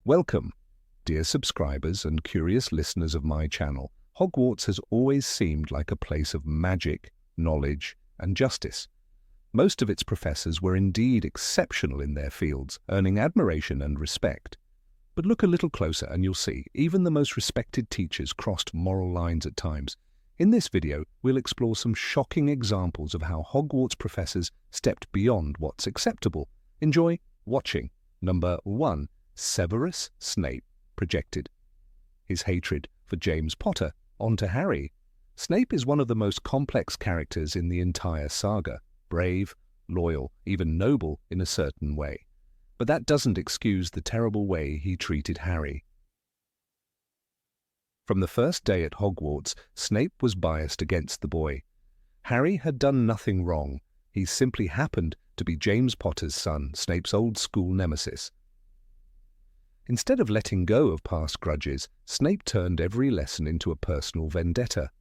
Welcome, dear subscribers and curious listeners of my channel. Hogwarts has always seemed like a place of magic, knowledge, and justice. Most of its professors were indeed exceptional in their fields, earning admiration and respect. But look a little closer and you'll see, even the most respected teachers crossed moral lines at times. In this video, we'll explore some shocking examples of how Hogwarts professors stepped beyond what's acceptable. Enjoy watching. Number 1. Severus Snape projected his hatred for James Potter onto Harry. Snape is one of the most complex characters in the entire saga. Brave, loyal, even noble in a certain way. But that doesn't excuse the terrible way he treated Harry. From the first day at Hogwarts, Snape was biased against the boy. Harry had done nothing wrong. He simply happened to be James Potter's son, Snape's old school nemesis. Instead of letting go of past grudges, Snape turned every lesson into a personal vendetta.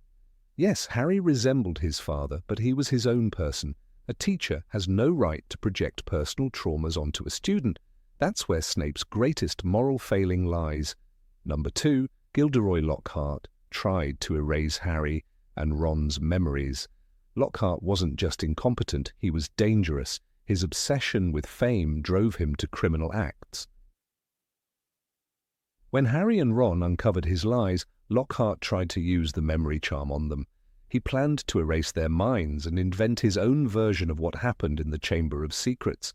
Yes, Harry resembled his father, but he was his own person. A teacher has no right to project personal traumas onto a student. That's where Snape's greatest moral failing lies. Number 2. Gilderoy Lockhart tried to erase Harry and Ron's memories. Lockhart wasn't just incompetent, he was dangerous. His obsession with fame drove him to criminal acts. When Harry and Ron uncovered his lies, Lockhart tried to use the memory charm on them. He planned to erase their minds and invent his own version of what happened in the Chamber of Secrets.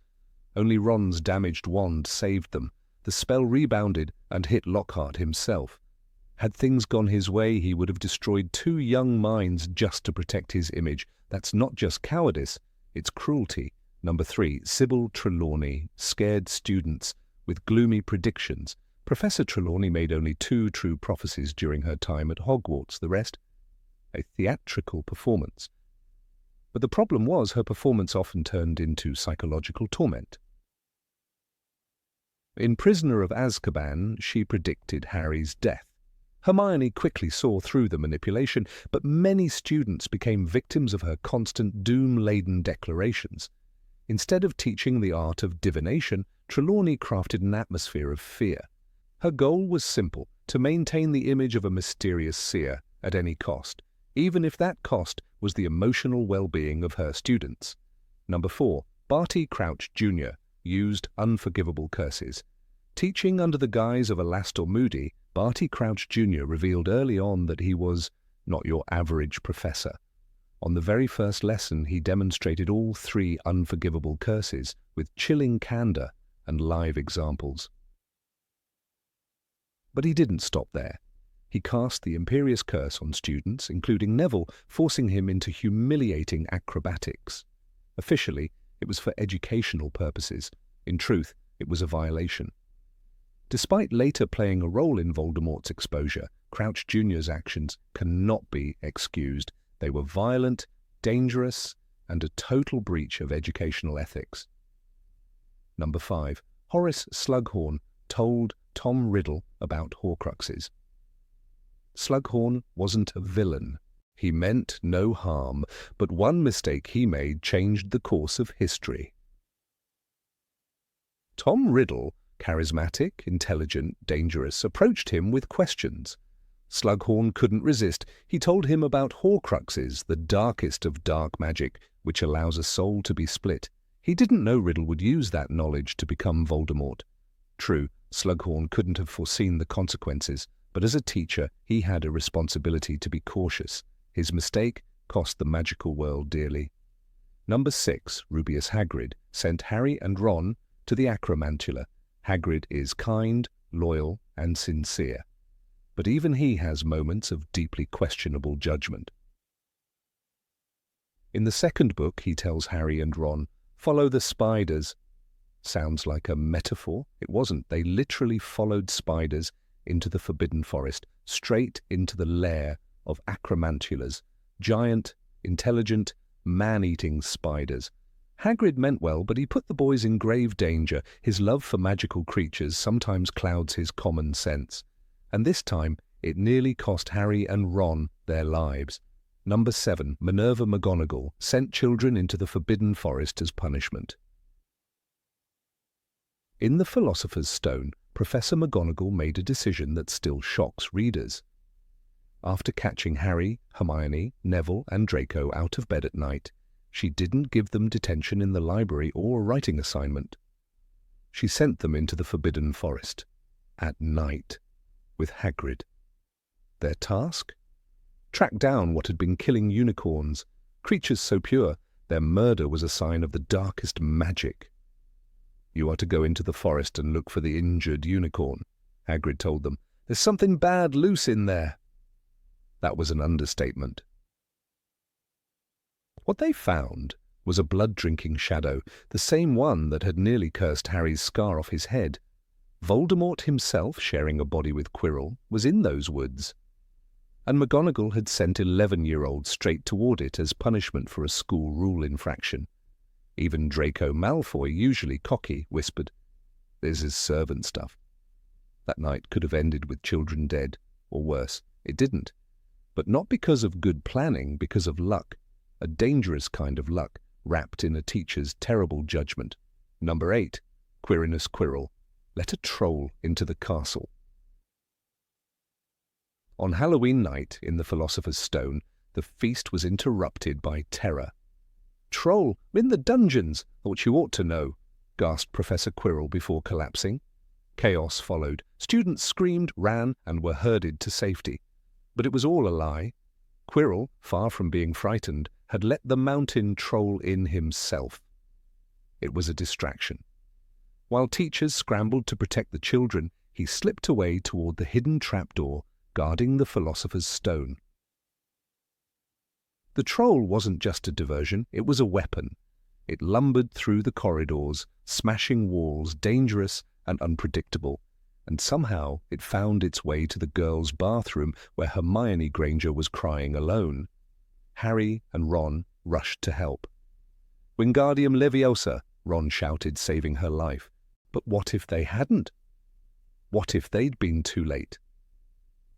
Only Ron's damaged wand saved them. The spell rebounded and hit Lockhart himself. Had things gone his way, he would have destroyed 2 young minds just to protect his image. That's not just cowardice, it's cruelty. Number 3. Sybil Trelawney scared students with gloomy predictions. Professor Trelawney made only 2 true prophecies during her time at Hogwarts, the rest a theatrical performance. But the problem was her performance often turned into psychological torment. In Prisoner of Azkaban, she predicted Harry's death. Hermione quickly saw through the manipulation, but many students became victims of her constant doom-laden declarations. Instead of teaching the art of divination, Trelawney crafted an atmosphere of fear. Her goal was simple, to maintain the image of a mysterious seer at any cost, even if that cost was the emotional well-being of her students. Number 4. Barty Crouch Jr. used unforgivable curses. Teaching under the guise of Alastor Moody, Barty Crouch Jr. revealed early on that he was not your average professor. On the very first lesson, he demonstrated all 3 unforgivable curses with chilling candor and live examples. But he didn't stop there. He cast the Imperious Curse on students, including Neville, forcing him into humiliating acrobatics. Officially, it was for educational purposes. In truth, it was a violation. Despite later playing a role in Voldemort's exposure, Crouch Jr.'s actions cannot be excused. They were violent, dangerous, and a total breach of educational ethics. Number 5. Horace Slughorn told Tom Riddle about horcruxes. Slughorn wasn't a villain. He meant no harm, but one mistake he made changed the course of history. Tom Riddle, charismatic, intelligent, dangerous, approached him with questions. Slughorn couldn't resist. He told him about horcruxes, the darkest of dark magic, which allows a soul to be split. He didn't know Riddle would use that knowledge to become Voldemort. True, Slughorn couldn't have foreseen the consequences, but as a teacher, he had a responsibility to be cautious. His mistake cost the magical world dearly. Number 6. Rubeus Hagrid sent Harry and Ron to the Acromantula. Hagrid is kind, loyal, and sincere. But even he has moments of deeply questionable judgment. In the second book, he tells Harry and Ron, "Follow the spiders." Sounds like a metaphor. It wasn't. They literally followed spiders into the Forbidden Forest, straight into the lair of acromantulas, giant, intelligent, man-eating spiders. Hagrid meant well, but he put the boys in grave danger. His love for magical creatures sometimes clouds his common sense. And this time, it nearly cost Harry and Ron their lives. Number 7. Minerva McGonagall sent children into the Forbidden Forest as punishment. In the Philosopher's Stone, Professor McGonagall made a decision that still shocks readers. After catching Harry, Hermione, Neville and Draco out of bed at night, she didn't give them detention in the library or a writing assignment. She sent them into the Forbidden Forest, at night, with Hagrid. Their task? Track down what had been killing unicorns, creatures so pure their murder was a sign of the darkest magic. "You are to go into the forest and look for the injured unicorn," Hagrid told them. "There's something bad loose in there." That was an understatement. What they found was a blood-drinking shadow, the same one that had nearly cursed Harry's scar off his head. Voldemort himself, sharing a body with Quirrell, was in those woods. And McGonagall had sent 11-year-olds straight toward it as punishment for a school rule infraction. Even Draco Malfoy, usually cocky, whispered, "This is servant stuff." That night could have ended with children dead, or worse. It didn't. But not because of good planning, because of luck. A dangerous kind of luck, wrapped in a teacher's terrible judgment. Number 8, Quirinus Quirrell. Let a troll into the castle. On Halloween night, in the Philosopher's Stone, the feast was interrupted by terror. "Troll, in the dungeons! Thought you ought to know," gasped Professor Quirrell before collapsing. Chaos followed. Students screamed, ran, and were herded to safety. But it was all a lie. Quirrell, far from being frightened, had let the mountain troll in himself. It was a distraction. While teachers scrambled to protect the children, he slipped away toward the hidden trapdoor guarding the Philosopher's Stone. The troll wasn't just a diversion, it was a weapon. It lumbered through the corridors, smashing walls, dangerous and unpredictable, and somehow it found its way to the girls' bathroom where Hermione Granger was crying alone. Harry and Ron rushed to help. "Wingardium Leviosa," Ron shouted, saving her life. But what if they hadn't? What if they'd been too late?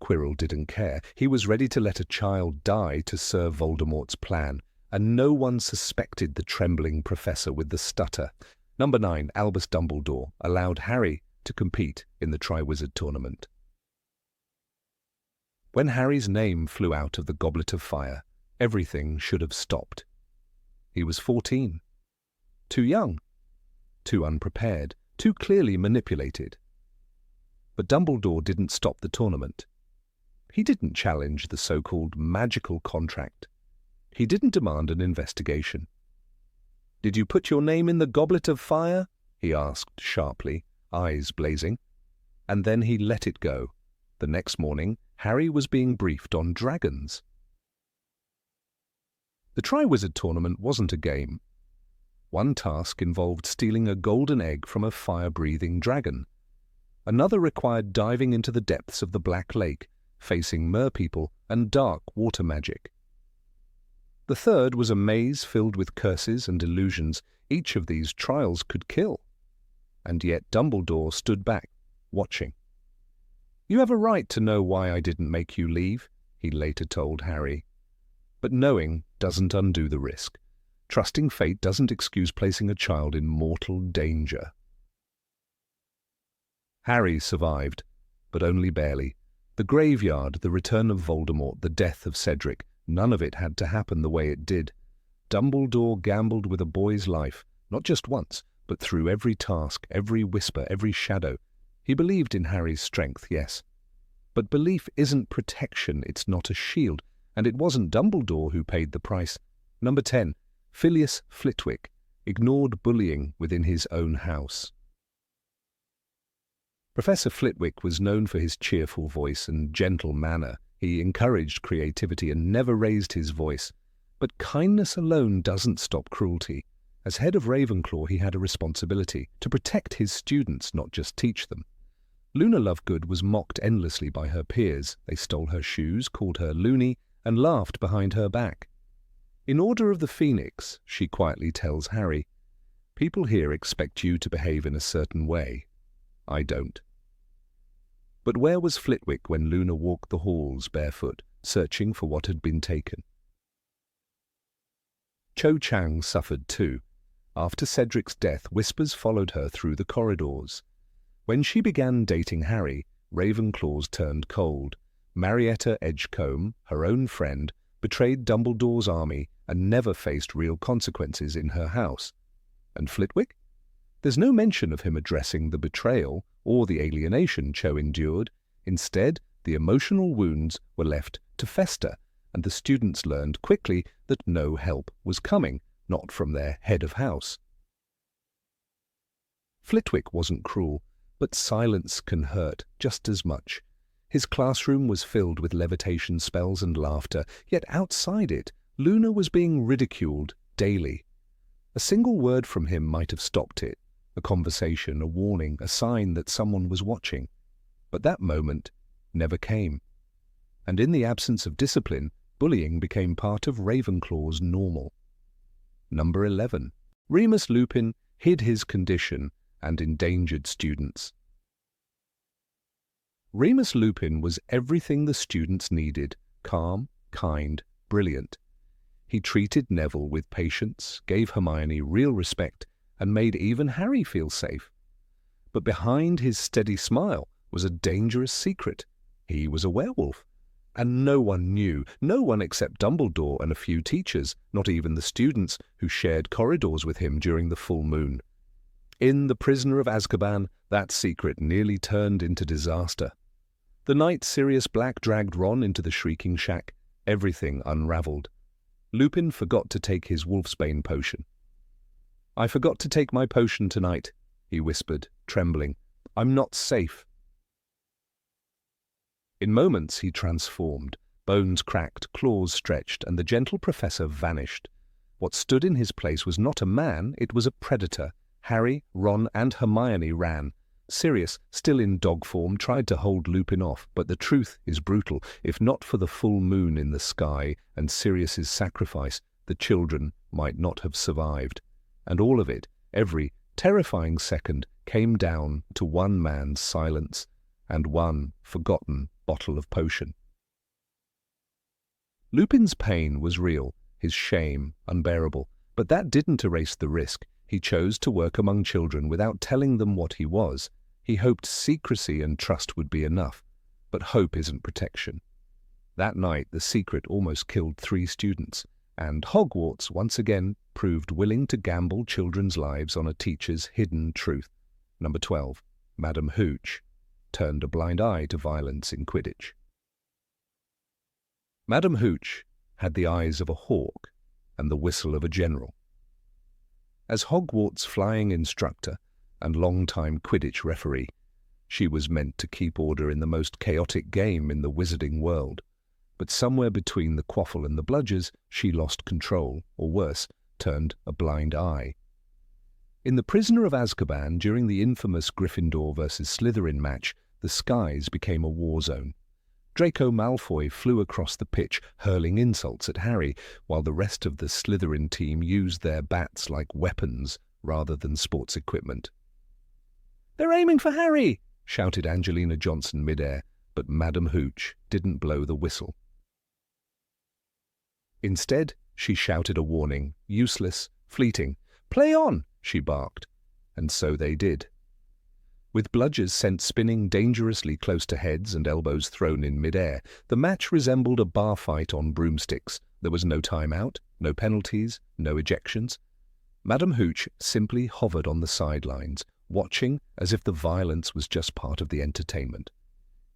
Quirrell didn't care. He was ready to let a child die to serve Voldemort's plan, and no one suspected the trembling professor with the stutter. Number 9, Albus Dumbledore, allowed Harry to compete in the Triwizard Tournament. When Harry's name flew out of the Goblet of Fire, everything should have stopped. He was 14. Too young. Too unprepared. Too clearly manipulated. But Dumbledore didn't stop the tournament. He didn't challenge the so-called magical contract. He didn't demand an investigation. "Did you put your name in the Goblet of Fire?" he asked sharply, eyes blazing. And then he let it go. The next morning, Harry was being briefed on dragons. The Triwizard Tournament wasn't a game. One task involved stealing a golden egg from a fire-breathing dragon. Another required diving into the depths of the Black Lake, facing merpeople and dark water magic. The third was a maze filled with curses and illusions. Each of these trials could kill. And yet Dumbledore stood back, watching. "You have a right to know why I didn't make you leave," he later told Harry. But knowing doesn't undo the risk. Trusting fate doesn't excuse placing a child in mortal danger. Harry survived, but only barely. The graveyard, the return of Voldemort, the death of Cedric, none of it had to happen the way it did. Dumbledore gambled with a boy's life, not just once, but through every task, every whisper, every shadow. He believed in Harry's strength, yes. But belief isn't protection, it's not a shield, and it wasn't Dumbledore who paid the price. Number 10, Phileas Flitwick, ignored bullying within his own house. Professor Flitwick was known for his cheerful voice and gentle manner. He encouraged creativity and never raised his voice. But kindness alone doesn't stop cruelty. As head of Ravenclaw, he had a responsibility to protect his students, not just teach them. Luna Lovegood was mocked endlessly by her peers. They stole her shoes, called her loony, and laughed behind her back. In Order of the Phoenix, she quietly tells Harry, "People here expect you to behave in a certain way. I don't." But where was Flitwick when Luna walked the halls barefoot, searching for what had been taken? Cho Chang suffered too. After Cedric's death, whispers followed her through the corridors. When she began dating Harry, Ravenclaws turned cold. Marietta Edgecombe, her own friend, betrayed Dumbledore's army and never faced real consequences in her house. And Flitwick? There's no mention of him addressing the betrayal or the alienation Cho endured. Instead, the emotional wounds were left to fester, and the students learned quickly that no help was coming, not from their head of house. Flitwick wasn't cruel, but silence can hurt just as much. His classroom was filled with levitation spells and laughter, yet outside it, Luna was being ridiculed daily. A single word from him might have stopped it, a conversation, a warning, a sign that someone was watching. But that moment never came. And in the absence of discipline, bullying became part of Ravenclaw's normal. Number 11. Remus Lupin hid his condition and endangered students. Remus Lupin was everything the students needed: calm, kind, brilliant. He treated Neville with patience, gave Hermione real respect, and made even Harry feel safe. But behind his steady smile was a dangerous secret. He was a werewolf. And no one knew, no one except Dumbledore and a few teachers, not even the students who shared corridors with him during the full moon. In The Prisoner of Azkaban, that secret nearly turned into disaster. The night Sirius Black dragged Ron into the Shrieking Shack, everything unraveled. Lupin forgot to take his wolfsbane potion. "I forgot to take my potion tonight," he whispered, trembling. "I'm not safe." In moments he transformed. Bones cracked, claws stretched, and the gentle professor vanished. What stood in his place was not a man, it was a predator. Harry, Ron, and Hermione ran. Sirius, still in dog form, tried to hold Lupin off, but the truth is brutal. If not for the full moon in the sky and Sirius's sacrifice, the children might not have survived. And all of it, every terrifying second, came down to one man's silence and one forgotten bottle of potion. Lupin's pain was real, his shame unbearable, but that didn't erase the risk. He chose to work among children without telling them what he was. He hoped secrecy and trust would be enough, but hope isn't protection. That night, the secret almost killed 3 students, and Hogwarts once again proved willing to gamble children's lives on a teacher's hidden truth. Number 12. Madam Hooch turned a blind eye to violence in Quidditch. Madam Hooch had the eyes of a hawk and the whistle of a general. As Hogwarts flying instructor and long-time Quidditch referee, she was meant to keep order in the most chaotic game in the wizarding world. But somewhere between the quaffle and the bludgers, she lost control, or worse, turned a blind eye. In The Prisoner of Azkaban, during the infamous Gryffindor versus Slytherin match, the skies became a war zone. Draco Malfoy flew across the pitch, hurling insults at Harry, while the rest of the Slytherin team used their bats like weapons rather than sports equipment. "They're aiming for Harry!" shouted Angelina Johnson midair, but Madam Hooch didn't blow the whistle. Instead, she shouted a warning, useless, fleeting. "Play on!" she barked, and so they did. With bludgers sent spinning dangerously close to heads and elbows thrown in midair, the match resembled a bar fight on broomsticks. There was no timeout, no penalties, no ejections. Madam Hooch simply hovered on the sidelines, watching as if the violence was just part of the entertainment.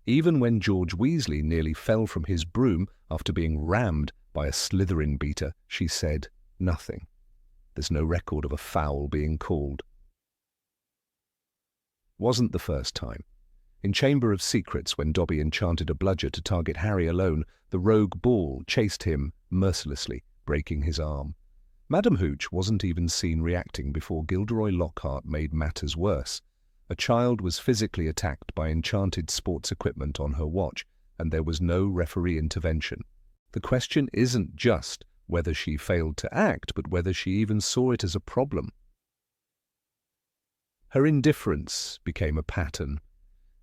Even when George Weasley nearly fell from his broom after being rammed by a Slytherin beater, she said nothing. There's no record of a foul being called. Wasn't the first time. In Chamber of Secrets, when Dobby enchanted a bludger to target Harry alone, the rogue ball chased him mercilessly, breaking his arm. Madam Hooch wasn't even seen reacting before Gilderoy Lockhart made matters worse. A child was physically attacked by enchanted sports equipment on her watch, and there was no referee intervention. The question isn't just whether she failed to act, but whether she even saw it as a problem. Her indifference became a pattern.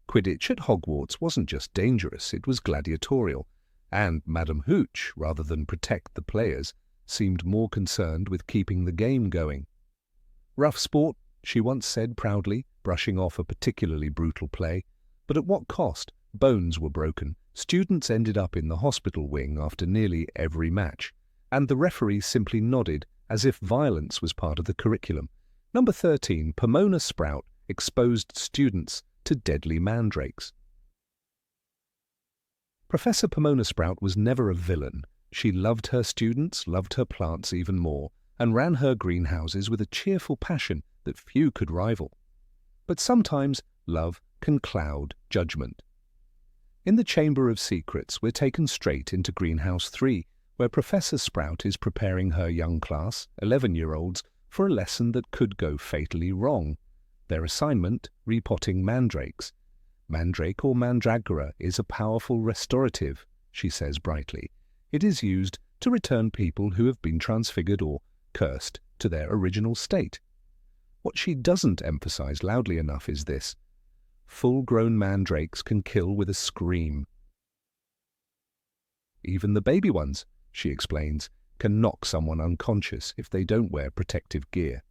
Quidditch at Hogwarts wasn't just dangerous, it was gladiatorial, and Madam Hooch, rather than protect the players, seemed more concerned with keeping the game going. "Rough sport," she once said proudly, brushing off a particularly brutal play. But at what cost? Bones were broken, students ended up in the hospital wing after nearly every match, and the referee simply nodded as if violence was part of the curriculum. Number 13, Pomona Sprout exposed students to deadly mandrakes. Professor Pomona Sprout was never a villain. She loved her students, loved her plants even more, and ran her greenhouses with a cheerful passion that few could rival. But sometimes love can cloud judgment. In the Chamber of Secrets, we're taken straight into Greenhouse 3, where Professor Sprout is preparing her young class, 11-year-olds, for a lesson that could go fatally wrong. Their assignment, repotting mandrakes. Mandrake or mandragora is a powerful restorative, she says brightly. It is used to return people who have been transfigured or cursed to their original state. What she doesn't emphasize loudly enough is this: full-grown mandrakes can kill with a scream. Even the baby ones, she explains, can knock someone unconscious if they don't wear protective gear.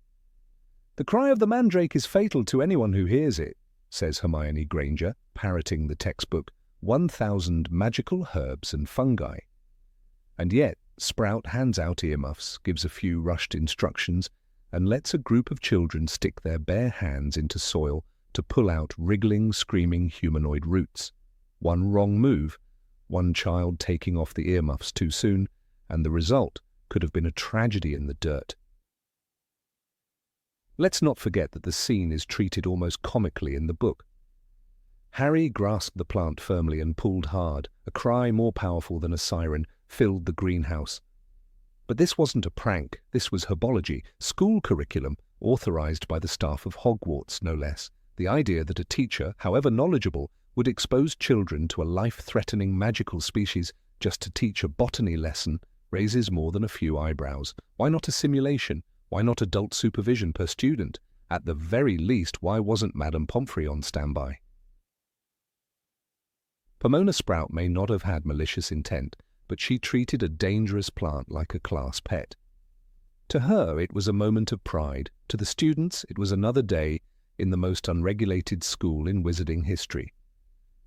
The cry of the mandrake is fatal to anyone who hears it, says Hermione Granger, parroting the textbook 1,000 Magical Herbs and Fungi. And yet, Sprout hands out earmuffs, gives a few rushed instructions, and lets a group of children stick their bare hands into soil to pull out wriggling, screaming humanoid roots. One wrong move, one child taking off the earmuffs too soon, and the result could have been a tragedy in the dirt. Let's not forget that the scene is treated almost comically in the book. Harry grasped the plant firmly and pulled hard. A cry more powerful than a siren filled the greenhouse. But this wasn't a prank, this was herbology, school curriculum, authorized by the staff of Hogwarts, no less. The idea that a teacher, however knowledgeable, would expose children to a life-threatening magical species just to teach a botany lesson raises more than a few eyebrows. Why not a simulation? Why not adult supervision per student? At the very least, why wasn't Madame Pomfrey on standby? Pomona Sprout may not have had malicious intent, but she treated a dangerous plant like a class pet. To her, it was a moment of pride. To the students, it was another day in the most unregulated school in wizarding history.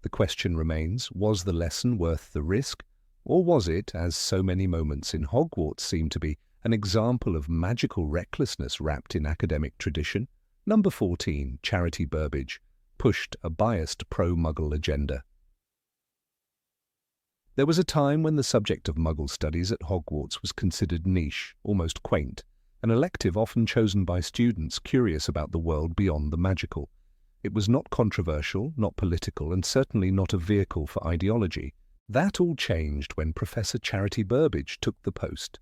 The question remains, was the lesson worth the risk? Or was it, as so many moments in Hogwarts seem to be, an example of magical recklessness wrapped in academic tradition? Number 14, Charity Burbage, pushed a biased pro-Muggle agenda. There was a time when the subject of Muggle studies at Hogwarts was considered niche, almost quaint, an elective often chosen by students curious about the world beyond the magical. It was not controversial, not political, and certainly not a vehicle for ideology. That all changed when Professor Charity Burbage took the post.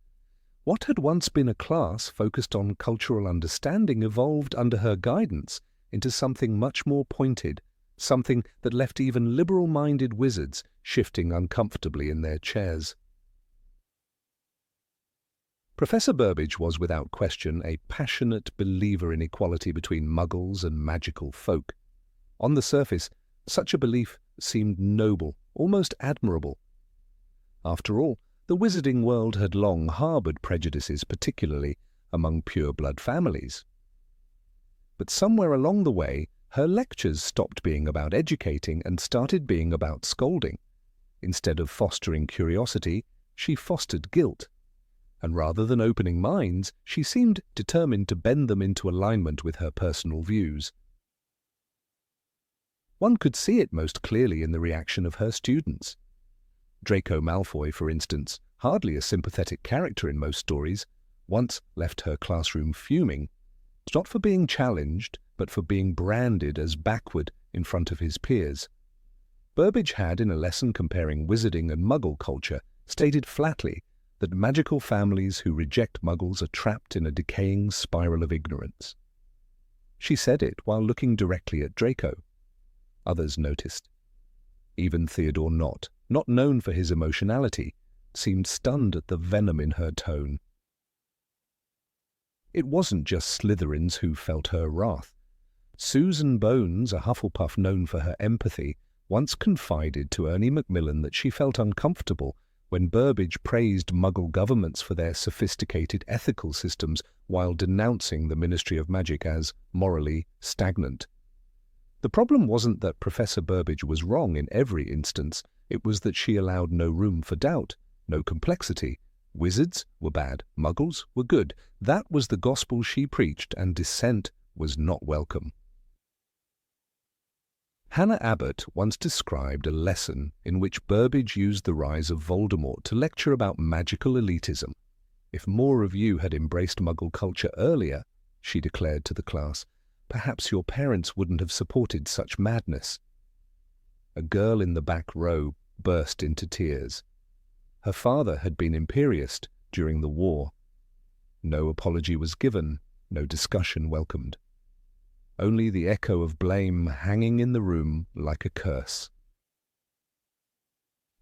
What had once been a class focused on cultural understanding evolved under her guidance into something much more pointed, something that left even liberal-minded wizards shifting uncomfortably in their chairs. Professor Burbage was without question a passionate believer in equality between Muggles and magical folk. On the surface, such a belief seemed noble, almost admirable. After all, the wizarding world had long harboured prejudices, particularly among pure-blood families. But somewhere along the way, her lectures stopped being about educating and started being about scolding. Instead of fostering curiosity, she fostered guilt. And rather than opening minds, she seemed determined to bend them into alignment with her personal views. One could see it most clearly in the reaction of her students. Draco Malfoy, for instance, hardly a sympathetic character in most stories, once left her classroom fuming, not for being challenged, but for being branded as backward in front of his peers. Burbage had, in a lesson comparing wizarding and Muggle culture, stated flatly that magical families who reject Muggles are trapped in a decaying spiral of ignorance. She said it while looking directly at Draco. Others noticed. Even Theodore Nott, not known for his emotionality, seemed stunned at the venom in her tone. It wasn't just Slytherins who felt her wrath. Susan Bones, a Hufflepuff known for her empathy, once confided to Ernie Macmillan that she felt uncomfortable when Burbage praised Muggle governments for their sophisticated ethical systems while denouncing the Ministry of Magic as morally stagnant. The problem wasn't that Professor Burbage was wrong in every instance, it was that she allowed no room for doubt, no complexity. Wizards were bad, muggles were good. That was the gospel she preached, and dissent was not welcome. Hannah Abbott once described a lesson in which Burbage used the rise of Voldemort to lecture about magical elitism. If more of you had embraced Muggle culture earlier, she declared to the class, perhaps your parents wouldn't have supported such madness. A girl in the back row burst into tears. Her father had been Imperiist during the war. No apology was given, no discussion welcomed. Only the echo of blame hanging in the room like a curse.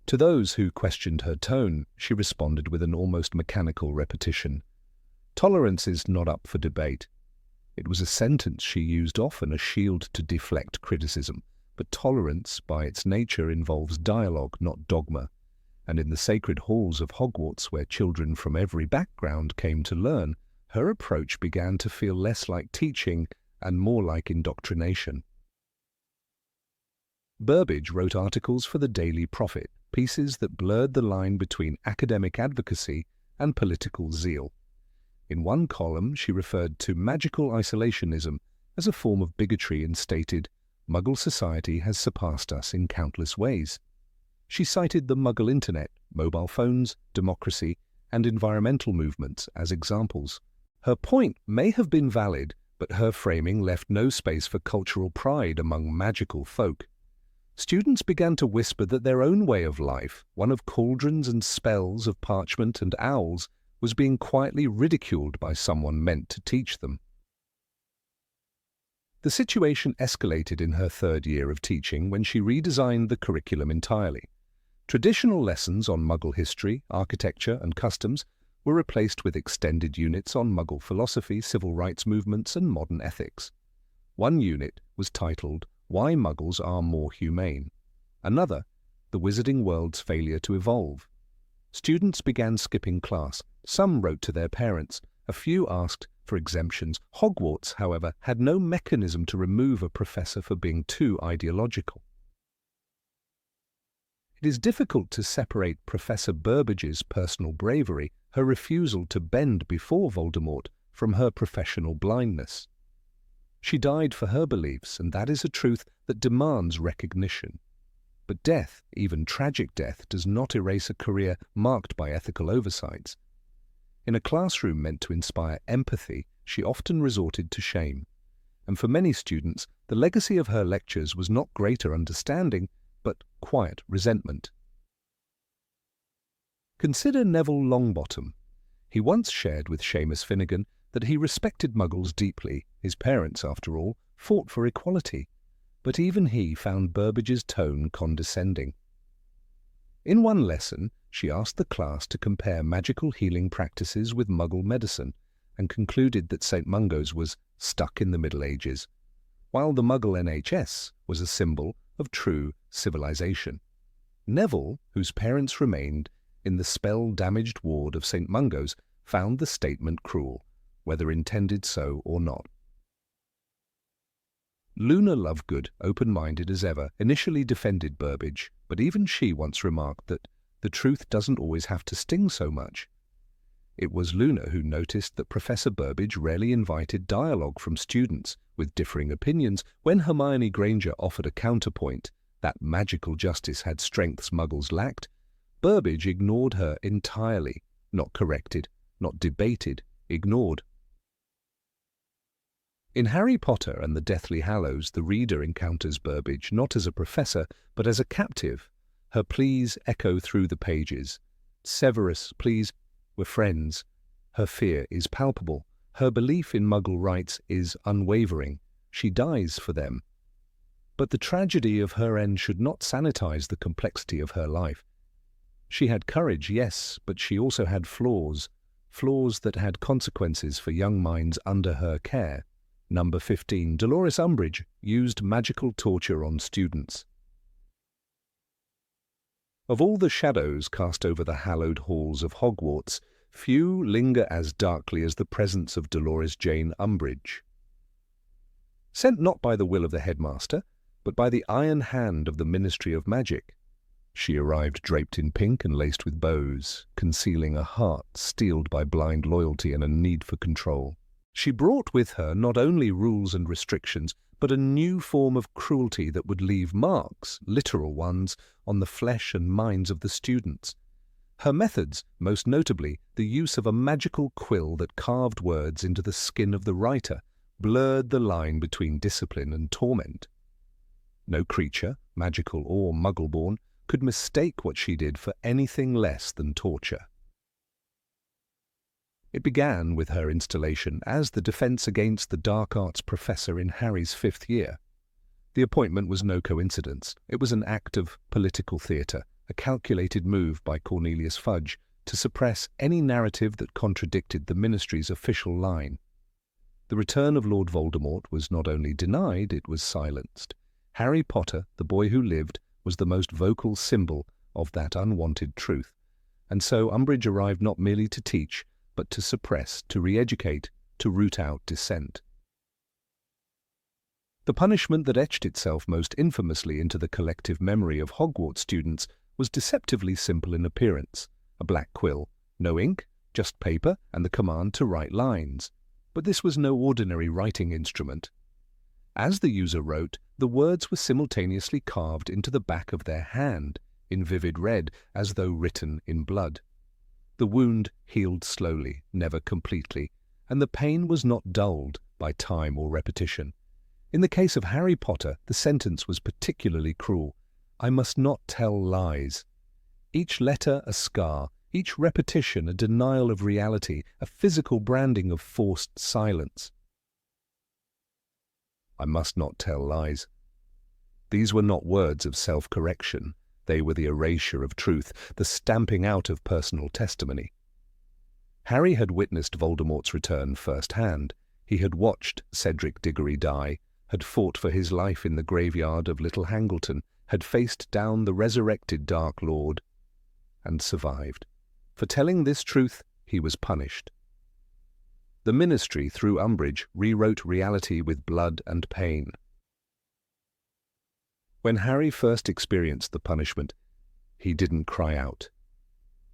To those who questioned her tone, she responded with an almost mechanical repetition. Tolerance is not up for debate. It was a sentence she used often, a shield to deflect criticism, but tolerance, by its nature, involves dialogue, not dogma. And in the sacred halls of Hogwarts, where children from every background came to learn, her approach began to feel less like teaching and more like indoctrination. Burbage wrote articles for the Daily Prophet, pieces that blurred the line between academic advocacy and political zeal. In one column, she referred to magical isolationism as a form of bigotry and stated, Muggle society has surpassed us in countless ways. She cited the Muggle Internet, mobile phones, democracy, and environmental movements as examples. Her point may have been valid, but her framing left no space for cultural pride among magical folk. Students began to whisper that their own way of life, one of cauldrons and spells of parchment and owls, was being quietly ridiculed by someone meant to teach them. The situation escalated in her third year of teaching when she redesigned the curriculum entirely. Traditional lessons on Muggle history, architecture, and customs were replaced with extended units on Muggle philosophy, civil rights movements, and modern ethics. One unit was titled, Why Muggles Are More Humane. Another, The Wizarding World's Failure to Evolve. Students began skipping class. Some wrote to their parents. A few asked for exemptions. Hogwarts, however, had no mechanism to remove a professor for being too ideological. It is difficult to separate Professor Burbage's personal bravery, her refusal to bend before Voldemort, from her professional blindness. She died for her beliefs, and that is a truth that demands recognition. But death, even tragic death, does not erase a career marked by ethical oversights. In a classroom meant to inspire empathy, she often resorted to shame. And for many students, the legacy of her lectures was not greater understanding, but quiet resentment. Consider Neville Longbottom. He once shared with Seamus Finnegan that he respected Muggles deeply. His parents, after all, fought for equality. But even he found Burbage's tone condescending. In one lesson, she asked the class to compare magical healing practices with Muggle medicine, and concluded that St. Mungo's was stuck in the Middle Ages, while the Muggle NHS was a symbol of true civilization. Neville, whose parents remained in the spell-damaged ward of St. Mungo's, found the statement cruel, whether intended so or not. Luna Lovegood, open-minded as ever, initially defended Burbage, but even she once remarked that the truth doesn't always have to sting so much. It was Luna who noticed that Professor Burbage rarely invited dialogue from students with differing opinions. When Hermione Granger offered a counterpoint, that magical justice had strengths Muggles lacked, Burbage ignored her entirely, not corrected, not debated, ignored. In Harry Potter and the Deathly Hallows, the reader encounters Burbage not as a professor, but as a captive. Her pleas echo through the pages. Severus, please, we're friends. Her fear is palpable. Her belief in Muggle rights is unwavering. She dies for them. But the tragedy of her end should not sanitize the complexity of her life. She had courage, yes, but she also had flaws that had consequences for young minds under her care. Number 15, Dolores Umbridge used magical torture on students. Of all the shadows cast over the hallowed halls of Hogwarts, few linger as darkly as the presence of Dolores Jane Umbridge. sent not by the will of the headmaster, but by the iron hand of the Ministry of Magic. She arrived draped in pink and laced with bows, concealing a heart steeled by blind loyalty and a need for control. She brought with her not only rules and restrictions, but a new form of cruelty that would leave marks, literal ones, on the flesh and minds of the students. Her methods, most notably the use of a magical quill that carved words into the skin of the writer, blurred the line between discipline and torment. No creature, magical or muggle-born, could mistake what she did for anything less than torture. It began with her installation as the defence against the dark arts professor in Harry's 5th year. The appointment was no coincidence. It was an act of political theatre, a calculated move by Cornelius Fudge to suppress any narrative that contradicted the ministry's official line. The return of Lord Voldemort was not only denied, it was silenced. Harry Potter, the boy who lived, was the most vocal symbol of that unwanted truth, and so Umbridge arrived not merely to teach, but to suppress, to re-educate, to root out dissent. The punishment that etched itself most infamously into the collective memory of Hogwarts students was deceptively simple in appearance: a black quill, no ink, just paper and the command to write lines. But this was no ordinary writing instrument. As the user wrote, the words were simultaneously carved into the back of their hand, in vivid red, as though written in blood. The wound healed slowly, never completely, and the pain was not dulled by time or repetition. In the case of Harry Potter, the sentence was particularly cruel: "I must not tell lies." Each letter a scar, each repetition a denial of reality, a physical branding of forced silence. I must not tell lies. These were not words of self-correction. They were the erasure of truth, the stamping out of personal testimony. Harry had witnessed Voldemort's return firsthand. He had watched Cedric Diggory die, had fought for his life in the graveyard of Little Hangleton, had faced down the resurrected Dark Lord, and survived. For telling this truth, he was punished. The ministry, through Umbridge, rewrote reality with blood and pain. When Harry first experienced the punishment, he didn't cry out.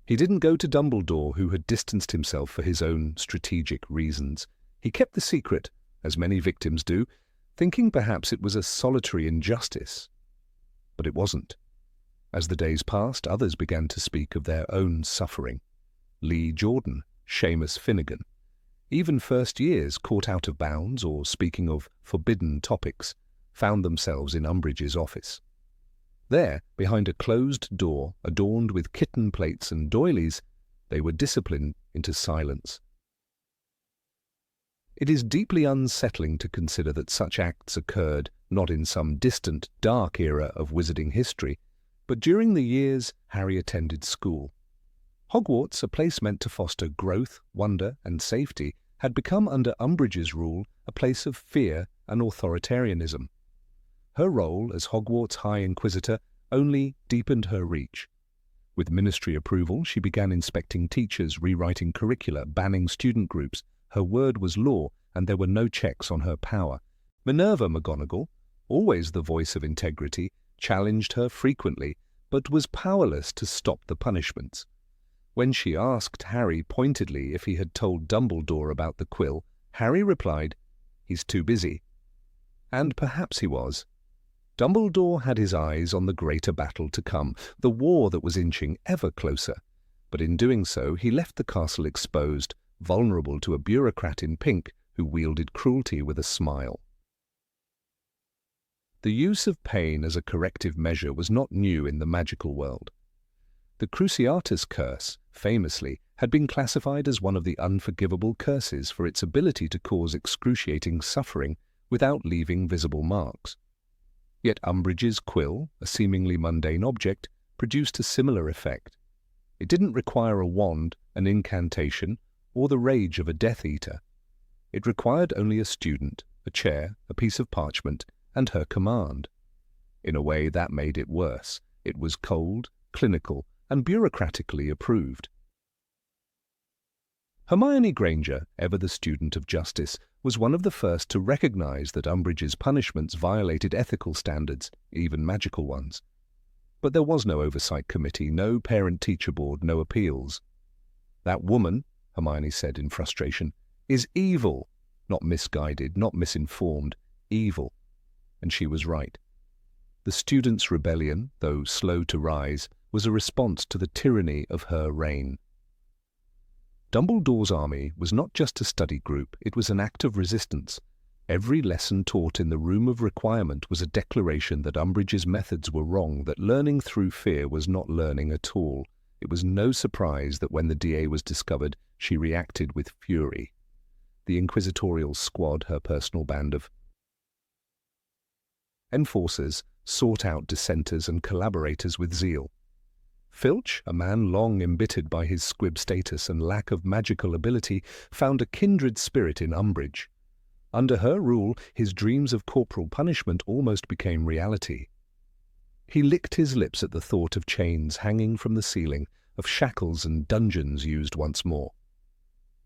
He didn't go to Dumbledore, who had distanced himself for his own strategic reasons. He kept the secret, as many victims do, thinking perhaps it was a solitary injustice. But it wasn't. As the days passed, others began to speak of their own suffering. Lee Jordan, Seamus Finnegan. Even first years caught out of bounds or speaking of forbidden topics found themselves in Umbridge's office. There, behind a closed door adorned with kitten plates and doilies, they were disciplined into silence. It is deeply unsettling to consider that such acts occurred not in some distant, dark era of wizarding history, but during the years Harry attended school. Hogwarts, a place meant to foster growth, wonder, and safety, had become under Umbridge's rule a place of fear and authoritarianism. Her role as Hogwarts High Inquisitor only deepened her reach. With ministry approval, she began inspecting teachers, rewriting curricula, banning student groups. Her word was law, and there were no checks on her power. Minerva McGonagall, always the voice of integrity, challenged her frequently, but was powerless to stop the punishments. When she asked Harry pointedly if he had told Dumbledore about the quill, Harry replied, "He's too busy." And perhaps he was. Dumbledore had his eyes on the greater battle to come, the war that was inching ever closer. But in doing so, he left the castle exposed, vulnerable to a bureaucrat in pink who wielded cruelty with a smile. The use of pain as a corrective measure was not new in the magical world. The Cruciatus curse, famously, had been classified as one of the unforgivable curses for its ability to cause excruciating suffering without leaving visible marks. Yet Umbridge's quill, a seemingly mundane object, produced a similar effect. It didn't require a wand, an incantation, or the rage of a Death Eater. It required only a student, a chair, a piece of parchment, and her command. In a way that made it worse. It was cold, clinical, and bureaucratically approved. Hermione Granger, ever the student of justice, was one of the first to recognize that Umbridge's punishments violated ethical standards, even magical ones. But there was no oversight committee, no parent-teacher board, no appeals. "That woman," Hermione said in frustration, "is evil, not misguided, not misinformed, evil." And she was right. The students' rebellion, though slow to rise, was a response to the tyranny of her reign. Dumbledore's army was not just a study group, it was an act of resistance. Every lesson taught in the room of requirement was a declaration that Umbridge's methods were wrong, that learning through fear was not learning at all. It was no surprise that when the DA was discovered, she reacted with fury. The inquisitorial squad, her personal band of enforcers, sought out dissenters and collaborators with zeal. Filch, a man long embittered by his squib status and lack of magical ability, found a kindred spirit in Umbridge. Under her rule, his dreams of corporal punishment almost became reality. He licked his lips at the thought of chains hanging from the ceiling, of shackles and dungeons used once more.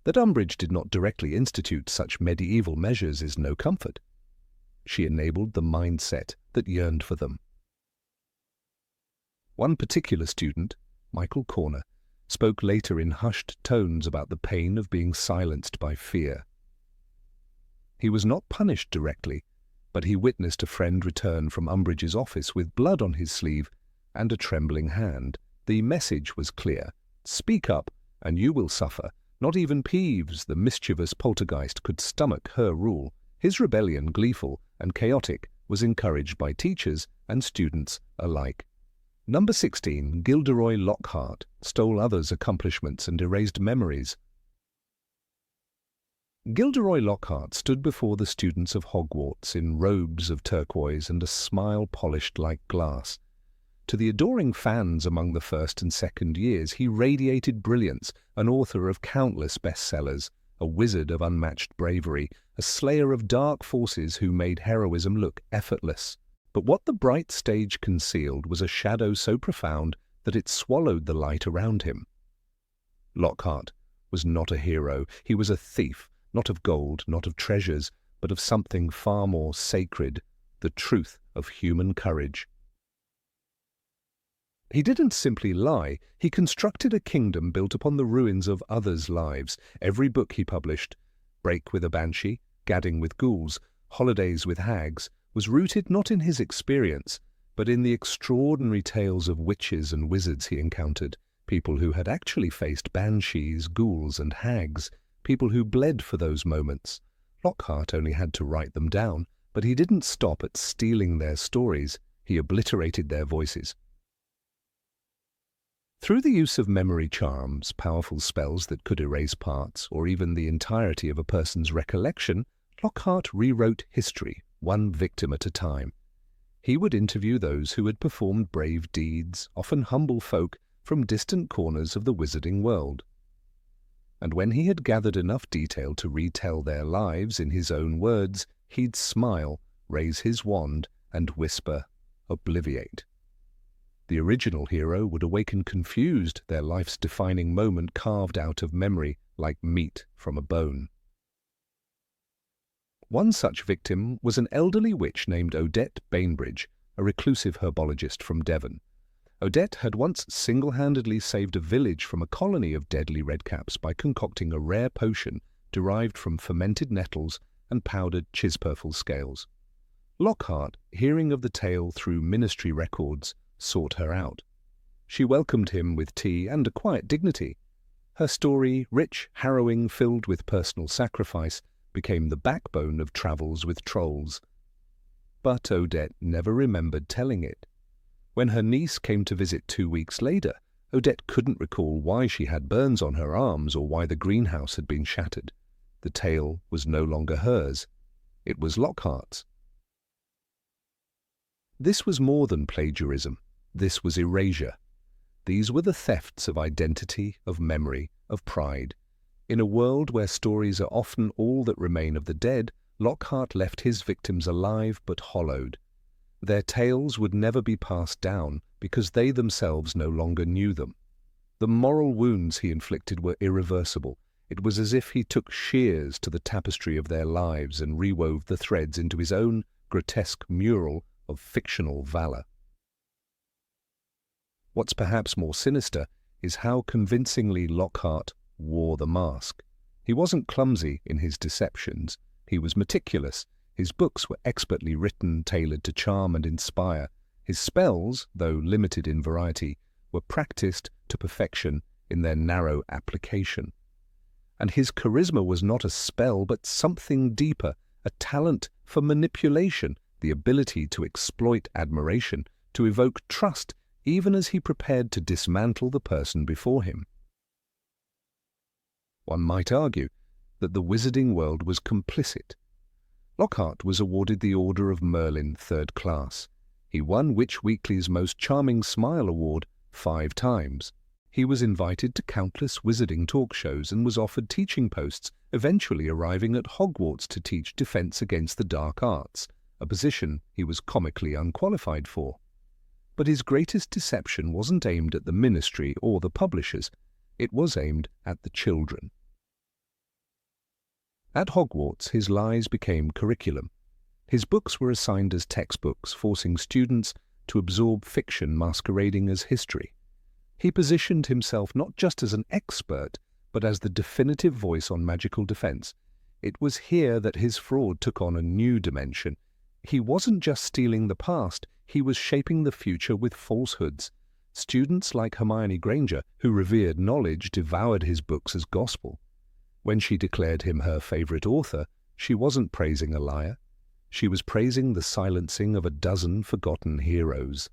That Umbridge did not directly institute such medieval measures is no comfort. She enabled the mindset that yearned for them. One particular student, Michael Corner, spoke later in hushed tones about the pain of being silenced by fear. He was not punished directly, but he witnessed a friend return from Umbridge's office with blood on his sleeve and a trembling hand. The message was clear: speak up, and you will suffer. Not even Peeves, the mischievous poltergeist, could stomach her rule. His rebellion, gleeful and chaotic, was encouraged by teachers and students alike. Number 16, Gilderoy Lockhart, stole others' accomplishments and erased memories. Gilderoy Lockhart stood before the students of Hogwarts in robes of turquoise and a smile polished like glass. To the adoring fans among the first and second years, he radiated brilliance, an author of countless bestsellers, a wizard of unmatched bravery, a slayer of dark forces who made heroism look effortless. But what the bright stage concealed was a shadow so profound that it swallowed the light around him. Lockhart was not a hero. He was a thief, not of gold, not of treasures, but of something far more sacred, the truth of human courage. He didn't simply lie. He constructed a kingdom built upon the ruins of others' lives. Every book he published, Break with a Banshee, Gadding with Ghouls, Holidays with Hags, was rooted not in his experience, but in the extraordinary tales of witches and wizards he encountered, people who had actually faced banshees, ghouls, and hags, people who bled for those moments. Lockhart only had to write them down, but he didn't stop at stealing their stories. He obliterated their voices. Through the use of memory charms, powerful spells that could erase parts, or even the entirety of a person's recollection, Lockhart rewrote history, one victim at a time. He would interview those who had performed brave deeds, often humble folk from distant corners of the wizarding world. And when he had gathered enough detail to retell their lives in his own words, he'd smile, raise his wand, and whisper, "Obliviate." The original hero would awaken confused, their life's defining moment carved out of memory like meat from a bone. One such victim was an elderly witch named Odette Bainbridge, a reclusive herbologist from Devon. Odette had once single-handedly saved a village from a colony of deadly redcaps by concocting a rare potion derived from fermented nettles and powdered chisperful scales. Lockhart, hearing of the tale through ministry records, sought her out. She welcomed him with tea and a quiet dignity. Her story, rich, harrowing, filled with personal sacrifice, became the backbone of travels with trolls. But Odette never remembered telling it. When her niece came to visit 2 weeks later, Odette couldn't recall why she had burns on her arms or why the greenhouse had been shattered. The tale was no longer hers. It was Lockhart's. This was more than plagiarism. This was erasure. These were the thefts of identity, of memory, of pride. In a world where stories are often all that remain of the dead, Lockhart left his victims alive but hollowed. Their tales would never be passed down because they themselves no longer knew them. The moral wounds he inflicted were irreversible. It was as if he took shears to the tapestry of their lives and rewove the threads into his own grotesque mural of fictional valour. What's perhaps more sinister is how convincingly Lockhart wore the mask. He wasn't clumsy in his deceptions. He was meticulous. His books were expertly written, tailored to charm and inspire. His spells, though limited in variety, were practiced to perfection in their narrow application. And his charisma was not a spell, but something deeper, a talent for manipulation, the ability to exploit admiration, to evoke trust, even as he prepared to dismantle the person before him. One might argue that the wizarding world was complicit. Lockhart was awarded the Order of Merlin 3rd Class. He won Witch Weekly's Most Charming Smile Award 5 times. He was invited to countless wizarding talk shows and was offered teaching posts, eventually arriving at Hogwarts to teach defense against the dark arts, a position he was comically unqualified for. But his greatest deception wasn't aimed at the ministry or the publishers. It was aimed at the children. At Hogwarts, his lies became curriculum. His books were assigned as textbooks, forcing students to absorb fiction masquerading as history. He positioned himself not just as an expert, but as the definitive voice on magical defense. It was here that his fraud took on a new dimension. He wasn't just stealing the past, he was shaping the future with falsehoods. Students like Hermione Granger, who revered knowledge, devoured his books as gospel. When she declared him her favourite author, she wasn't praising a liar. She was praising the silencing of a dozen forgotten heroes.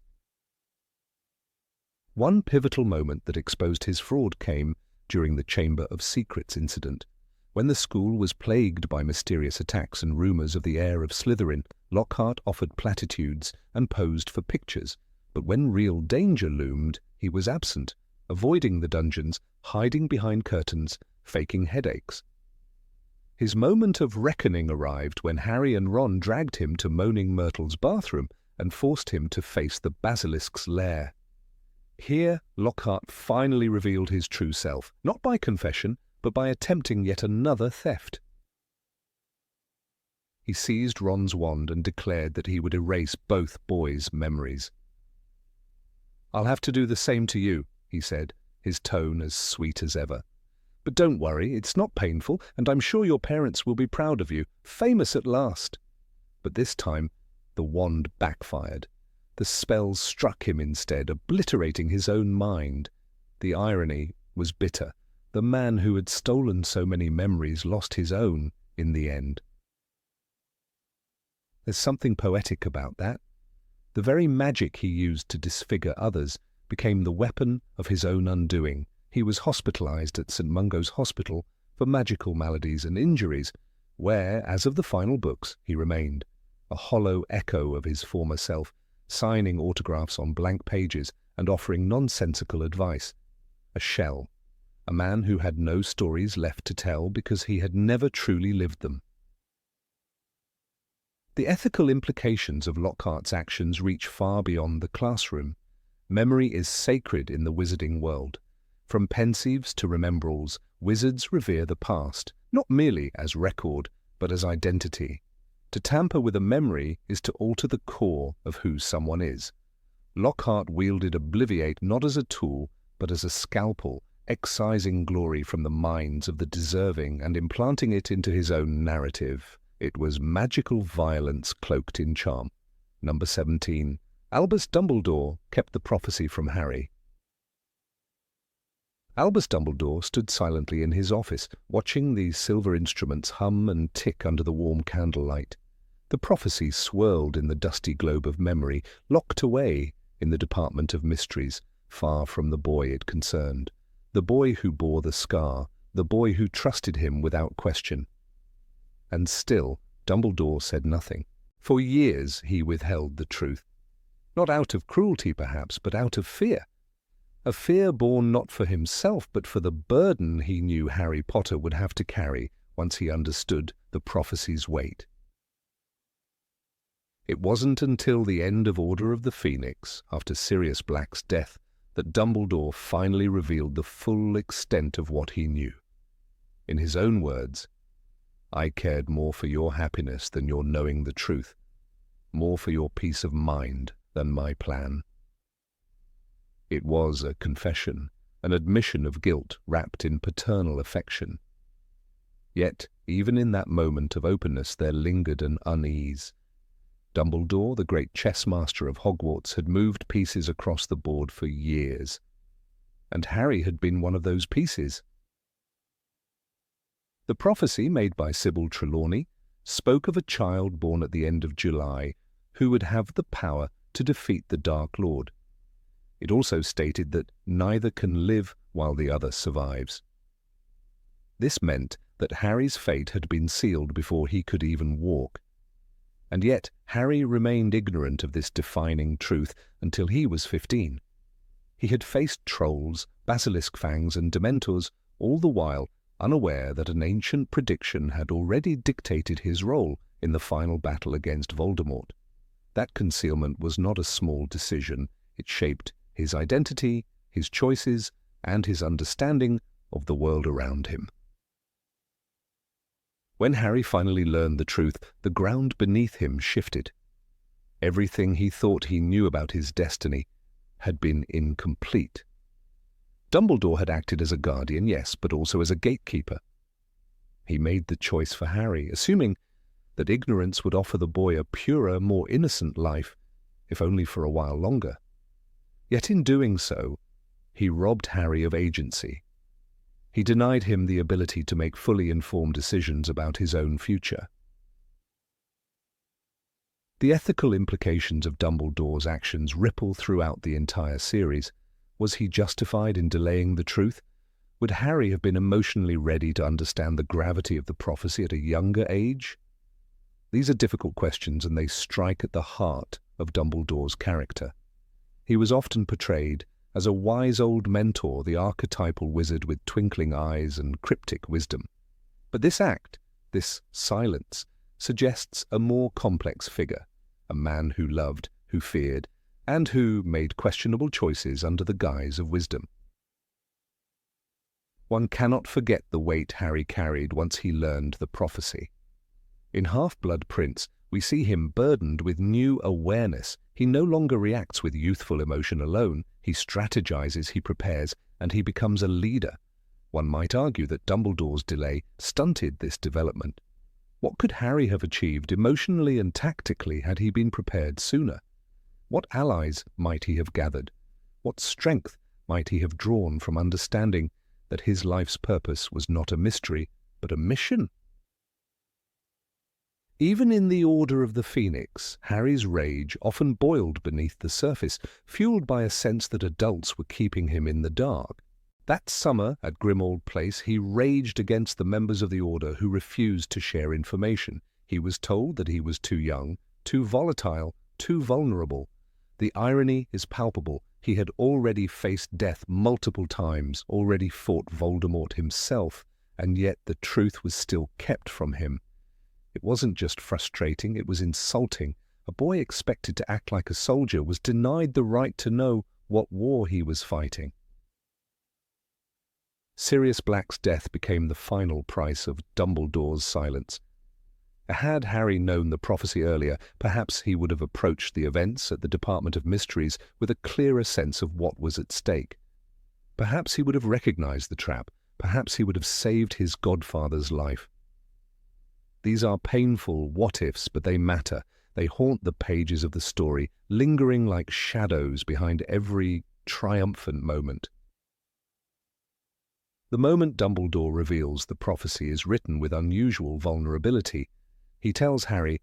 One pivotal moment that exposed his fraud came during the Chamber of Secrets incident. When the school was plagued by mysterious attacks and rumours of the heir of Slytherin, Lockhart offered platitudes and posed for pictures. But when real danger loomed, he was absent, avoiding the dungeons, hiding behind curtains, faking headaches. His moment of reckoning arrived when Harry and Ron dragged him to Moaning Myrtle's bathroom and forced him to face the basilisk's lair. Here, Lockhart finally revealed his true self, not by confession, but by attempting yet another theft. He seized Ron's wand and declared that he would erase both boys' memories. "I'll have to do the same to you," he said, his tone as sweet as ever. "But don't worry, it's not painful, and I'm sure your parents will be proud of you, famous at last." But this time, the wand backfired. The spell struck him instead, obliterating his own mind. The irony was bitter. The man who had stolen so many memories lost his own in the end. There's something poetic about that. The very magic he used to disfigure others became the weapon of his own undoing. He was hospitalized at St. Mungo's Hospital for magical maladies and injuries, where, as of the final books, he remained, a hollow echo of his former self, signing autographs on blank pages and offering nonsensical advice. A shell, a man who had no stories left to tell because he had never truly lived them. The ethical implications of Lockhart's actions reach far beyond the classroom. Memory is sacred in the wizarding world. From pensives to remembrals, wizards revere the past, not merely as record, but as identity. To tamper with a memory is to alter the core of who someone is. Lockhart wielded Obliviate not as a tool, but as a scalpel, excising glory from the minds of the deserving and implanting it into his own narrative. It was magical violence cloaked in charm. Number 17. Albus Dumbledore kept the prophecy from Harry. Albus Dumbledore stood silently in his office, watching the silver instruments hum and tick under the warm candlelight. The prophecy swirled in the dusty globe of memory, locked away in the Department of Mysteries, far from the boy it concerned. The boy who bore the scar, the boy who trusted him without question. And still, Dumbledore said nothing. For years he withheld the truth. Not out of cruelty, perhaps, but out of fear. A fear born not for himself, but for the burden he knew Harry Potter would have to carry once he understood the prophecy's weight. It wasn't until the end of Order of the Phoenix, after Sirius Black's death, that Dumbledore finally revealed the full extent of what he knew. In his own words, "I cared more for your happiness than your knowing the truth, more for your peace of mind than my plan." It was a confession, an admission of guilt wrapped in paternal affection. Yet, even in that moment of openness, there lingered an unease. Dumbledore, the great chess master of Hogwarts, had moved pieces across the board for years. And Harry had been one of those pieces. The prophecy made by Sybil Trelawney spoke of a child born at the end of July who would have the power to defeat the Dark Lord. It also stated that neither can live while the other survives. This meant that Harry's fate had been sealed before he could even walk. And yet Harry remained ignorant of this defining truth until he was 15. He had faced trolls, basilisk fangs and dementors, all the while unaware that an ancient prediction had already dictated his role in the final battle against Voldemort. That concealment was not a small decision. It shaped his identity, his choices, and his understanding of the world around him. When Harry finally learned the truth, the ground beneath him shifted. Everything he thought he knew about his destiny had been incomplete. Dumbledore had acted as a guardian, yes, but also as a gatekeeper. He made the choice for Harry, assuming that ignorance would offer the boy a purer, more innocent life, if only for a while longer. Yet in doing so, he robbed Harry of agency. He denied him the ability to make fully informed decisions about his own future. The ethical implications of Dumbledore's actions ripple throughout the entire series. Was he justified in delaying the truth? Would Harry have been emotionally ready to understand the gravity of the prophecy at a younger age? These are difficult questions, and they strike at the heart of Dumbledore's character. He was often portrayed as a wise old mentor, the archetypal wizard with twinkling eyes and cryptic wisdom. But this act, this silence, suggests a more complex figure, a man who loved, who feared, and who made questionable choices under the guise of wisdom. One cannot forget the weight Harry carried once he learned the prophecy. In Half-Blood Prince, we see him burdened with new awareness. He no longer reacts with youthful emotion alone. He strategizes, he prepares, and he becomes a leader. One might argue that Dumbledore's delay stunted this development. What could Harry have achieved emotionally and tactically had he been prepared sooner? What allies might he have gathered? What strength might he have drawn from understanding that his life's purpose was not a mystery, but a mission? Even in the Order of the Phoenix, Harry's rage often boiled beneath the surface, fueled by a sense that adults were keeping him in the dark. That summer at Grimmauld Place, he raged against the members of the Order who refused to share information. He was told that he was too young, too volatile, too vulnerable. The irony is palpable. He had already faced death multiple times, already fought Voldemort himself, and yet the truth was still kept from him. It wasn't just frustrating, it was insulting. A boy expected to act like a soldier was denied the right to know what war he was fighting. Sirius Black's death became the final price of Dumbledore's silence. Had Harry known the prophecy earlier, perhaps he would have approached the events at the Department of Mysteries with a clearer sense of what was at stake. Perhaps he would have recognized the trap. Perhaps he would have saved his godfather's life. These are painful what-ifs, but they matter. They haunt the pages of the story, lingering like shadows behind every triumphant moment. The moment Dumbledore reveals the prophecy is written with unusual vulnerability. He tells Harry,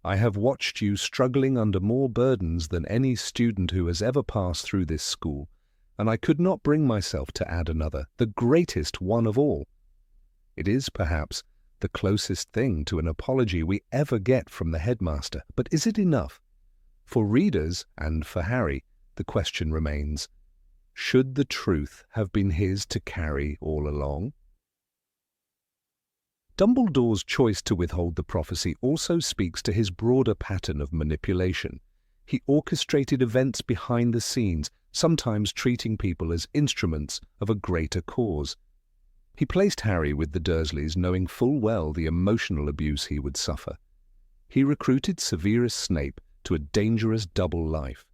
"I have watched you struggling under more burdens than any student who has ever passed through this school, and I could not bring myself to add another, the greatest one of all." It is, perhaps, the closest thing to an apology we ever get from the headmaster. But is it enough? For readers, and for Harry, the question remains, should the truth have been his to carry all along? Dumbledore's choice to withhold the prophecy also speaks to his broader pattern of manipulation. He orchestrated events behind the scenes, sometimes treating people as instruments of a greater cause. He placed Harry with the Dursleys, knowing full well the emotional abuse he would suffer. He recruited Severus Snape to a dangerous double life.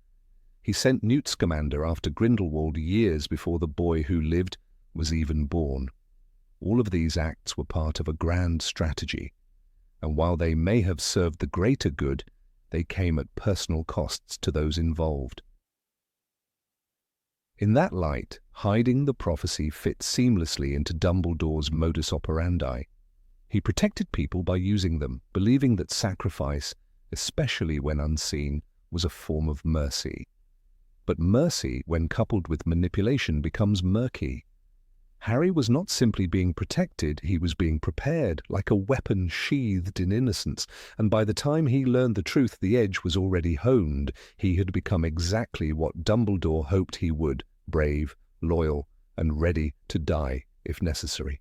He sent Newt Scamander after Grindelwald years before the boy who lived was even born. All of these acts were part of a grand strategy, and while they may have served the greater good, they came at personal costs to those involved. In that light, hiding the prophecy fits seamlessly into Dumbledore's modus operandi. He protected people by using them, believing that sacrifice, especially when unseen, was a form of mercy. But mercy, when coupled with manipulation, becomes murky. Harry was not simply being protected, he was being prepared, like a weapon sheathed in innocence, and by the time he learned the truth, the edge was already honed. He had become exactly what Dumbledore hoped he would: brave, loyal, and ready to die if necessary.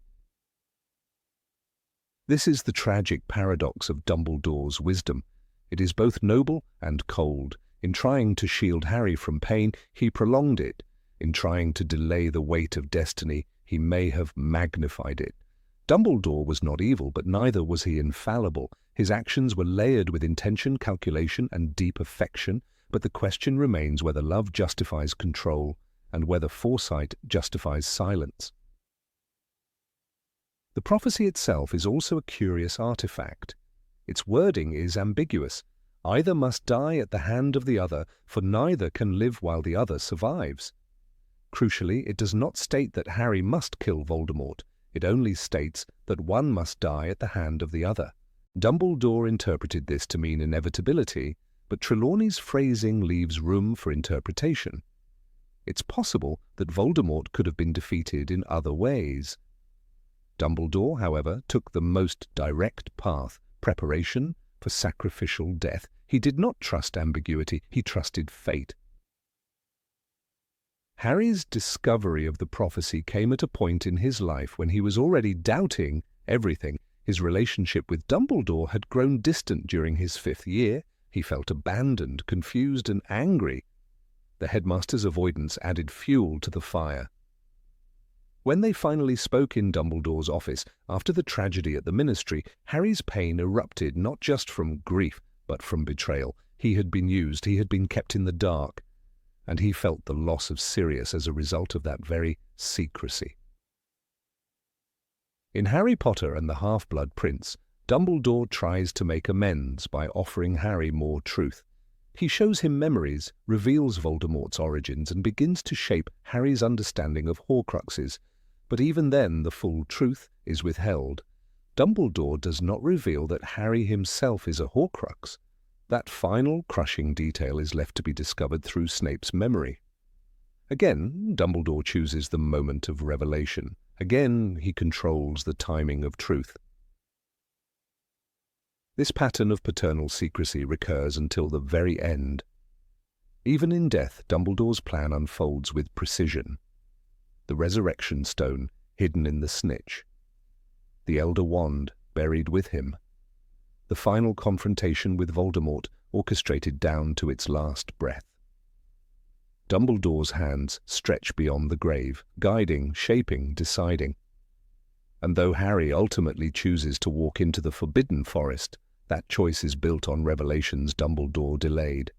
This is the tragic paradox of Dumbledore's wisdom. It is both noble and cold. In trying to shield Harry from pain, he prolonged it. In trying to delay the weight of destiny, he may have magnified it. Dumbledore was not evil, but neither was he infallible. His actions were layered with intention, calculation, and deep affection, but the question remains whether love justifies control and whether foresight justifies silence. The prophecy itself is also a curious artifact. Its wording is ambiguous. Either must die at the hand of the other, for neither can live while the other survives. Crucially, it does not state that Harry must kill Voldemort. It only states that one must die at the hand of the other. Dumbledore interpreted this to mean inevitability, but Trelawney's phrasing leaves room for interpretation. It's possible that Voldemort could have been defeated in other ways. Dumbledore, however, took the most direct path: preparation for sacrificial death. He did not trust ambiguity, he trusted fate. Harry's discovery of the prophecy came at a point in his life when he was already doubting everything. His relationship with Dumbledore had grown distant during his 5th year. He felt abandoned, confused, and angry. The headmaster's avoidance added fuel to the fire. When they finally spoke in Dumbledore's office after the tragedy at the Ministry, Harry's pain erupted not just from grief, but from betrayal. He had been used, he had been kept in the dark, and he felt the loss of Sirius as a result of that very secrecy. In Harry Potter and the Half-Blood Prince, Dumbledore tries to make amends by offering Harry more truth. He shows him memories, reveals Voldemort's origins, and begins to shape Harry's understanding of horcruxes. But even then, the full truth is withheld. Dumbledore does not reveal that Harry himself is a horcrux. That final, crushing detail is left to be discovered through Snape's memory. Again, Dumbledore chooses the moment of revelation. Again, he controls the timing of truth. This pattern of paternal secrecy recurs until the very end. Even in death, Dumbledore's plan unfolds with precision. The resurrection stone hidden in the snitch. The Elder Wand buried with him. The final confrontation with Voldemort orchestrated down to its last breath. Dumbledore's hands stretch beyond the grave, guiding, shaping, deciding. And though Harry ultimately chooses to walk into the Forbidden Forest, that choice is built on revelations Dumbledore delayed.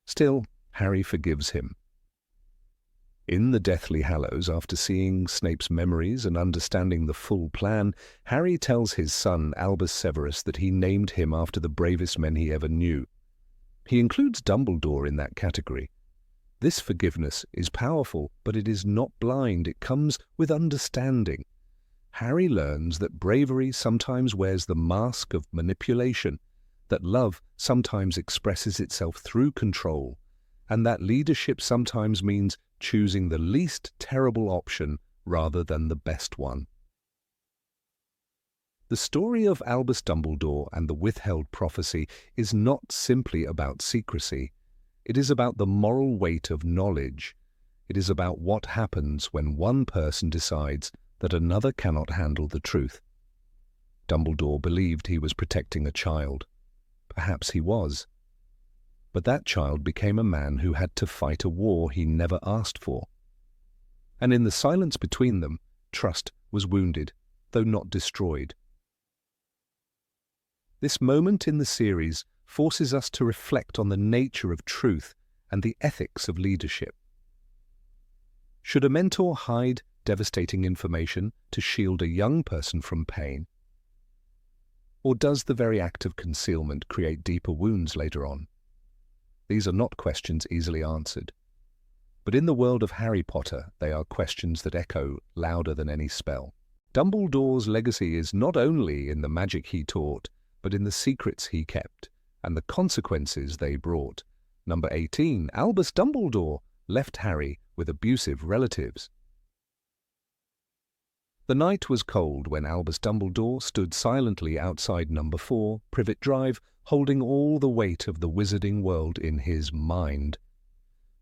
Still, Harry forgives him. In the Deathly Hallows, after seeing Snape's memories and understanding the full plan, Harry tells his son Albus Severus that he named him after the bravest men he ever knew. He includes Dumbledore in that category. This forgiveness is powerful, but it is not blind. It comes with understanding. Harry learns that bravery sometimes wears the mask of manipulation, that love sometimes expresses itself through control, and that leadership sometimes means choosing the least terrible option rather than the best one. The story of Albus Dumbledore and the withheld prophecy is not simply about secrecy. It is about the moral weight of knowledge. It is about what happens when one person decides that another cannot handle the truth. Dumbledore believed he was protecting a child. Perhaps he was. But that child became a man who had to fight a war he never asked for. and in the silence between them, trust was wounded, though not destroyed. This moment in the series forces us to reflect on the nature of truth and the ethics of leadership. Should a mentor hide devastating information to shield a young person from pain? Or does the very act of concealment create deeper wounds later on? These are not questions easily answered. But in the world of Harry Potter, they are questions that echo louder than any spell. Dumbledore's legacy is not only in the magic he taught, but in the secrets he kept, and the consequences they brought. Number 18, Albus Dumbledore left Harry with abusive relatives. The night was cold when Albus Dumbledore stood silently outside number 4, Privet Drive, holding all the weight of the wizarding world in his mind.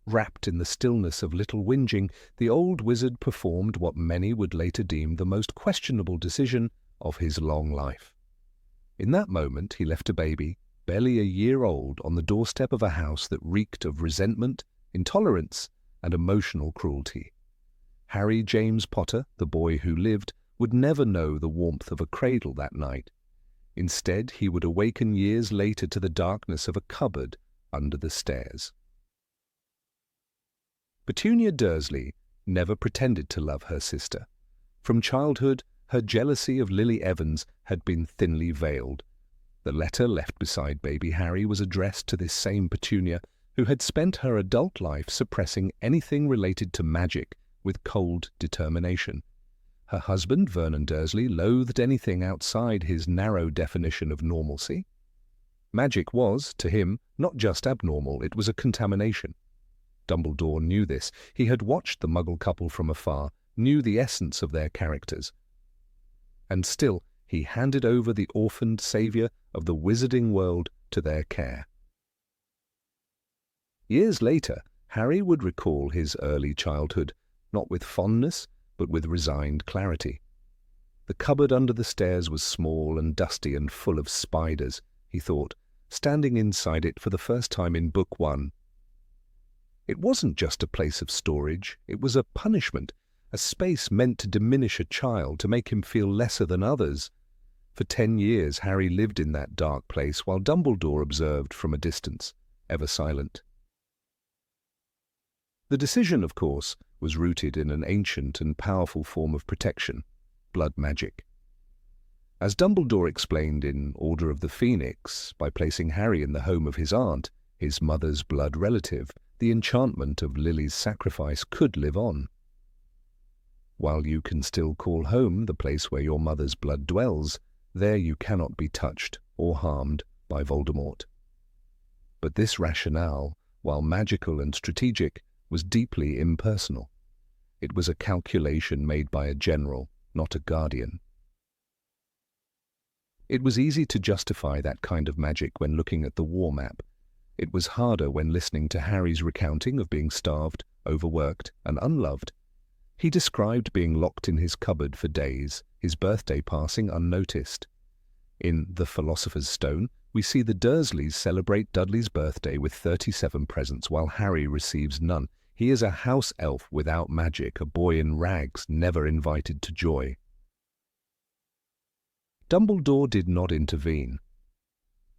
Wrapped in the stillness of little whinging, the old wizard performed what many would later deem the most questionable decision of his long life. In that moment he left a baby, barely a year old, on the doorstep of a house that reeked of resentment, intolerance, and emotional cruelty. Harry James Potter, the boy who lived, would never know the warmth of a cradle that night. Instead, he would awaken years later to the darkness of a cupboard under the stairs. Petunia Dursley never pretended to love her sister. From childhood, her jealousy of Lily Evans had been thinly veiled. The letter left beside baby Harry was addressed to this same Petunia, who had spent her adult life suppressing anything related to magic with cold determination. Her husband, Vernon Dursley, loathed anything outside his narrow definition of normalcy. Magic was, to him, not just abnormal, it was a contamination. Dumbledore knew this. He had watched the Muggle couple from afar, knew the essence of their characters. And still, he handed over the orphaned saviour of the wizarding world to their care. Years later, Harry would recall his early childhood, not with fondness, but with resigned clarity. The cupboard under the stairs was small and dusty and full of spiders, he thought, standing inside it for the first time in Book 1. It wasn't just a place of storage, it was a punishment, a space meant to diminish a child, to make him feel lesser than others. For 10 years Harry lived in that dark place while Dumbledore observed from a distance, ever silent. The decision, of course, was rooted in an ancient and powerful form of protection, blood magic. As Dumbledore explained in Order of the Phoenix, by placing Harry in the home of his aunt, his mother's blood relative, the enchantment of Lily's sacrifice could live on. While you can still call home the place where your mother's blood dwells, there you cannot be touched or harmed by Voldemort. But this rationale, while magical and strategic, was deeply impersonal. It was a calculation made by a general, not a guardian. It was easy to justify that kind of magic when looking at the war map. It was harder when listening to Harry's recounting of being starved, overworked, and unloved. He described being locked in his cupboard for days, his birthday passing unnoticed. In The Philosopher's Stone, we see the Dursleys celebrate Dudley's birthday with 37 presents, while Harry receives none. He is a house elf without magic, a boy in rags, never invited to joy. Dumbledore did not intervene.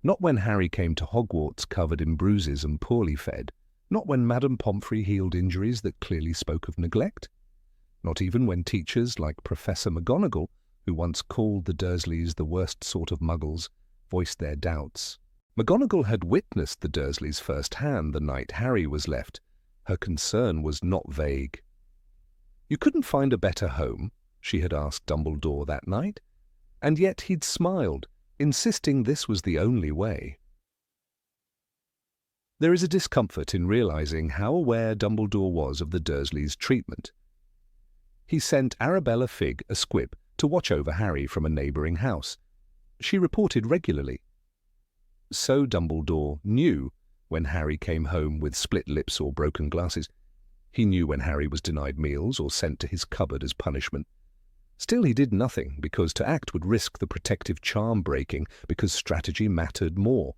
Not when Harry came to Hogwarts covered in bruises and poorly fed. Not when Madame Pomfrey healed injuries that clearly spoke of neglect. Not even when teachers like Professor McGonagall, who once called the Dursleys the worst sort of muggles, voiced their doubts. McGonagall had witnessed the Dursleys firsthand the night Harry was left. Her concern was not vague. "You couldn't find a better home?" she had asked Dumbledore that night. And yet he'd smiled, insisting this was the only way. There is a discomfort in realizing how aware Dumbledore was of the Dursleys' treatment. He sent Arabella Figg, a squib, to watch over Harry from a neighbouring house. She reported regularly. So Dumbledore knew when Harry came home with split lips or broken glasses. He knew when Harry was denied meals or sent to his cupboard as punishment. Still he did nothing, because to act would risk the protective charm breaking, because strategy mattered more.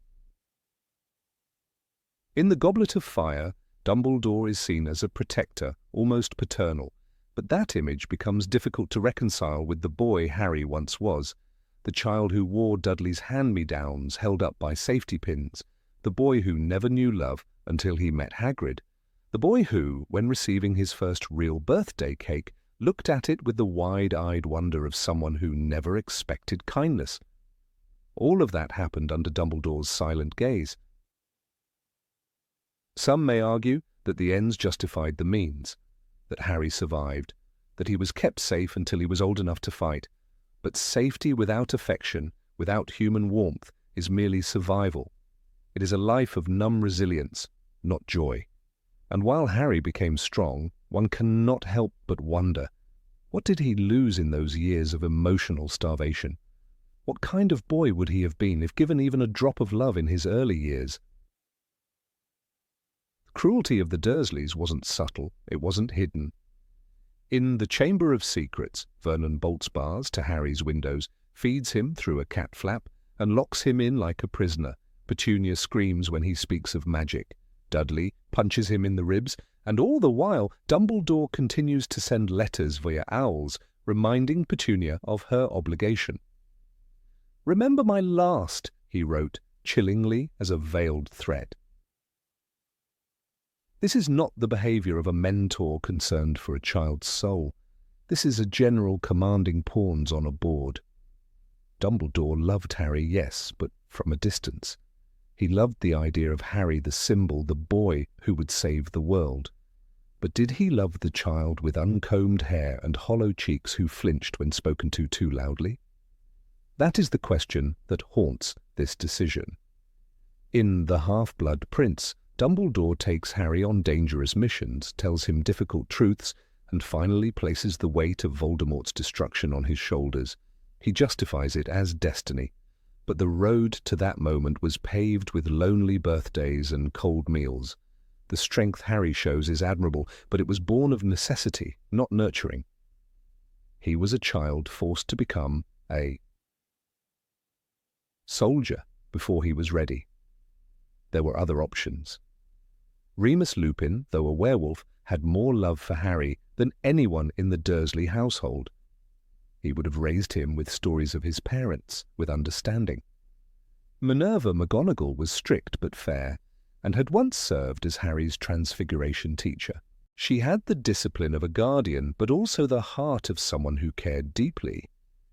In The Goblet of Fire, Dumbledore is seen as a protector, almost paternal, But that image becomes difficult to reconcile with the boy Harry once was, the child who wore Dudley's hand-me-downs held up by safety pins, the boy who never knew love until he met Hagrid, the boy who, when receiving his first real birthday cake, looked at it with the wide-eyed wonder of someone who never expected kindness. All of that happened under Dumbledore's silent gaze. Some may argue that the ends justified the means, that Harry survived, that he was kept safe until he was old enough to fight. But safety without affection, without human warmth, is merely survival. It is a life of numb resilience, not joy. And while Harry became strong, one cannot help but wonder, what did he lose in those years of emotional starvation? What kind of boy would he have been if given even a drop of love in his early years? The cruelty of the Dursleys wasn't subtle, it wasn't hidden. In The Chamber of Secrets, Vernon bolts bars to Harry's windows, feeds him through a cat flap, and locks him in like a prisoner. Petunia screams when he speaks of magic. Dudley punches him in the ribs, and all the while Dumbledore continues to send letters via owls, reminding Petunia of her obligation. "Remember my last," he wrote, chillingly as a veiled threat. This is not the behaviour of a mentor concerned for a child's soul. This is a general commanding pawns on a board. Dumbledore loved Harry, yes, but from a distance. He loved the idea of Harry the symbol, the boy who would save the world. But did he love the child with uncombed hair and hollow cheeks who flinched when spoken to too loudly? That is the question that haunts this decision. In The Half-Blood Prince, Dumbledore takes Harry on dangerous missions, tells him difficult truths, and finally places the weight of Voldemort's destruction on his shoulders. He justifies it as destiny. But the road to that moment was paved with lonely birthdays and cold meals. The strength Harry shows is admirable, but it was born of necessity, not nurturing. He was a child forced to become a soldier before he was ready. There were other options. Remus Lupin, though a werewolf, had more love for Harry than anyone in the Dursley household. He would have raised him with stories of his parents, with understanding. Minerva McGonagall was strict but fair, and had once served as Harry's transfiguration teacher. She had the discipline of a guardian, but also the heart of someone who cared deeply.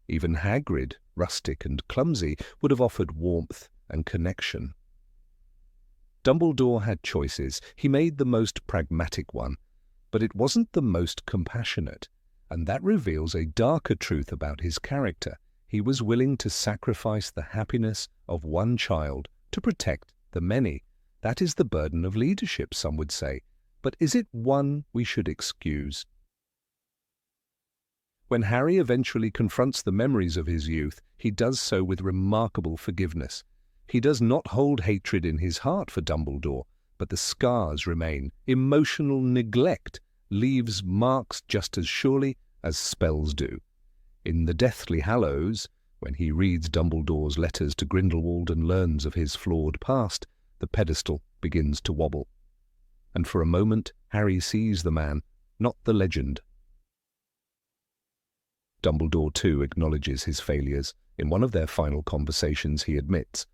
Even Hagrid, rustic and clumsy, would have offered warmth and connection. Dumbledore had choices. He made the most pragmatic one, but it wasn't the most compassionate, and that reveals a darker truth about his character. He was willing to sacrifice the happiness of one child to protect the many. That is the burden of leadership, some would say, but is it one we should excuse? When Harry eventually confronts the memories of his youth, he does so with remarkable forgiveness. He does not hold hatred in his heart for Dumbledore, but the scars remain. Emotional neglect leaves marks just as surely as spells do. In the Deathly Hallows, when he reads Dumbledore's letters to Grindelwald and learns of his flawed past, the pedestal begins to wobble. And for a moment, Harry sees the man, not the legend. Dumbledore, too, acknowledges his failures. In one of their final conversations, he admits,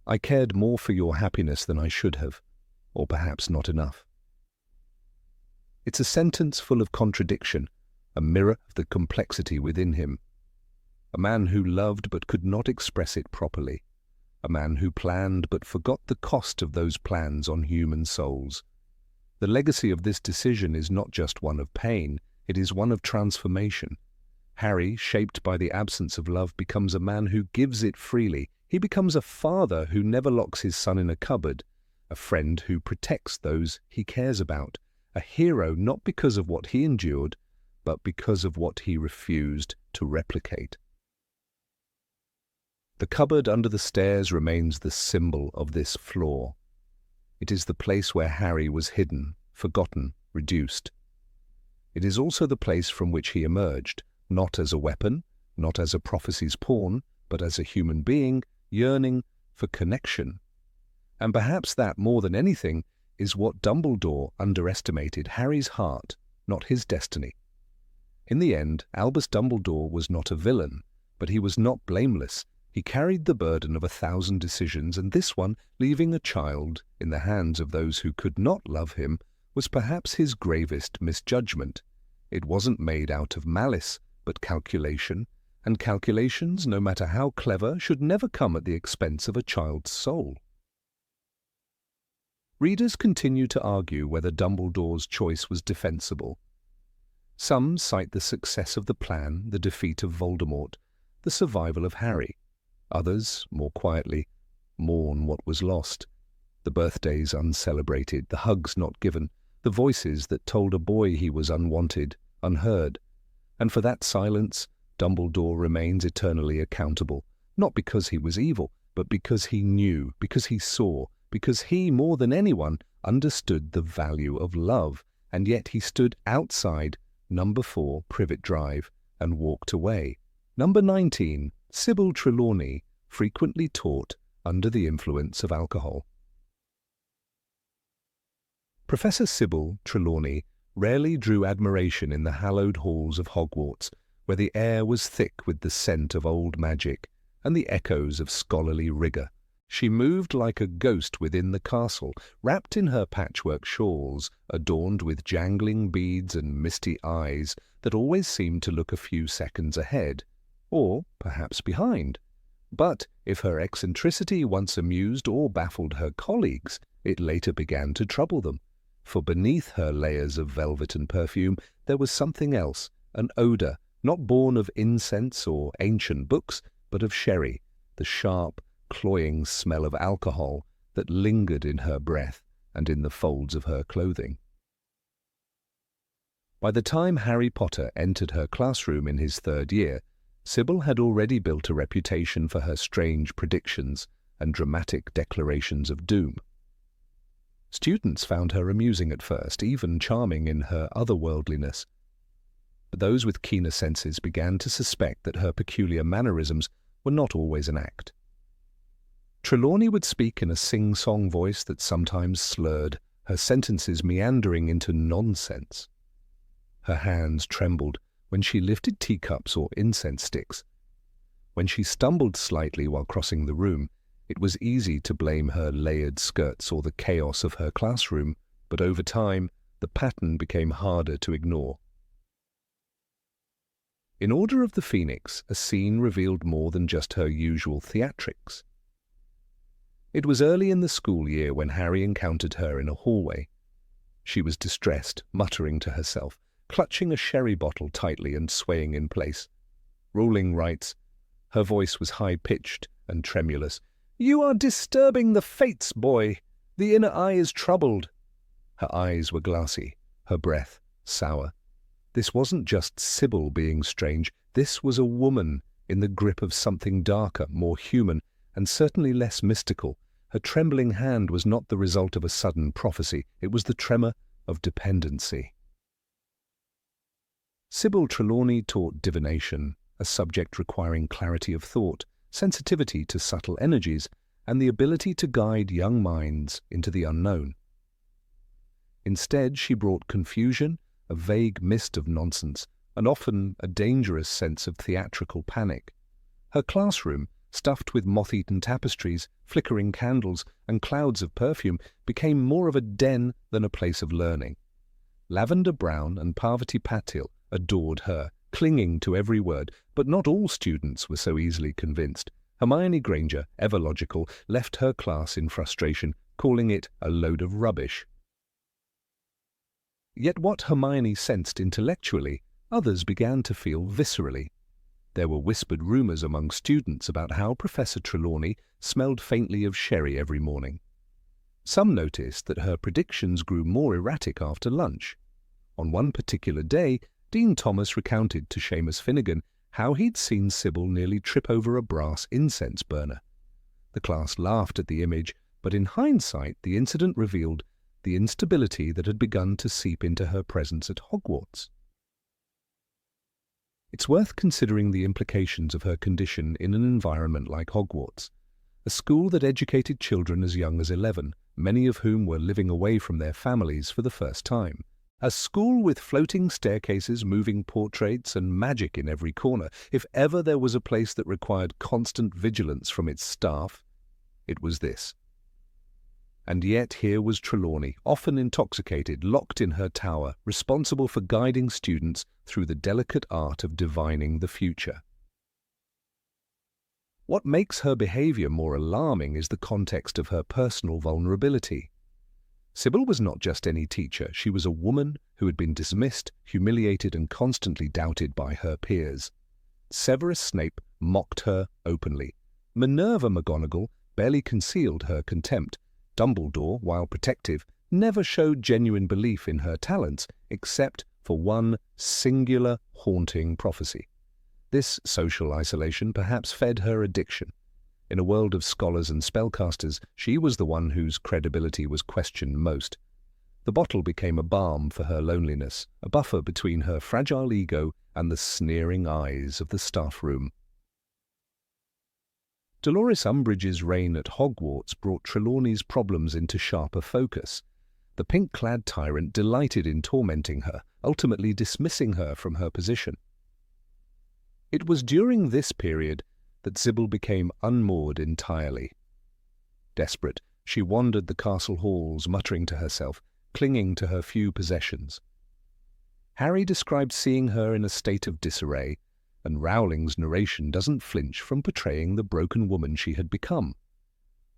"I cared more for your happiness than I should have, or perhaps not enough." It's a sentence full of contradiction, a mirror of the complexity within him. A man who loved but could not express it properly. A man who planned but forgot the cost of those plans on human souls. The legacy of this decision is not just one of pain, it is one of transformation. Harry, shaped by the absence of love, becomes a man who gives it freely. He becomes a father who never locks his son in a cupboard, a friend who protects those he cares about, a hero not because of what he endured, but because of what he refused to replicate. The cupboard under the stairs remains the symbol of this flaw. It is the place where Harry was hidden, forgotten, reduced. It is also the place from which he emerged, not as a weapon, not as a prophecy's pawn, but as a human being, yearning for connection. And perhaps that, more than anything, is what Dumbledore underestimated: Harry's heart, not his destiny. In the end, Albus Dumbledore was not a villain, but he was not blameless. He carried the burden of 1,000 decisions, and this one, leaving a child in the hands of those who could not love him, was perhaps his gravest misjudgment. It wasn't made out of malice, but calculation, and calculations, no matter how clever, should never come at the expense of a child's soul. Readers continue to argue whether Dumbledore's choice was defensible. Some cite the success of the plan, the defeat of Voldemort, the survival of Harry. Others, more quietly, mourn what was lost. The birthdays uncelebrated, the hugs not given, the voices that told a boy he was unwanted, unheard. And for that silence, Dumbledore remains eternally accountable, not because he was evil, but because he knew, because he saw, because he, more than anyone, understood the value of love, and yet he stood outside number 4 Privet Drive and walked away. Number 19, Sybil Trelawney, frequently taught under the influence of alcohol. Professor Sybil Trelawney rarely drew admiration in the hallowed halls of Hogwarts, where the air was thick with the scent of old magic and the echoes of scholarly rigour. She moved like a ghost within the castle, wrapped in her patchwork shawls, adorned with jangling beads and misty eyes that always seemed to look a few seconds ahead, or perhaps behind. But if her eccentricity once amused or baffled her colleagues, it later began to trouble them. For beneath her layers of velvet and perfume there was something else, an odour, not born of incense or ancient books, but of sherry, the sharp, cloying smell of alcohol that lingered in her breath and in the folds of her clothing. By the time Harry Potter entered her classroom in his 3rd year, Sybil had already built a reputation for her strange predictions and dramatic declarations of doom. Students found her amusing at first, even charming in her otherworldliness. But those with keener senses began to suspect that her peculiar mannerisms were not always an act. Trelawney would speak in a sing-song voice that sometimes slurred, her sentences meandering into nonsense. Her hands trembled when she lifted teacups or incense sticks. When she stumbled slightly while crossing the room, it was easy to blame her layered skirts or the chaos of her classroom, but over time, the pattern became harder to ignore. In Order of the Phoenix, a scene revealed more than just her usual theatrics. It was early in the school year when Harry encountered her in a hallway. She was distressed, muttering to herself, clutching a sherry bottle tightly and swaying in place. Rowling writes, her voice was high-pitched and tremulous. "You are disturbing the fates, boy. The inner eye is troubled." Her eyes were glassy, her breath sour. This wasn't just Sybil being strange. This was a woman in the grip of something darker, more human, and certainly less mystical. Her trembling hand was not the result of a sudden prophecy. It was the tremor of dependency. Sybil Trelawney taught divination, a subject requiring clarity of thought, sensitivity to subtle energies, and the ability to guide young minds into the unknown. Instead, she brought confusion, a vague mist of nonsense, and often a dangerous sense of theatrical panic. Her classroom, stuffed with moth-eaten tapestries, flickering candles, and clouds of perfume, became more of a den than a place of learning. Lavender Brown and Parvati Patil adored her, clinging to every word, but not all students were so easily convinced. Hermione Granger, ever logical, left her class in frustration, calling it a load of rubbish. Yet what Hermione sensed intellectually, others began to feel viscerally. There were whispered rumours among students about how Professor Trelawney smelled faintly of sherry every morning. Some noticed that her predictions grew more erratic after lunch. On one particular day, Dean Thomas recounted to Seamus Finnegan how he'd seen Sybil nearly trip over a brass incense burner. The class laughed at the image, but in hindsight the incident revealed the instability that had begun to seep into her presence at Hogwarts. It's worth considering the implications of her condition in an environment like Hogwarts, a school that educated children as young as 11, many of whom were living away from their families for the first time. A school with floating staircases, moving portraits, and magic in every corner. If ever there was a place that required constant vigilance from its staff, it was this. And yet here was Trelawney, often intoxicated, locked in her tower, responsible for guiding students through the delicate art of divining the future. What makes her behaviour more alarming is the context of her personal vulnerability. Sybil was not just any teacher. She was a woman who had been dismissed, humiliated, and constantly doubted by her peers. Severus Snape mocked her openly. Minerva McGonagall barely concealed her contempt. Dumbledore, while protective, never showed genuine belief in her talents except for one singular, haunting prophecy. This social isolation perhaps fed her addiction. In a world of scholars and spellcasters, she was the one whose credibility was questioned most. The bottle became a balm for her loneliness, a buffer between her fragile ego and the sneering eyes of the staff room. Dolores Umbridge's reign at Hogwarts brought Trelawney's problems into sharper focus. The pink-clad tyrant delighted in tormenting her, ultimately dismissing her from her position. It was during this period that Sybil became unmoored entirely. Desperate, she wandered the castle halls, muttering to herself, clinging to her few possessions. Harry described seeing her in a state of disarray, and Rowling's narration doesn't flinch from portraying the broken woman she had become.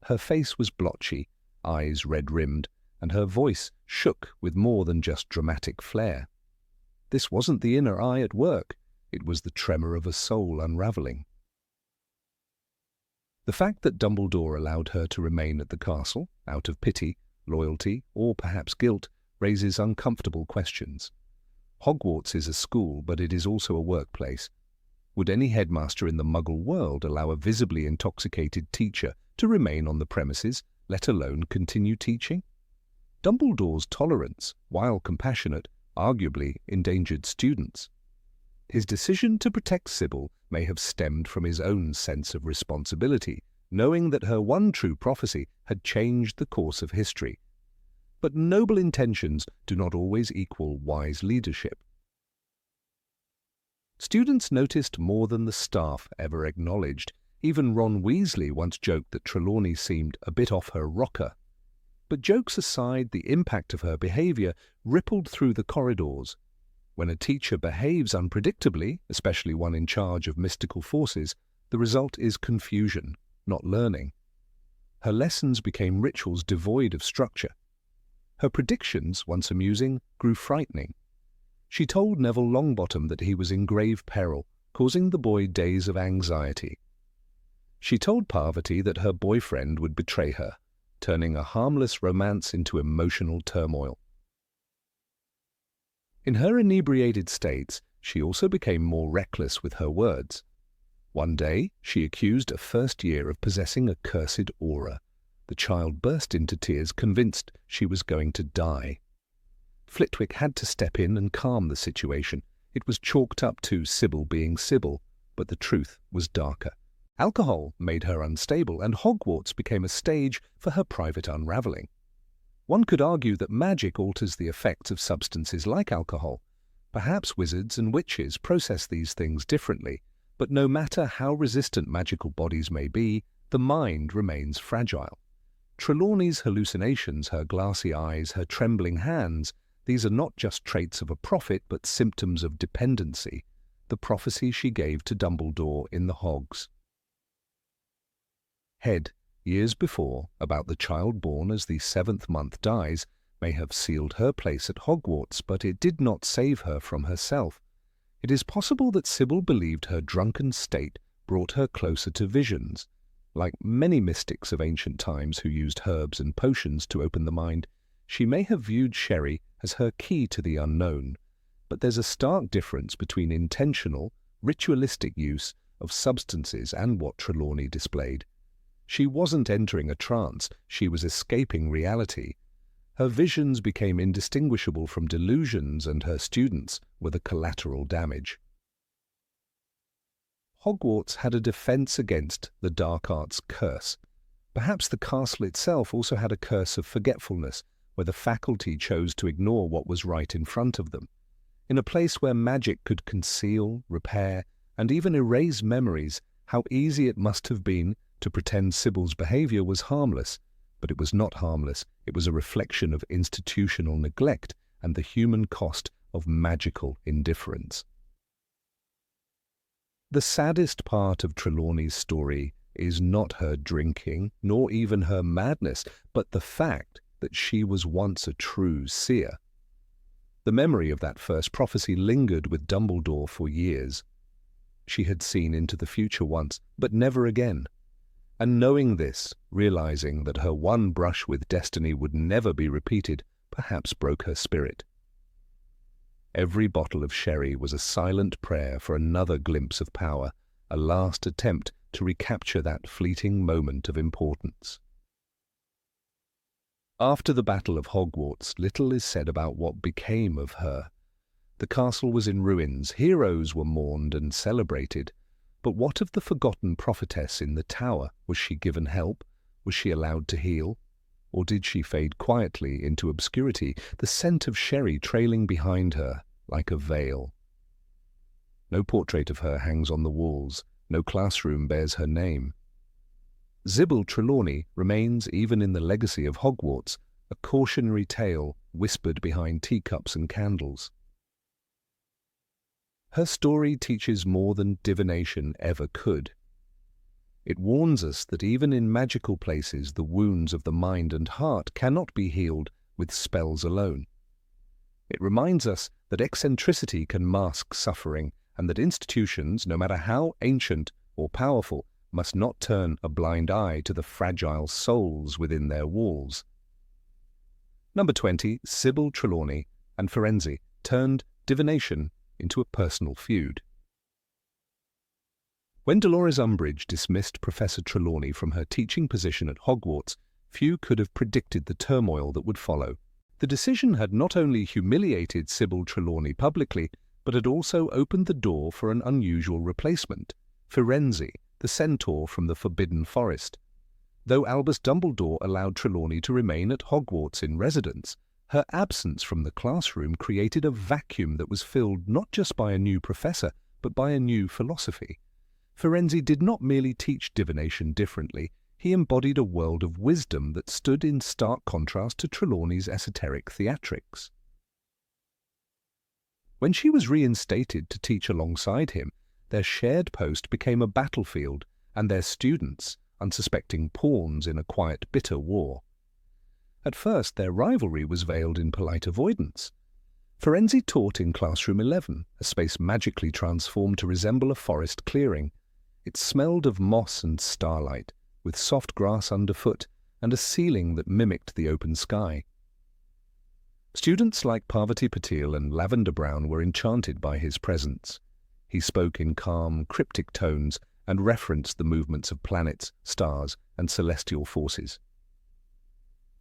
Her face was blotchy, eyes red-rimmed, and her voice shook with more than just dramatic flair. This wasn't the inner eye at work, it was the tremor of a soul unravelling. The fact that Dumbledore allowed her to remain at the castle, out of pity, loyalty, or perhaps guilt, raises uncomfortable questions. Hogwarts is a school, but it is also a workplace. Would any headmaster in the Muggle world allow a visibly intoxicated teacher to remain on the premises, let alone continue teaching? Dumbledore's tolerance, while compassionate, arguably endangered students. His decision to protect Sybil may have stemmed from his own sense of responsibility, knowing that her one true prophecy had changed the course of history. But noble intentions do not always equal wise leadership. Students noticed more than the staff ever acknowledged. Even Ron Weasley once joked that Trelawney seemed a bit off her rocker. But jokes aside, the impact of her behaviour rippled through the corridors. When a teacher behaves unpredictably, especially one in charge of mystical forces, the result is confusion, not learning. Her lessons became rituals devoid of structure. Her predictions, once amusing, grew frightening. She told Neville Longbottom that he was in grave peril, causing the boy days of anxiety. She told Parvati that her boyfriend would betray her, turning a harmless romance into emotional turmoil. In her inebriated states, she also became more reckless with her words. One day, she accused a first year of possessing a cursed aura. The child burst into tears, convinced she was going to die. Flitwick had to step in and calm the situation. It was chalked up to Sybil being Sybil, but the truth was darker. Alcohol made her unstable, and Hogwarts became a stage for her private unravelling. One could argue that magic alters the effects of substances like alcohol. Perhaps wizards and witches process these things differently, but no matter how resistant magical bodies may be, the mind remains fragile. Trelawney's hallucinations, her glassy eyes, her trembling hands, these are not just traits of a prophet, but symptoms of dependency, the prophecy she gave to Dumbledore in the Hogs. Head, years before, about the child born as the 7th month dies, may have sealed her place at Hogwarts, but it did not save her from herself. It is possible that Sybil believed her drunken state brought her closer to visions. Like many mystics of ancient times who used herbs and potions to open the mind, she may have viewed sherry as her key to the unknown. But there's a stark difference between intentional, ritualistic use of substances and what Trelawney displayed. She wasn't entering a trance, she was escaping reality. Her visions became indistinguishable from delusions, and her students were the collateral damage. Hogwarts had a defense against the dark arts curse. Perhaps the castle itself also had a curse of forgetfulness, where the faculty chose to ignore what was right in front of them. In a place where magic could conceal, repair, and even erase memories, how easy it must have been to pretend Sybil's behavior was harmless. But it was not harmless. It was a reflection of institutional neglect and the human cost of magical indifference. The saddest part of Trelawney's story is not her drinking, nor even her madness, but the fact that she was once a true seer. The memory of that first prophecy lingered with Dumbledore for years. She had seen into the future once, but never again. And knowing this, realizing that her one brush with destiny would never be repeated, perhaps broke her spirit. Every bottle of sherry was a silent prayer for another glimpse of power, a last attempt to recapture that fleeting moment of importance. After the Battle of Hogwarts, little is said about what became of her. The castle was in ruins, heroes were mourned and celebrated. But what of the forgotten prophetess in the tower? Was she given help? Was she allowed to heal? Or did she fade quietly into obscurity, the scent of sherry trailing behind her like a veil? No portrait of her hangs on the walls, no classroom bears her name. Sybil Trelawney remains, even in the legacy of Hogwarts, a cautionary tale whispered behind teacups and candles. Her story teaches more than divination ever could. It warns us that even in magical places the wounds of the mind and heart cannot be healed with spells alone. It reminds us that eccentricity can mask suffering, and that institutions, no matter how ancient or powerful, must not turn a blind eye to the fragile souls within their walls. Number 20, Sybil Trelawney and Firenze turned divination into a personal feud. When Dolores Umbridge dismissed Professor Trelawney from her teaching position at Hogwarts, few could have predicted the turmoil that would follow. The decision had not only humiliated Sybil Trelawney publicly, but had also opened the door for an unusual replacement, Firenze, the centaur from the Forbidden Forest. Though Albus Dumbledore allowed Trelawney to remain at Hogwarts in residence, her absence from the classroom created a vacuum that was filled not just by a new professor, but by a new philosophy. Firenze did not merely teach divination differently, he embodied a world of wisdom that stood in stark contrast to Trelawney's esoteric theatrics. When she was reinstated to teach alongside him, their shared post became a battlefield, and their students, unsuspecting pawns in a quiet, bitter war. At first, their rivalry was veiled in polite avoidance. Firenze taught in Classroom 11, a space magically transformed to resemble a forest clearing. It smelled of moss and starlight, with soft grass underfoot and a ceiling that mimicked the open sky. Students like Parvati Patil and Lavender Brown were enchanted by his presence. He spoke in calm, cryptic tones and referenced the movements of planets, stars, and celestial forces.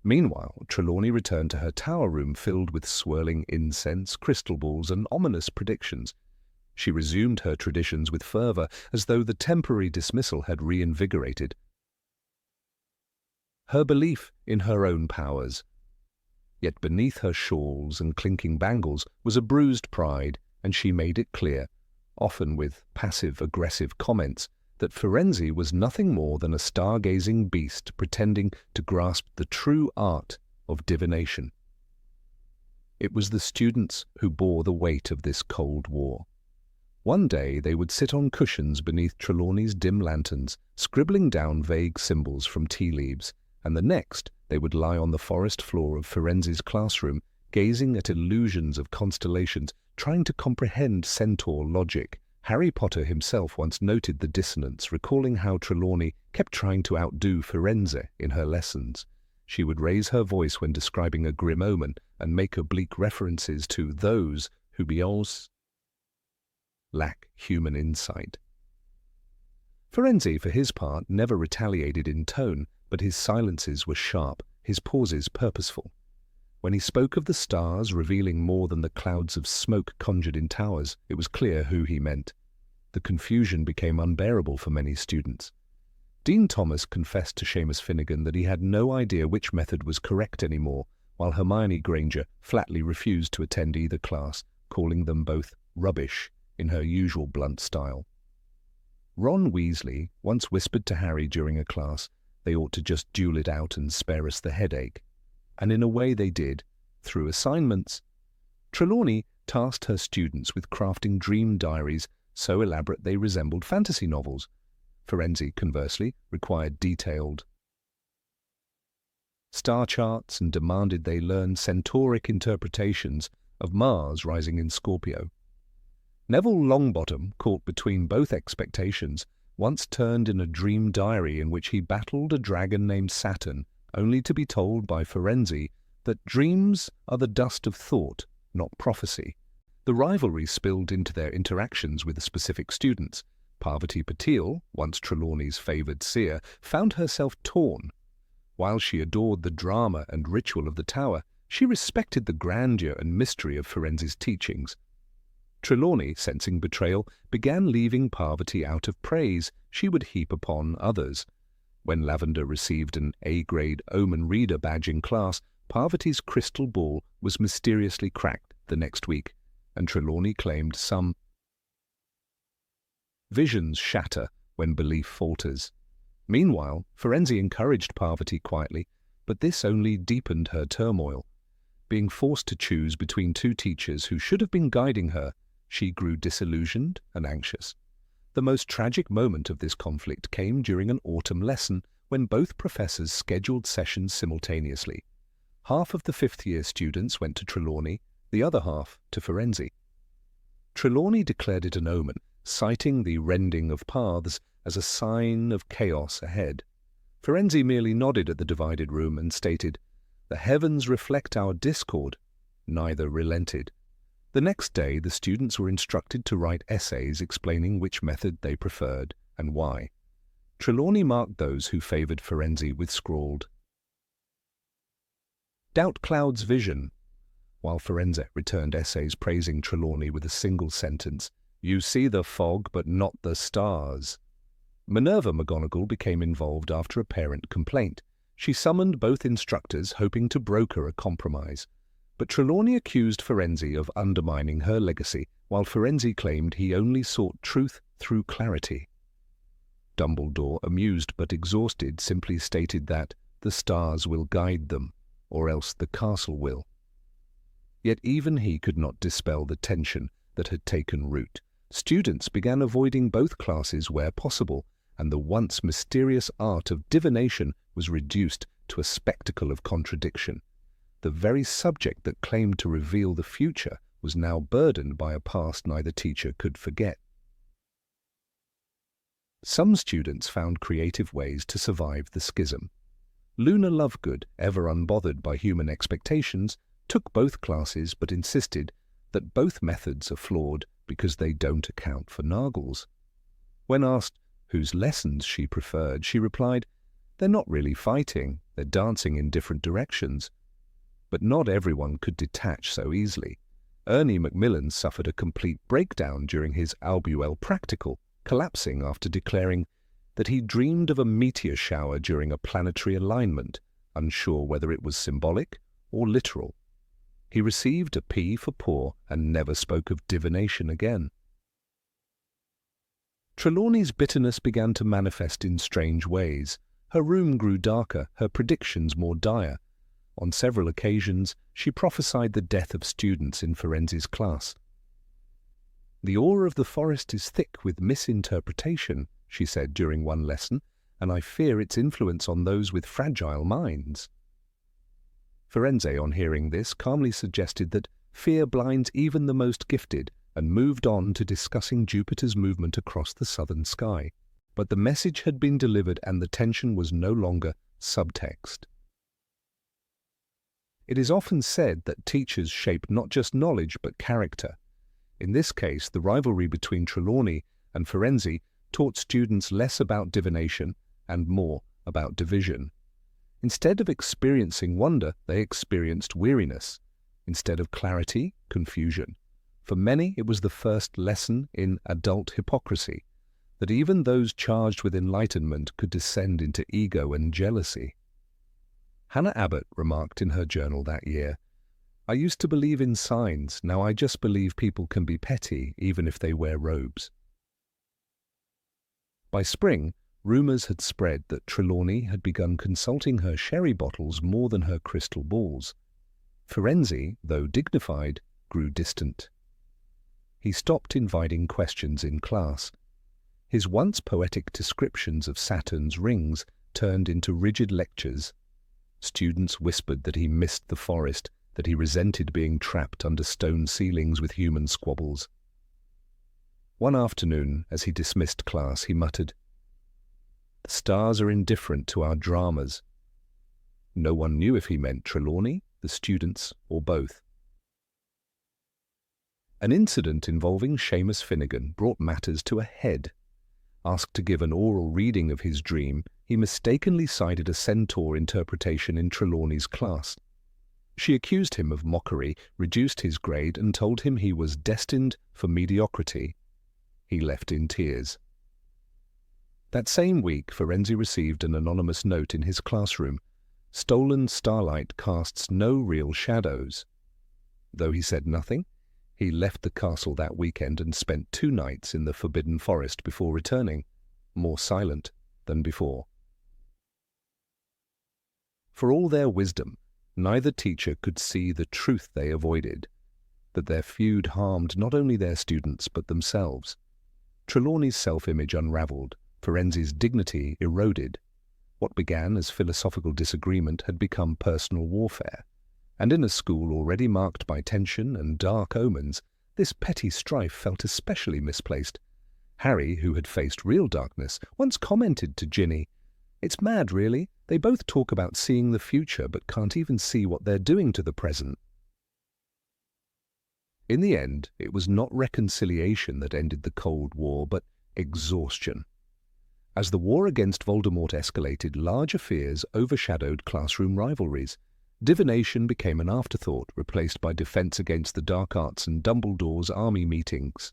Meanwhile, Trelawney returned to her tower room filled with swirling incense, crystal balls, and ominous predictions. She resumed her traditions with fervor, as though the temporary dismissal had reinvigorated her belief in her own powers. Yet beneath her shawls and clinking bangles was a bruised pride, and she made it clear, often with passive-aggressive comments, that Firenze was nothing more than a stargazing beast pretending to grasp the true art of divination. It was the students who bore the weight of this Cold War. One day they would sit on cushions beneath Trelawney's dim lanterns, scribbling down vague symbols from tea leaves, and the next they would lie on the forest floor of Firenze's classroom, gazing at illusions of constellations, trying to comprehend centaur logic. Harry Potter himself once noted the dissonance, recalling how Trelawney kept trying to outdo Firenze in her lessons. She would raise her voice when describing a grim omen and make oblique references to those who beyond lack human insight. Firenze, for his part, never retaliated in tone, but his silences were sharp, his pauses purposeful. When he spoke of the stars revealing more than the clouds of smoke conjured in towers, it was clear who he meant. The confusion became unbearable for many students. Dean Thomas confessed to Seamus Finnegan that he had no idea which method was correct anymore, while Hermione Granger flatly refused to attend either class, calling them both rubbish in her usual blunt style. Ron Weasley once whispered to Harry during a class they ought to just duel it out and spare us the headache. And in a way they did, through assignments. Trelawney tasked her students with crafting dream diaries so elaborate they resembled fantasy novels. Firenze, conversely, required detailed star charts and demanded they learn centauric interpretations of Mars rising in Scorpio. Neville Longbottom, caught between both expectations, once turned in a dream diary in which he battled a dragon named Saturn, only to be told by Firenze that dreams are the dust of thought, not prophecy. The rivalry spilled into their interactions with the specific students. Parvati Patil, once Trelawney's favoured seer, found herself torn. While she adored the drama and ritual of the tower, she respected the grandeur and mystery of Firenze's teachings. Trelawney, sensing betrayal, began leaving Parvati out of praise she would heap upon others. When Lavender received an A-grade Omen Reader badge in class, Parvati's crystal ball was mysteriously cracked the next week, and Trelawney claimed some visions shatter when belief falters. Meanwhile, Firenze encouraged Parvati quietly, but this only deepened her turmoil. Being forced to choose between two teachers who should have been guiding her, she grew disillusioned and anxious. The most tragic moment of this conflict came during an autumn lesson when both professors scheduled sessions simultaneously. Half of the fifth-year students went to Trelawney, the other half to Firenze. Trelawney declared it an omen, citing the rending of paths as a sign of chaos ahead. Firenze merely nodded at the divided room and stated, "The heavens reflect our discord." Neither relented. The next day, the students were instructed to write essays explaining which method they preferred and why. Trelawney marked those who favoured Firenze with scrawled, "Doubt clouds vision," while Firenze returned essays praising Trelawney with a single sentence, "You see the fog, but not the stars." Minerva McGonagall became involved after a parent complaint. She summoned both instructors, hoping to broker a compromise. But Trelawney accused Firenze of undermining her legacy, while Firenze claimed he only sought truth through clarity. Dumbledore, amused but exhausted, simply stated that the stars will guide them, or else the castle will. Yet even he could not dispel the tension that had taken root. Students began avoiding both classes where possible, and the once mysterious art of divination was reduced to a spectacle of contradiction. The very subject that claimed to reveal the future was now burdened by a past neither teacher could forget. Some students found creative ways to survive the schism. Luna Lovegood, ever unbothered by human expectations, took both classes but insisted that both methods are flawed because they don't account for Nargles. When asked whose lessons she preferred, she replied, "They're not really fighting, they're dancing in different directions." But not everyone could detach so easily. Ernie Macmillan suffered a complete breakdown during his Albuel practical, collapsing after declaring that he dreamed of a meteor shower during a planetary alignment, unsure whether it was symbolic or literal. He received a P for poor and never spoke of divination again. Trelawney's bitterness began to manifest in strange ways. Her room grew darker, her predictions more dire. On several occasions, she prophesied the death of students in Firenze's class. "The aura of the forest is thick with misinterpretation," she said during one lesson, "and I fear its influence on those with fragile minds." Firenze, on hearing this, calmly suggested that fear blinds even the most gifted, and moved on to discussing Jupiter's movement across the southern sky. But the message had been delivered and the tension was no longer subtext. It is often said that teachers shape not just knowledge but character. In this case, the rivalry between Trelawney and Firenze taught students less about divination and more about division. Instead of experiencing wonder, they experienced weariness. Instead of clarity, confusion. For many, it was the first lesson in adult hypocrisy, that even those charged with enlightenment could descend into ego and jealousy. Hannah Abbott remarked in her journal that year, "I used to believe in signs, now I just believe people can be petty even if they wear robes." By spring, rumours had spread that Trelawney had begun consulting her sherry bottles more than her crystal balls. Firenze, though dignified, grew distant. He stopped inviting questions in class. His once poetic descriptions of Saturn's rings turned into rigid lectures. Students whispered that he missed the forest, that he resented being trapped under stone ceilings with human squabbles. One afternoon, as he dismissed class, he muttered, "The stars are indifferent to our dramas." No one knew if he meant Trelawney, the students, or both. An incident involving Seamus Finnegan brought matters to a head. Asked to give an oral reading of his dream, he mistakenly cited a centaur interpretation in Trelawney's class. She accused him of mockery, reduced his grade, and told him he was destined for mediocrity. He left in tears. That same week, Firenze received an anonymous note in his classroom. "Stolen starlight casts no real shadows." Though he said nothing, he left the castle that weekend and spent 2 nights in the Forbidden Forest before returning, more silent than before. For all their wisdom, neither teacher could see the truth they avoided, that their feud harmed not only their students but themselves. Trelawney's self-image unravelled, Firenze's dignity eroded. What began as philosophical disagreement had become personal warfare, and in a school already marked by tension and dark omens, this petty strife felt especially misplaced. Harry, who had faced real darkness, once commented to Ginny, "It's mad, really. They both talk about seeing the future but can't even see what they're doing to the present." In the end, it was not reconciliation that ended the Cold War, but exhaustion. As the war against Voldemort escalated, larger fears overshadowed classroom rivalries. Divination became an afterthought, replaced by defense against the dark arts and Dumbledore's army meetings.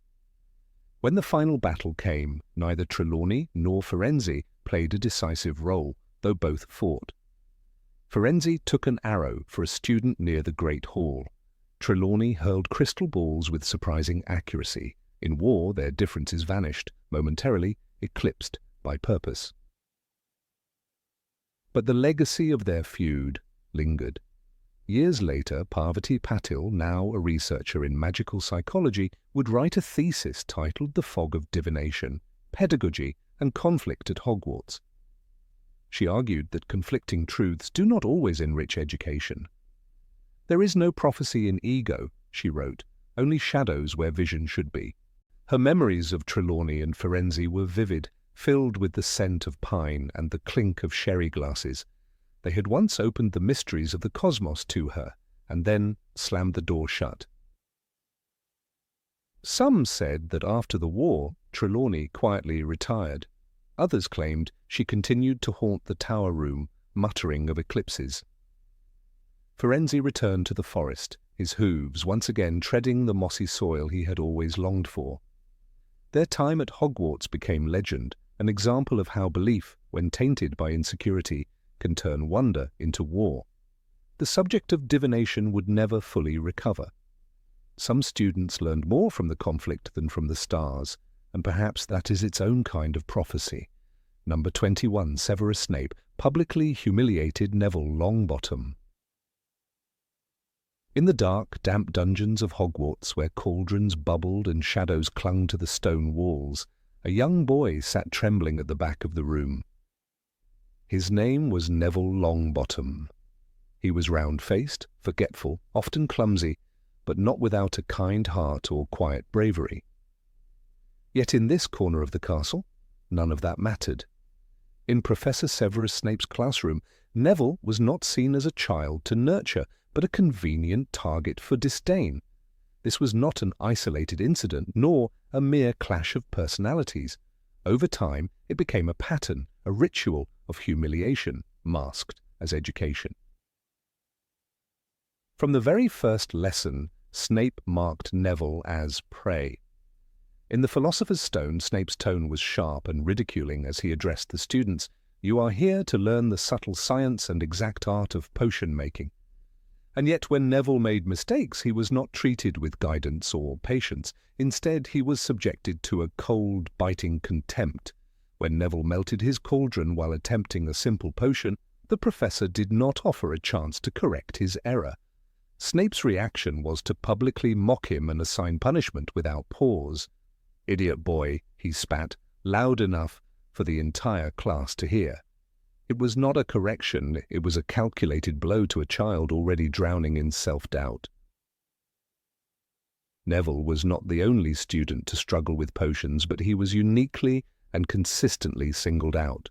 When the final battle came, neither Trelawney nor Firenze played a decisive role, though both fought. Firenze took an arrow for a student near the Great Hall. Trelawney hurled crystal balls with surprising accuracy. In war, their differences vanished, momentarily eclipsed by purpose. But the legacy of their feud lingered. Years later, Parvati Patil, now a researcher in magical psychology, would write a thesis titled The Fog of Divination, Pedagogy and Conflict at Hogwarts. She argued that conflicting truths do not always enrich education. "There is no prophecy in ego," she wrote, "only shadows where vision should be." Her memories of Trelawney and Firenze were vivid, filled with the scent of pine and the clink of sherry glasses. They had once opened the mysteries of the cosmos to her, and then slammed the door shut. Some said that after the war, Trelawney quietly retired. Others claimed she continued to haunt the tower room, muttering of eclipses. Firenze returned to the forest, his hooves once again treading the mossy soil he had always longed for. Their time at Hogwarts became legend, an example of how belief, when tainted by insecurity, can turn wonder into war. The subject of divination would never fully recover. Some students learned more from the conflict than from the stars, and perhaps that is its own kind of prophecy. Number 21, Severus Snape, publicly humiliated Neville Longbottom. In the dark, damp dungeons of Hogwarts, where cauldrons bubbled and shadows clung to the stone walls, a young boy sat trembling at the back of the room. His name was Neville Longbottom. He was round-faced, forgetful, often clumsy, but not without a kind heart or quiet bravery. Yet in this corner of the castle, none of that mattered. In Professor Severus Snape's classroom, Neville was not seen as a child to nurture, but a convenient target for disdain. This was not an isolated incident, nor a mere clash of personalities. Over time, it became a pattern, a ritual of humiliation, masked as education. From the very first lesson, Snape marked Neville as prey. In the Philosopher's Stone, Snape's tone was sharp and ridiculing as he addressed the students, You are here to learn the subtle science and exact art of potion making. And yet when Neville made mistakes, he was not treated with guidance or patience. Instead, he was subjected to a cold, biting contempt. When Neville melted his cauldron while attempting a simple potion, the professor did not offer a chance to correct his error. Snape's reaction was to publicly mock him and assign punishment without pause. "Idiot boy," he spat, loud enough for the entire class to hear. It was not a correction, it was a calculated blow to a child already drowning in self-doubt. Neville was not the only student to struggle with potions, but he was uniquely and consistently singled out.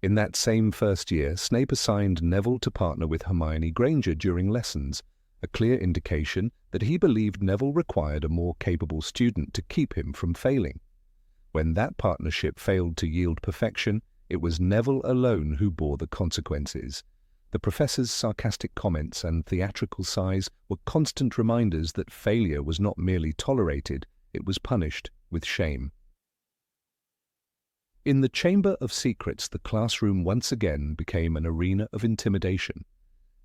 In that same first year, Snape assigned Neville to partner with Hermione Granger during lessons, a clear indication that he believed Neville required a more capable student to keep him from failing. When that partnership failed to yield perfection, it was Neville alone who bore the consequences. The professor's sarcastic comments and theatrical sighs were constant reminders that failure was not merely tolerated, it was punished with shame. In the Chamber of Secrets, the classroom once again became an arena of intimidation.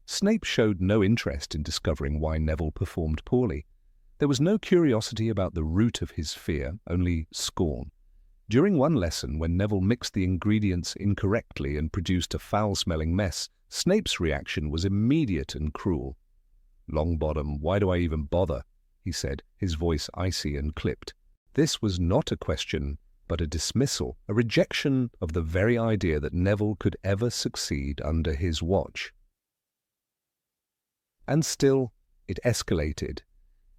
Snape showed no interest in discovering why Neville performed poorly. There was no curiosity about the root of his fear, only scorn. During one lesson, when Neville mixed the ingredients incorrectly and produced a foul-smelling mess, Snape's reaction was immediate and cruel. "Longbottom, why do I even bother?" he said, his voice icy and clipped. This was not a question, but a dismissal, a rejection of the very idea that Neville could ever succeed under his watch. And still, it escalated.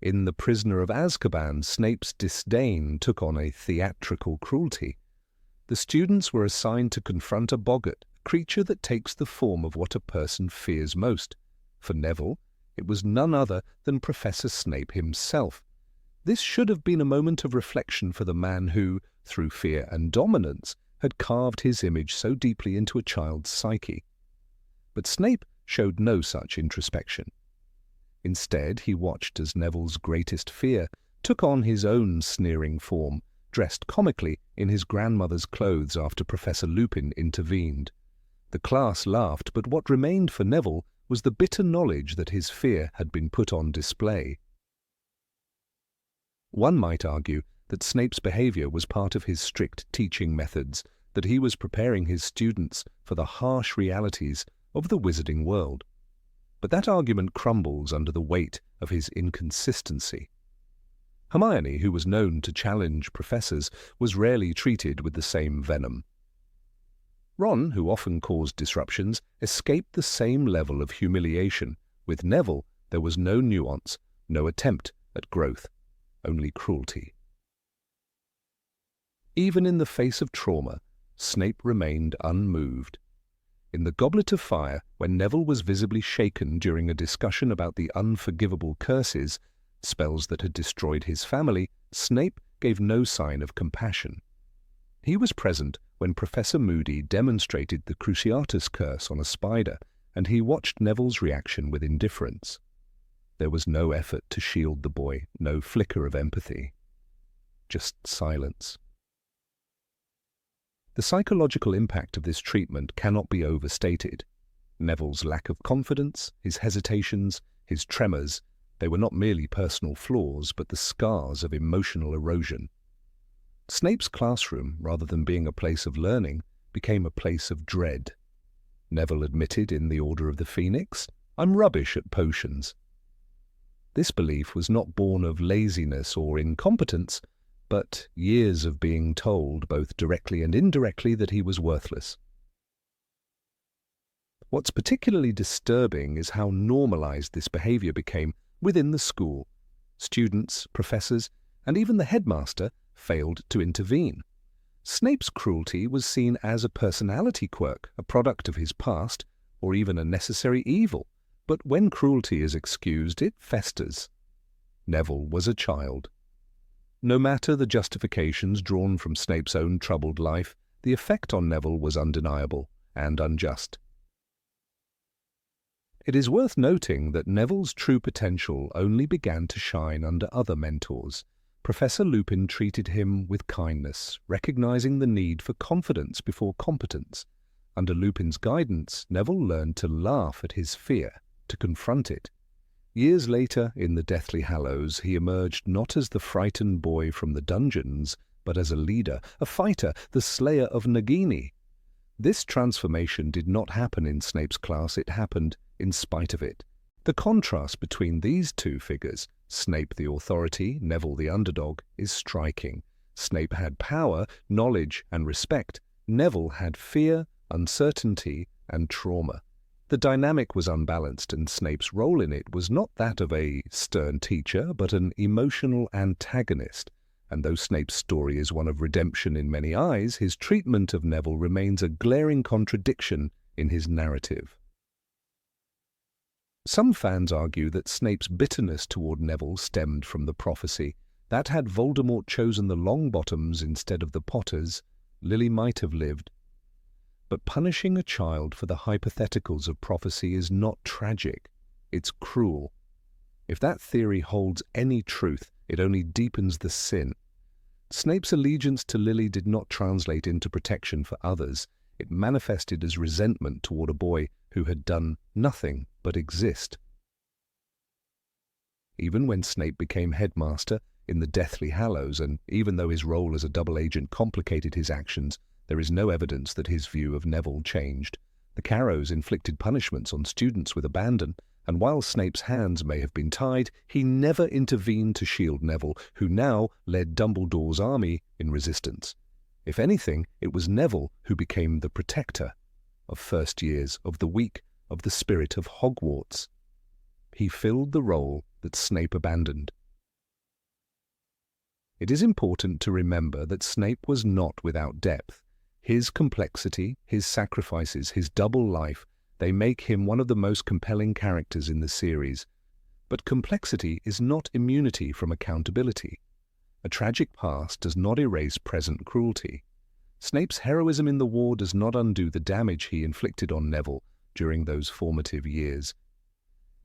In The Prisoner of Azkaban, Snape's disdain took on a theatrical cruelty. The students were assigned to confront a boggart, a creature that takes the form of what a person fears most. For Neville, it was none other than Professor Snape himself. This should have been a moment of reflection for the man who, through fear and dominance, had carved his image so deeply into a child's psyche. But Snape showed no such introspection. Instead, he watched as Neville's greatest fear took on his own sneering form, dressed comically in his grandmother's clothes after Professor Lupin intervened. The class laughed, but what remained for Neville was the bitter knowledge that his fear had been put on display. One might argue that Snape's behavior was part of his strict teaching methods, that he was preparing his students for the harsh realities of the wizarding world. But that argument crumbles under the weight of his inconsistency. Hermione, who was known to challenge professors, was rarely treated with the same venom. Ron, who often caused disruptions, escaped the same level of humiliation. With Neville, there was no nuance, no attempt at growth, only cruelty. Even in the face of trauma, Snape remained unmoved. In the Goblet of Fire, when Neville was visibly shaken during a discussion about the unforgivable curses, spells that had destroyed his family, Snape gave no sign of compassion. He was present when Professor Moody demonstrated the Cruciatus curse on a spider, and he watched Neville's reaction with indifference. There was no effort to shield the boy, no flicker of empathy. Just silence. The psychological impact of this treatment cannot be overstated. Neville's lack of confidence, his hesitations, his tremors, they were not merely personal flaws, but the scars of emotional erosion. Snape's classroom, rather than being a place of learning, became a place of dread. Neville admitted in The Order of the Phoenix, "I'm rubbish at potions." This belief was not born of laziness or incompetence, but years of being told, both directly and indirectly, that he was worthless. What's particularly disturbing is how normalized this behavior became within the school. Students, professors, and even the headmaster failed to intervene. Snape's cruelty was seen as a personality quirk, a product of his past, or even a necessary evil. But when cruelty is excused, it festers. Neville was a child. No matter the justifications drawn from Snape's own troubled life, the effect on Neville was undeniable and unjust. It is worth noting that Neville's true potential only began to shine under other mentors. Professor Lupin treated him with kindness, recognizing the need for confidence before competence. Under Lupin's guidance, Neville learned to laugh at his fear, to confront it. Years later, in the Deathly Hallows, he emerged not as the frightened boy from the dungeons, but as a leader, a fighter, the slayer of Nagini. This transformation did not happen in Snape's class, it happened in spite of it. The contrast between these two figures, Snape the authority, Neville the underdog, is striking. Snape had power, knowledge, and respect. Neville had fear, uncertainty, and trauma. The dynamic was unbalanced, and Snape's role in it was not that of a stern teacher, but an emotional antagonist. And though Snape's story is one of redemption in many eyes, his treatment of Neville remains a glaring contradiction in his narrative. Some fans argue that Snape's bitterness toward Neville stemmed from the prophecy that had Voldemort chosen the Longbottoms instead of the Potters, Lily might have lived. But punishing a child for the hypotheticals of prophecy is not tragic, it's cruel. If that theory holds any truth, it only deepens the sin. Snape's allegiance to Lily did not translate into protection for others. It manifested as resentment toward a boy who had done nothing but exist. Even when Snape became headmaster in the Deathly Hallows, and even though his role as a double agent complicated his actions, there is no evidence that his view of Neville changed. The Carrows inflicted punishments on students with abandon, and while Snape's hands may have been tied, he never intervened to shield Neville, who now led Dumbledore's army in resistance. If anything, it was Neville who became the protector of first years, of the weak, of the spirit of Hogwarts. He filled the role that Snape abandoned. It is important to remember that Snape was not without depth. His complexity, his sacrifices, his double life, they make him one of the most compelling characters in the series. But complexity is not immunity from accountability. A tragic past does not erase present cruelty. Snape's heroism in the war does not undo the damage he inflicted on Neville during those formative years.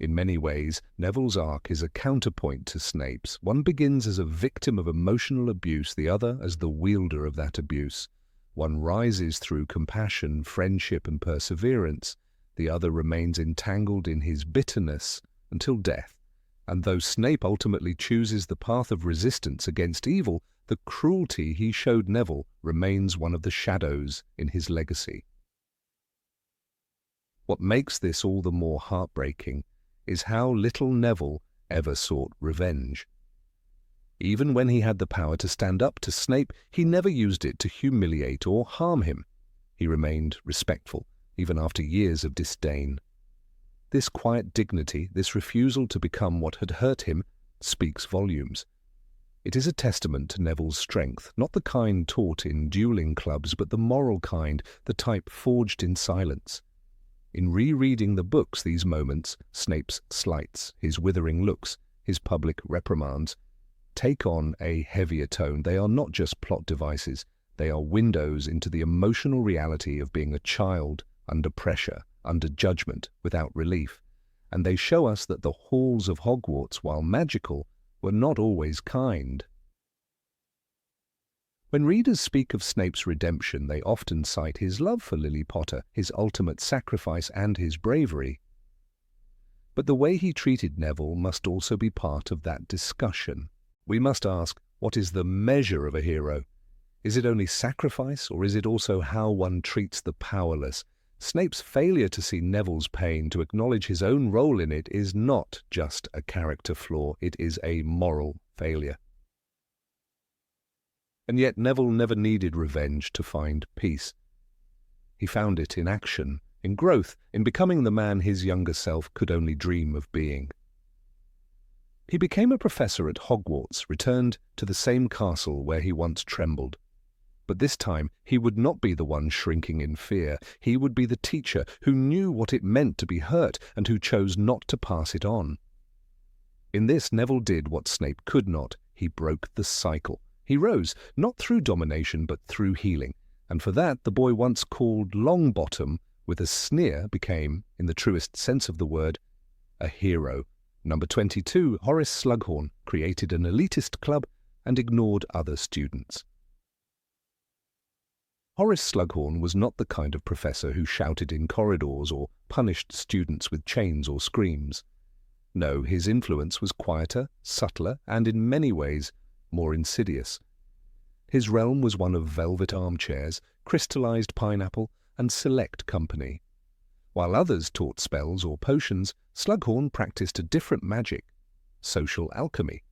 In many ways, Neville's arc is a counterpoint to Snape's. One begins as a victim of emotional abuse, the other as the wielder of that abuse. One rises through compassion, friendship, and perseverance. The other remains entangled in his bitterness until death. And though Snape ultimately chooses the path of resistance against evil, the cruelty he showed Neville remains one of the shadows in his legacy. What makes this all the more heartbreaking is how little Neville ever sought revenge. Even when he had the power to stand up to Snape, he never used it to humiliate or harm him. He remained respectful, even after years of disdain. This quiet dignity, this refusal to become what had hurt him, speaks volumes. It is a testament to Neville's strength, not the kind taught in dueling clubs, but the moral kind, the type forged in silence. In rereading the books, these moments, Snape's slights, his withering looks, his public reprimands, take on a heavier tone. They are not just plot devices, they are windows into the emotional reality of being a child under pressure, under judgment, without relief. And they show us that the halls of Hogwarts, while magical, were not always kind. When readers speak of Snape's redemption, they often cite his love for Lily Potter, his ultimate sacrifice, and his bravery. But the way he treated Neville must also be part of that discussion. We must ask, what is the measure of a hero? Is it only sacrifice, or is it also how one treats the powerless? Snape's failure to see Neville's pain, to acknowledge his own role in it, is not just a character flaw, it is a moral failure. And yet Neville never needed revenge to find peace. He found it in action, in growth, in becoming the man his younger self could only dream of being. He became a professor at Hogwarts, returned to the same castle where he once trembled. But this time he would not be the one shrinking in fear. He would be the teacher who knew what it meant to be hurt and who chose not to pass it on. In this, Neville did what Snape could not. He broke the cycle. He rose, not through domination, but through healing. And for that, the boy once called Longbottom, with a sneer, became, in the truest sense of the word, a hero. Number 22, Horace Slughorn, created an elitist club and ignored other students. Horace Slughorn was not the kind of professor who shouted in corridors or punished students with chains or screams. No, his influence was quieter, subtler, and in many ways more insidious. His realm was one of velvet armchairs, crystallized pineapple, and select company. While others taught spells or potions, Slughorn practiced a different magic, social alchemy.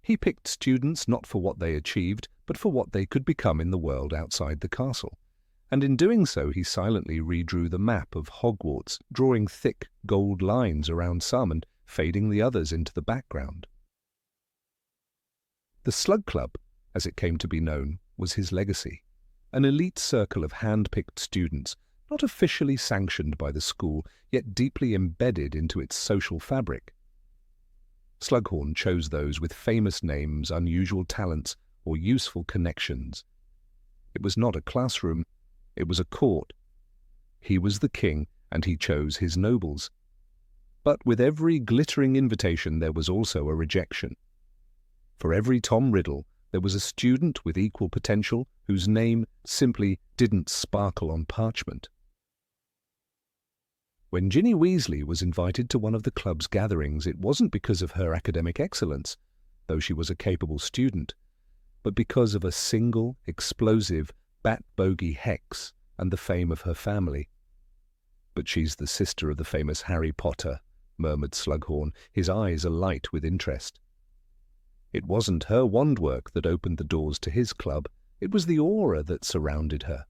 He picked students not for what they achieved, but for what they could become in the world outside the castle. And in doing so he silently redrew the map of Hogwarts, drawing thick gold lines around some and fading the others into the background. The Slug Club, as it came to be known, was his legacy, an elite circle of hand-picked students, not officially sanctioned by the school, yet deeply embedded into its social fabric. Slughorn chose those with famous names, unusual talents, or useful connections. It was not a classroom, it was a court. He was the king, and he chose his nobles. But with every glittering invitation there was also a rejection. For every Tom Riddle, there was a student with equal potential whose name simply didn't sparkle on parchment. When Ginny Weasley was invited to one of the club's gatherings, it wasn't because of her academic excellence, though she was a capable student, but because of a single, explosive, bat-bogey hex and the fame of her family. "But she's the sister of the famous Harry Potter," murmured Slughorn, his eyes alight with interest. It wasn't her wand work that opened the doors to his club, it was the aura that surrounded her.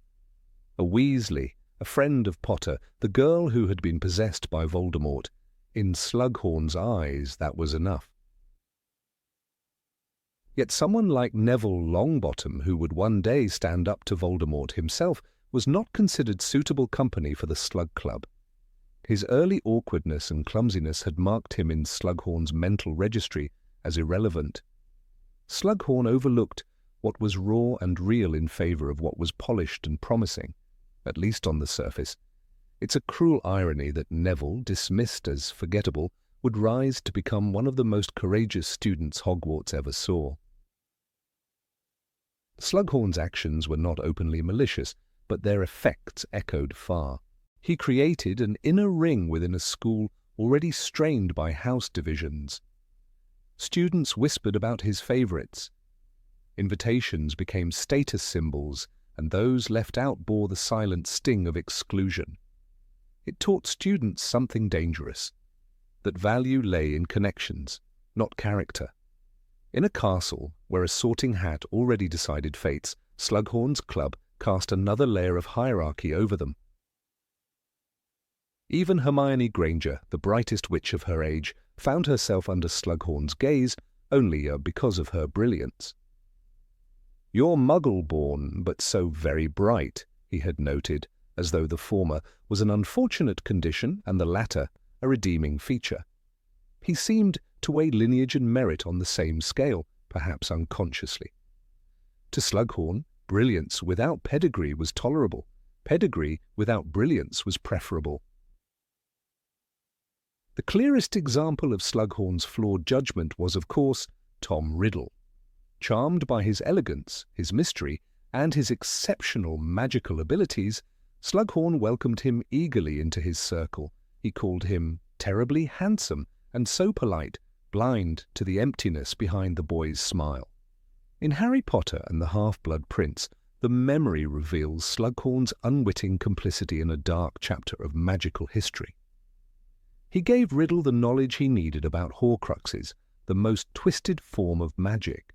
A Weasley, a friend of Potter, the girl who had been possessed by Voldemort. In Slughorn's eyes, that was enough. Yet someone like Neville Longbottom, who would one day stand up to Voldemort himself, was not considered suitable company for the Slug Club. His early awkwardness and clumsiness had marked him in Slughorn's mental registry as irrelevant. Slughorn overlooked what was raw and real in favour of what was polished and promising, at least on the surface. It's a cruel irony that Neville, dismissed as forgettable, would rise to become one of the most courageous students Hogwarts ever saw. Slughorn's actions were not openly malicious, but their effects echoed far. He created an inner ring within a school already strained by house divisions. Students whispered about his favourites. Invitations became status symbols, and those left out bore the silent sting of exclusion. It taught students something dangerous, that value lay in connections, not character. In a castle where a sorting hat already decided fates, Slughorn's club cast another layer of hierarchy over them. Even Hermione Granger, the brightest witch of her age, found herself under Slughorn's gaze only because of her brilliance. "You're Muggle-born, but so very bright," he had noted, as though the former was an unfortunate condition and the latter a redeeming feature. He seemed to weigh lineage and merit on the same scale, perhaps unconsciously. To Slughorn, brilliance without pedigree was tolerable. Pedigree without brilliance was preferable. The clearest example of Slughorn's flawed judgment was, of course, Tom Riddle. Charmed by his elegance, his mystery, and his exceptional magical abilities, Slughorn welcomed him eagerly into his circle. He called him terribly handsome and so polite, blind to the emptiness behind the boy's smile. In Harry Potter and the Half-Blood Prince, the memory reveals Slughorn's unwitting complicity in a dark chapter of magical history. He gave Riddle the knowledge he needed about horcruxes, the most twisted form of magic.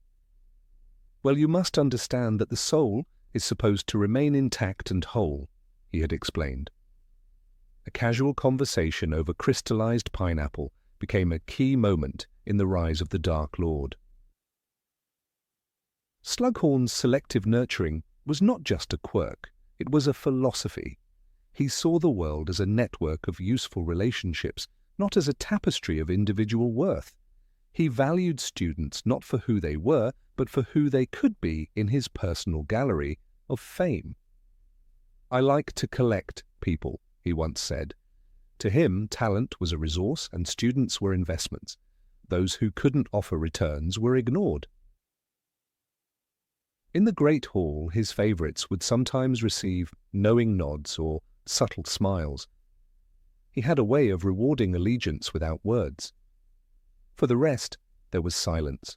"Well, you must understand that the soul is supposed to remain intact and whole," he had explained. A casual conversation over crystallized pineapple became a key moment in the rise of the Dark Lord. Slughorn's selective nurturing was not just a quirk, it was a philosophy. He saw the world as a network of useful relationships, not as a tapestry of individual worth. He valued students not for who they were, but for who they could be in his personal gallery of fame. "I like to collect people," he once said. To him, talent was a resource and students were investments. Those who couldn't offer returns were ignored. In the Great Hall, his favourites would sometimes receive knowing nods or subtle smiles. He had a way of rewarding allegiance without words. For the rest, there was silence.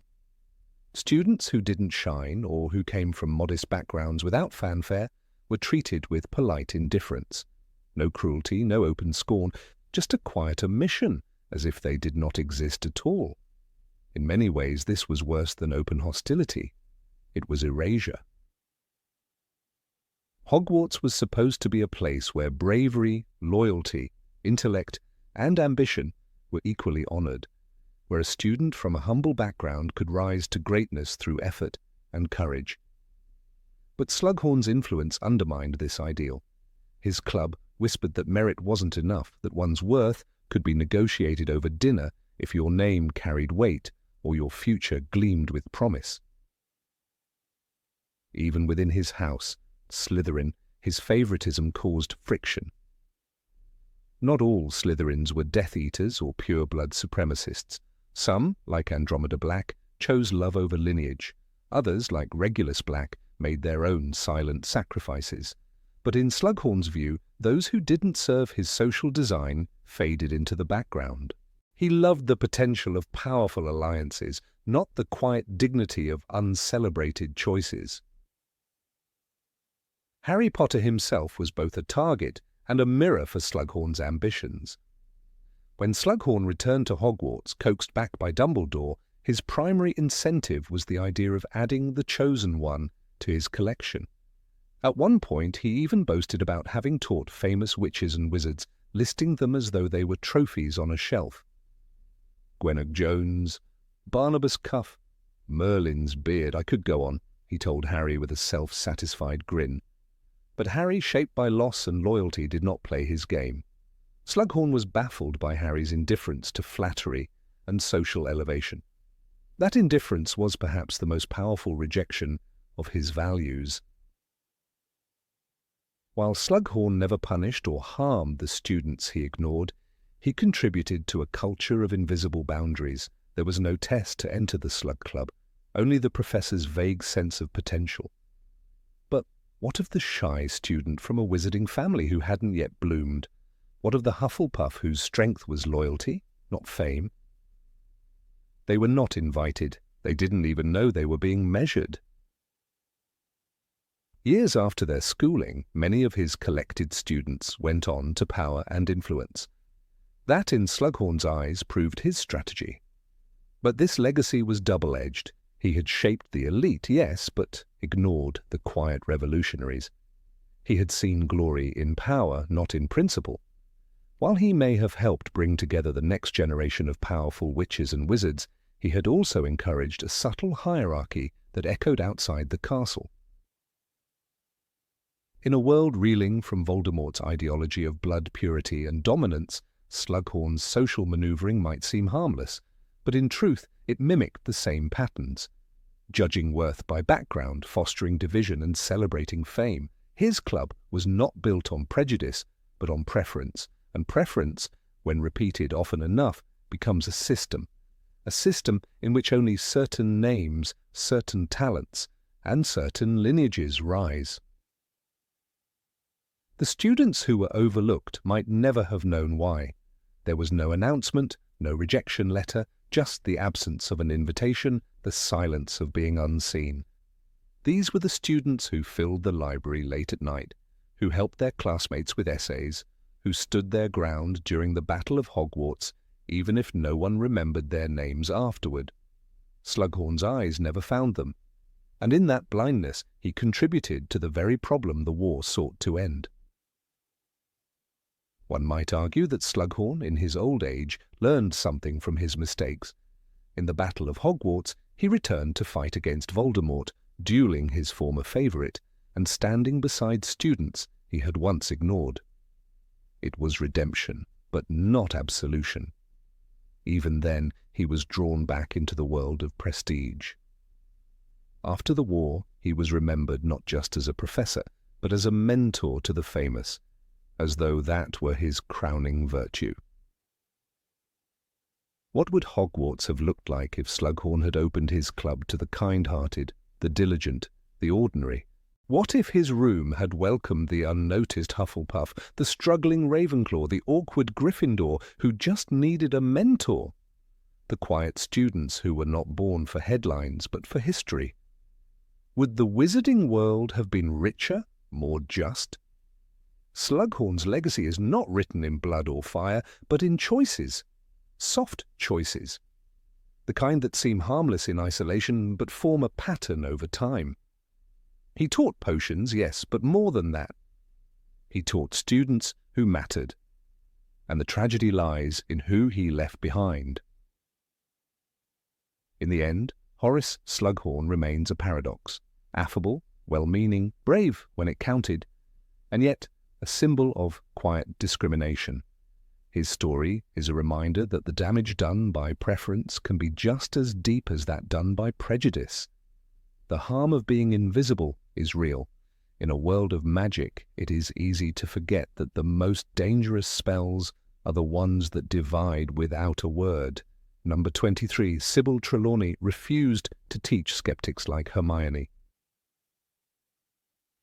Students who didn't shine or who came from modest backgrounds without fanfare were treated with polite indifference. No cruelty, no open scorn, just a quiet omission, as if they did not exist at all. In many ways, this was worse than open hostility. It was erasure. Hogwarts was supposed to be a place where bravery, loyalty, intellect, and ambition were equally honored, where a student from a humble background could rise to greatness through effort and courage. But Slughorn's influence undermined this ideal. His club whispered that merit wasn't enough, that one's worth could be negotiated over dinner if your name carried weight or your future gleamed with promise. Even within his house, Slytherin, his favoritism caused friction. Not all Slytherins were Death Eaters or pure-blood supremacists. Some, like Andromeda Black, chose love over lineage. Others, like Regulus Black, made their own silent sacrifices. But in Slughorn's view, those who didn't serve his social design faded into the background. He loved the potential of powerful alliances, not the quiet dignity of uncelebrated choices. Harry Potter himself was both a target and a mirror for Slughorn's ambitions. When Slughorn returned to Hogwarts, coaxed back by Dumbledore, his primary incentive was the idea of adding the Chosen One to his collection. At one point, he even boasted about having taught famous witches and wizards, listing them as though they were trophies on a shelf. Gwennock Jones, Barnabas Cuff, Merlin's beard, I could go on, he told Harry with a self-satisfied grin. But Harry, shaped by loss and loyalty, did not play his game. Slughorn was baffled by Harry's indifference to flattery and social elevation. That indifference was perhaps the most powerful rejection of his values. While Slughorn never punished or harmed the students he ignored, he contributed to a culture of invisible boundaries. There was no test to enter the Slug Club, only the professor's vague sense of potential. But what of the shy student from a wizarding family who hadn't yet bloomed? What of the Hufflepuff whose strength was loyalty, not fame? They were not invited. They didn't even know they were being measured. Years after their schooling, many of his collected students went on to power and influence. That, in Slughorn's eyes, proved his strategy. But this legacy was double-edged. He had shaped the elite, yes, but ignored the quiet revolutionaries. He had seen glory in power, not in principle. While he may have helped bring together the next generation of powerful witches and wizards, he had also encouraged a subtle hierarchy that echoed outside the castle. In a world reeling from Voldemort's ideology of blood purity and dominance, Slughorn's social manoeuvring might seem harmless, but in truth it mimicked the same patterns. Judging worth by background, fostering division and celebrating fame, his club was not built on prejudice, but on preference, and preference, when repeated often enough, becomes a system in which only certain names, certain talents, and certain lineages rise. The students who were overlooked might never have known why. There was no announcement, no rejection letter, just the absence of an invitation, the silence of being unseen. These were the students who filled the library late at night, who helped their classmates with essays, who stood their ground during the Battle of Hogwarts, even if no one remembered their names afterward. Slughorn's eyes never found them, and in that blindness he contributed to the very problem the war sought to end. One might argue that Slughorn, in his old age, learned something from his mistakes. In the Battle of Hogwarts, he returned to fight against Voldemort, dueling his former favourite, and standing beside students he had once ignored. It was redemption, but not absolution. Even then, he was drawn back into the world of prestige. After the war, he was remembered not just as a professor, but as a mentor to the famous, as though that were his crowning virtue. What would Hogwarts have looked like if Slughorn had opened his club to the kind-hearted, the diligent, the ordinary. What if his room had welcomed the unnoticed Hufflepuff, the struggling Ravenclaw, the awkward Gryffindor who just needed a mentor? The quiet students who were not born for headlines but for history. Would the wizarding world have been richer, more just? Slughorn's legacy is not written in blood or fire, but in choices. Soft choices. The kind that seem harmless in isolation but form a pattern over time. He taught potions, yes, but more than that. He taught students who mattered. And the tragedy lies in who he left behind. In the end, Horace Slughorn remains a paradox. Affable, well-meaning, brave when it counted, and yet a symbol of quiet discrimination. His story is a reminder that the damage done by preference can be just as deep as that done by prejudice. The harm of being invisible is real. In a world of magic, it is easy to forget that the most dangerous spells are the ones that divide without a word. Number 23, Sybil Trelawney refused to teach skeptics like Hermione.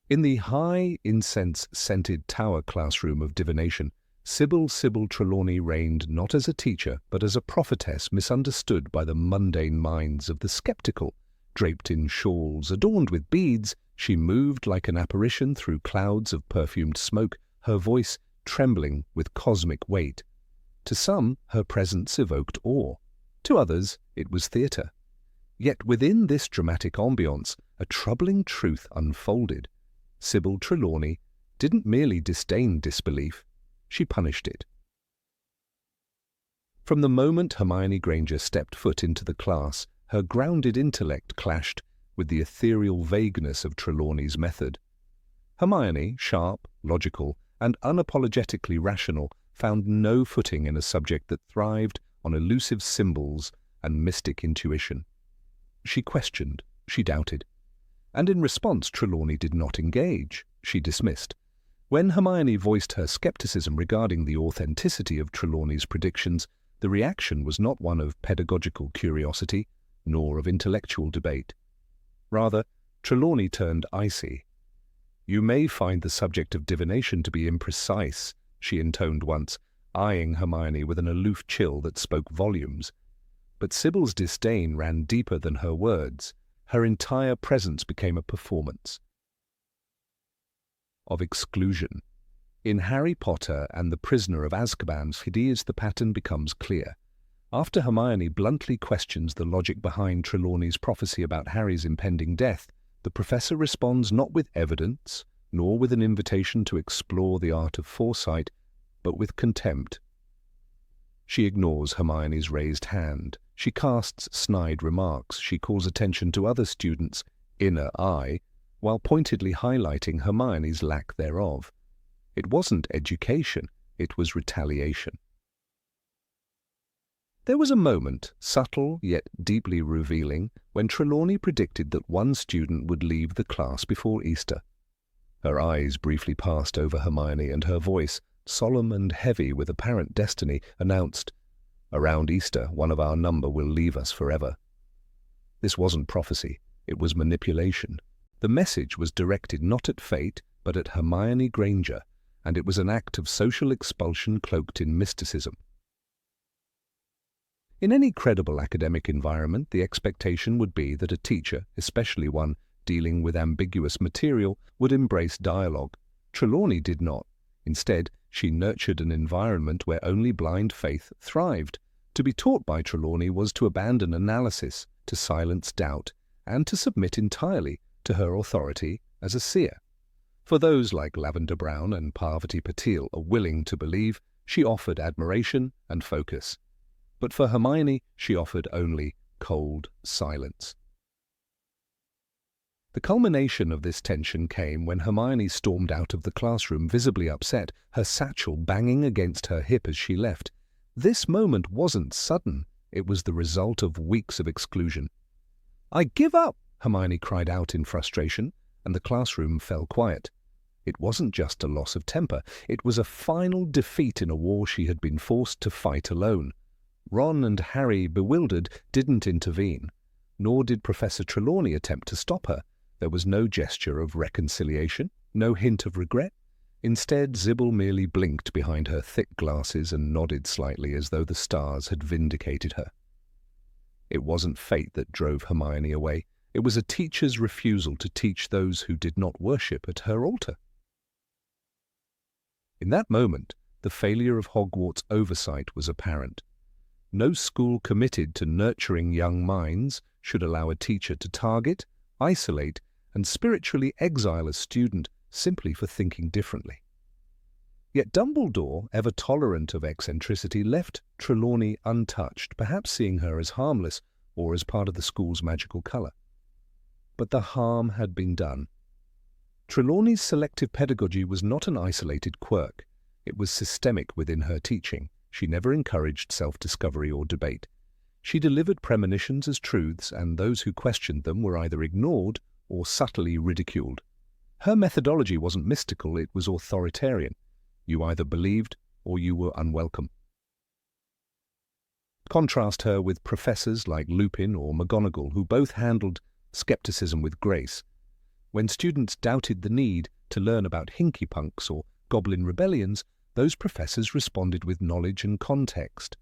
In the high, incense-scented tower classroom of divination, Sybil Trelawney reigned not as a teacher, but as a prophetess misunderstood by the mundane minds of the skeptical. Draped in shawls adorned with beads, she moved like an apparition through clouds of perfumed smoke, her voice trembling with cosmic weight. To some, her presence evoked awe. To others, it was theatre. Yet within this dramatic ambience, a troubling truth unfolded. Sybil Trelawney didn't merely disdain disbelief, she punished it. From the moment Hermione Granger stepped foot into the class, her grounded intellect clashed with the ethereal vagueness of Trelawney's method. Hermione, sharp, logical, and unapologetically rational, found no footing in a subject that thrived on elusive symbols and mystic intuition. She questioned, she doubted, and in response Trelawney did not engage, she dismissed. When Hermione voiced her skepticism regarding the authenticity of Trelawney's predictions, the reaction was not one of pedagogical curiosity, nor of intellectual debate. Rather, Trelawney turned icy. "You may find the subject of divination to be imprecise," she intoned once, eyeing Hermione with an aloof chill that spoke volumes. But Sybil's disdain ran deeper than her words. Her entire presence became a performance of exclusion. In Harry Potter and the Prisoner of Azkaban, Phidias, the pattern becomes clear. After Hermione bluntly questions the logic behind Trelawney's prophecy about Harry's impending death, the professor responds not with evidence, nor with an invitation to explore the art of foresight, but with contempt. She ignores Hermione's raised hand. She casts snide remarks. She calls attention to other students' inner eye, while pointedly highlighting Hermione's lack thereof. It wasn't education, it was retaliation. There was a moment, subtle yet deeply revealing, when Trelawney predicted that one student would leave the class before Easter. Her eyes briefly passed over Hermione, and her voice, solemn and heavy with apparent destiny, announced, "Around Easter, one of our number will leave us forever." This wasn't prophecy, it was manipulation. The message was directed not at fate, but at Hermione Granger, and it was an act of social expulsion cloaked in mysticism. In any credible academic environment, the expectation would be that a teacher, especially one dealing with ambiguous material, would embrace dialogue. Trelawney did not. Instead, she nurtured an environment where only blind faith thrived. To be taught by Trelawney was to abandon analysis, to silence doubt, and to submit entirely to her authority as a seer. For those like Lavender Brown and Parvati Patil are willing to believe, she offered admiration and focus. But for Hermione, she offered only cold silence. The culmination of this tension came when Hermione stormed out of the classroom, visibly upset, her satchel banging against her hip as she left. This moment wasn't sudden, it was the result of weeks of exclusion. "I give up!" Hermione cried out in frustration, and the classroom fell quiet. It wasn't just a loss of temper, it was a final defeat in a war she had been forced to fight alone. Ron and Harry, bewildered, didn't intervene, nor did Professor Trelawney attempt to stop her. There was no gesture of reconciliation, no hint of regret. Instead, Sybil merely blinked behind her thick glasses and nodded slightly as though the stars had vindicated her. It wasn't fate that drove Hermione away. It was a teacher's refusal to teach those who did not worship at her altar. In that moment, the failure of Hogwarts' oversight was apparent. No school committed to nurturing young minds should allow a teacher to target, isolate, and spiritually exile a student simply for thinking differently. Yet Dumbledore, ever tolerant of eccentricity, left Trelawney untouched, perhaps seeing her as harmless or as part of the school's magical colour. But the harm had been done. Trelawney's selective pedagogy was not an isolated quirk. It was systemic within her teaching. She never encouraged self-discovery or debate. She delivered premonitions as truths, and those who questioned them were either ignored or subtly ridiculed. Her methodology wasn't mystical, it was authoritarian. You either believed or you were unwelcome. Contrast her with professors like Lupin or McGonagall, who both handled skepticism with grace. When students doubted the need to learn about hinky-punks or goblin rebellions, those professors responded with knowledge and context.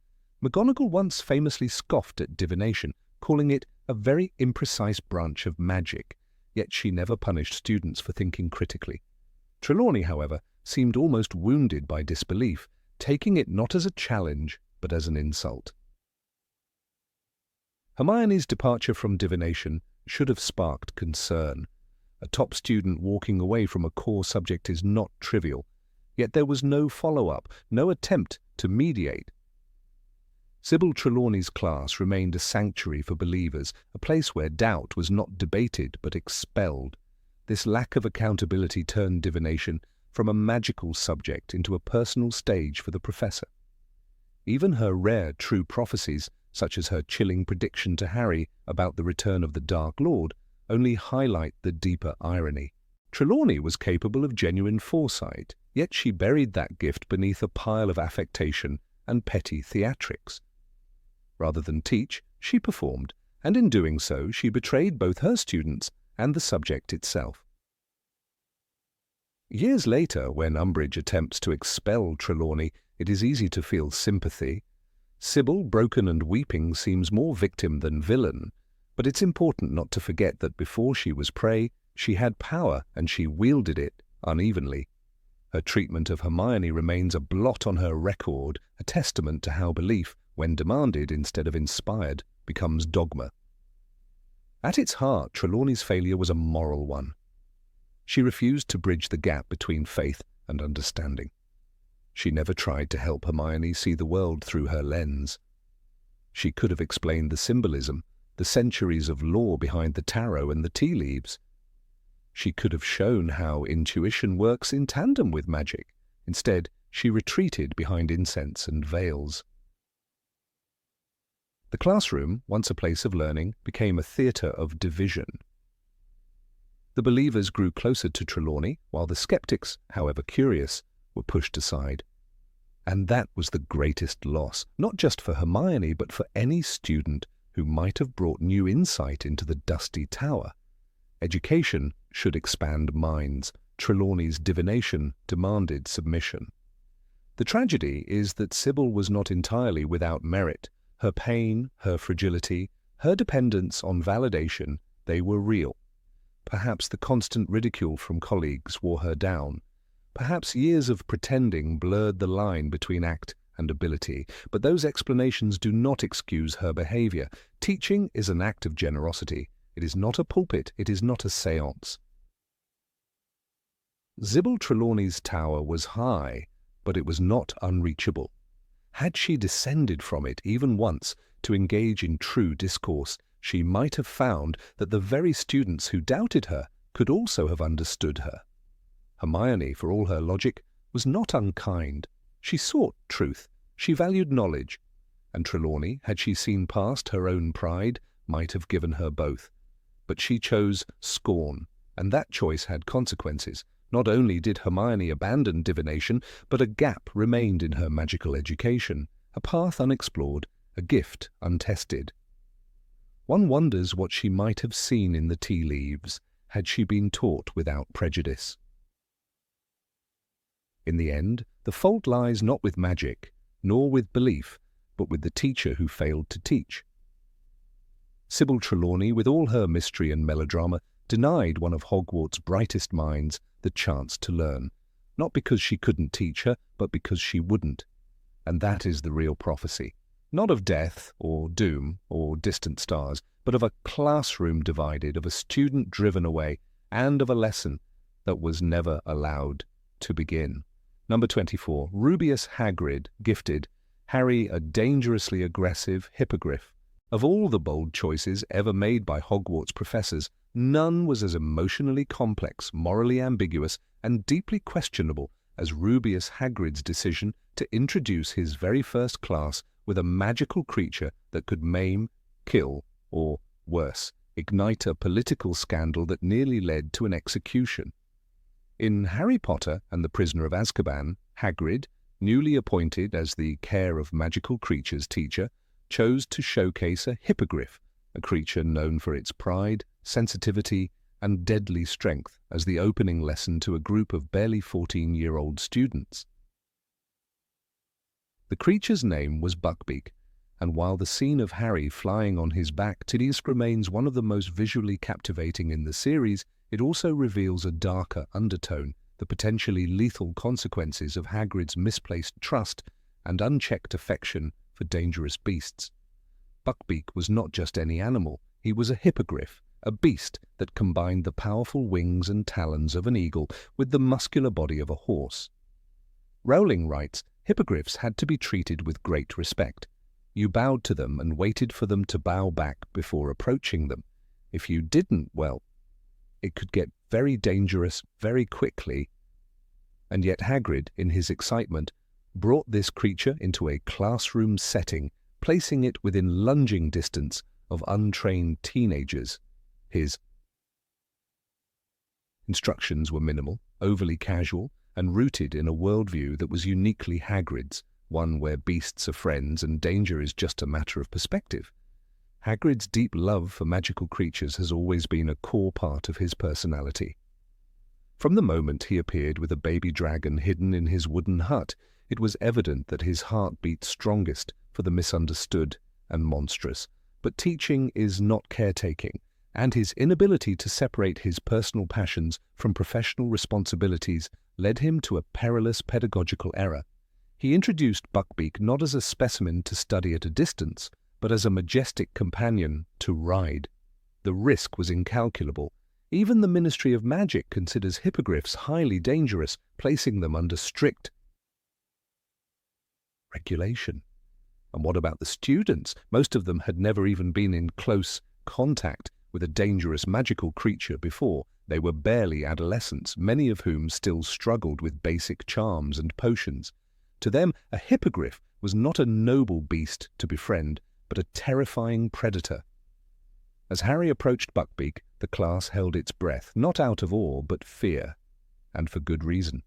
McGonagall once famously scoffed at divination, calling it a very imprecise branch of magic, yet she never punished students for thinking critically. Trelawney, however, seemed almost wounded by disbelief, taking it not as a challenge, but as an insult. Hermione's departure from divination should have sparked concern. A top student walking away from a core subject is not trivial, yet there was no follow-up, no attempt to mediate. Sybil Trelawney's class remained a sanctuary for believers, a place where doubt was not debated but expelled. This lack of accountability turned divination from a magical subject into a personal stage for the professor. Even her rare true prophecies, such as her chilling prediction to Harry about the return of the Dark Lord, only highlight the deeper irony. Trelawney was capable of genuine foresight, yet she buried that gift beneath a pile of affectation and petty theatrics. Rather than teach, she performed, and in doing so she betrayed both her students and the subject itself. Years later, when Umbridge attempts to expel Trelawney, it is easy to feel sympathy. Sybil, broken and weeping, seems more victim than villain, but it's important not to forget that before she was prey, she had power and she wielded it unevenly. Her treatment of Hermione remains a blot on her record, a testament to how belief, when demanded instead of inspired, becomes dogma. At its heart, Trelawney's failure was a moral one. She refused to bridge the gap between faith and understanding. She never tried to help Hermione see the world through her lens. She could have explained the symbolism, the centuries of lore behind the tarot and the tea leaves. She could have shown how intuition works in tandem with magic. Instead, she retreated behind incense and veils. The classroom, once a place of learning, became a theatre of division. The believers grew closer to Trelawney, while the skeptics, however curious, were pushed aside. And that was the greatest loss, not just for Hermione, but for any student who might have brought new insight into the dusty tower. Education should expand minds. Trelawney's divination demanded submission. The tragedy is that Sybil was not entirely without merit. Her pain, her fragility, her dependence on validation, they were real. Perhaps the constant ridicule from colleagues wore her down. Perhaps years of pretending blurred the line between act and ability, but those explanations do not excuse her behavior. Teaching is an act of generosity. It is not a pulpit, it is not a séance. Sybil Trelawney's tower was high, but it was not unreachable. Had she descended from it even once to engage in true discourse, she might have found that the very students who doubted her could also have understood her. Hermione, for all her logic, was not unkind. She sought truth, she valued knowledge, and Trelawney, had she seen past her own pride, might have given her both. But she chose scorn, and that choice had consequences. Not only did Hermione abandon divination, but a gap remained in her magical education, a path unexplored, a gift untested. One wonders what she might have seen in the tea leaves. had she been taught without prejudice. In the end, the fault lies not with magic, nor with belief, but with the teacher who failed to teach. Sybil Trelawney, with all her mystery and melodrama, denied one of Hogwarts' brightest minds the chance to learn, not because she couldn't teach her, but because she wouldn't. And that is the real prophecy, not of death or doom or distant stars, but of a classroom divided, of a student driven away, and of a lesson that was never allowed to begin. Number 24. Rubeus Hagrid gifted Harry a dangerously aggressive hippogriff. Of all the bold choices ever made by Hogwarts professors, none was as emotionally complex, morally ambiguous, and deeply questionable as Rubeus Hagrid's decision to introduce his very first class with a magical creature that could maim, kill, or, worse, ignite a political scandal that nearly led to an execution. In Harry Potter and the Prisoner of Azkaban, Hagrid, newly appointed as the Care of Magical Creatures teacher, chose to showcase a hippogriff, a creature known for its pride, sensitivity, and deadly strength, as the opening lesson to a group of barely 14-year-old students. The creature's name was Buckbeak, and while the scene of Harry flying on his back tedious remains one of the most visually captivating in the series, it also reveals a darker undertone, the potentially lethal consequences of Hagrid's misplaced trust and unchecked affection for dangerous beasts. Buckbeak was not just any animal, he was a hippogriff, a beast that combined the powerful wings and talons of an eagle with the muscular body of a horse. Rowling writes, hippogriffs had to be treated with great respect. You bowed to them and waited for them to bow back before approaching them. If you didn't, well, it could get very dangerous very quickly. And yet Hagrid, in his excitement, brought this creature into a classroom setting, placing it within lunging distance of untrained teenagers. His instructions were minimal, overly casual, and rooted in a worldview that was uniquely Hagrid's, one where beasts are friends and danger is just a matter of perspective. Hagrid's deep love for magical creatures has always been a core part of his personality. From the moment he appeared with a baby dragon hidden in his wooden hut, it was evident that his heart beat strongest for the misunderstood and monstrous. But teaching is not caretaking, and his inability to separate his personal passions from professional responsibilities led him to a perilous pedagogical error. He introduced Buckbeak not as a specimen to study at a distance, but as a majestic companion to ride. The risk was incalculable. Even the Ministry of Magic considers hippogriffs highly dangerous, placing them under strict regulation. And what about the students? Most of them had never even been in close contact with a dangerous magical creature before. They were barely adolescents, many of whom still struggled with basic charms and potions. To them, a hippogriff was not a noble beast to befriend, but a terrifying predator. As Harry approached Buckbeak, the class held its breath, not out of awe, but fear, and for good reason.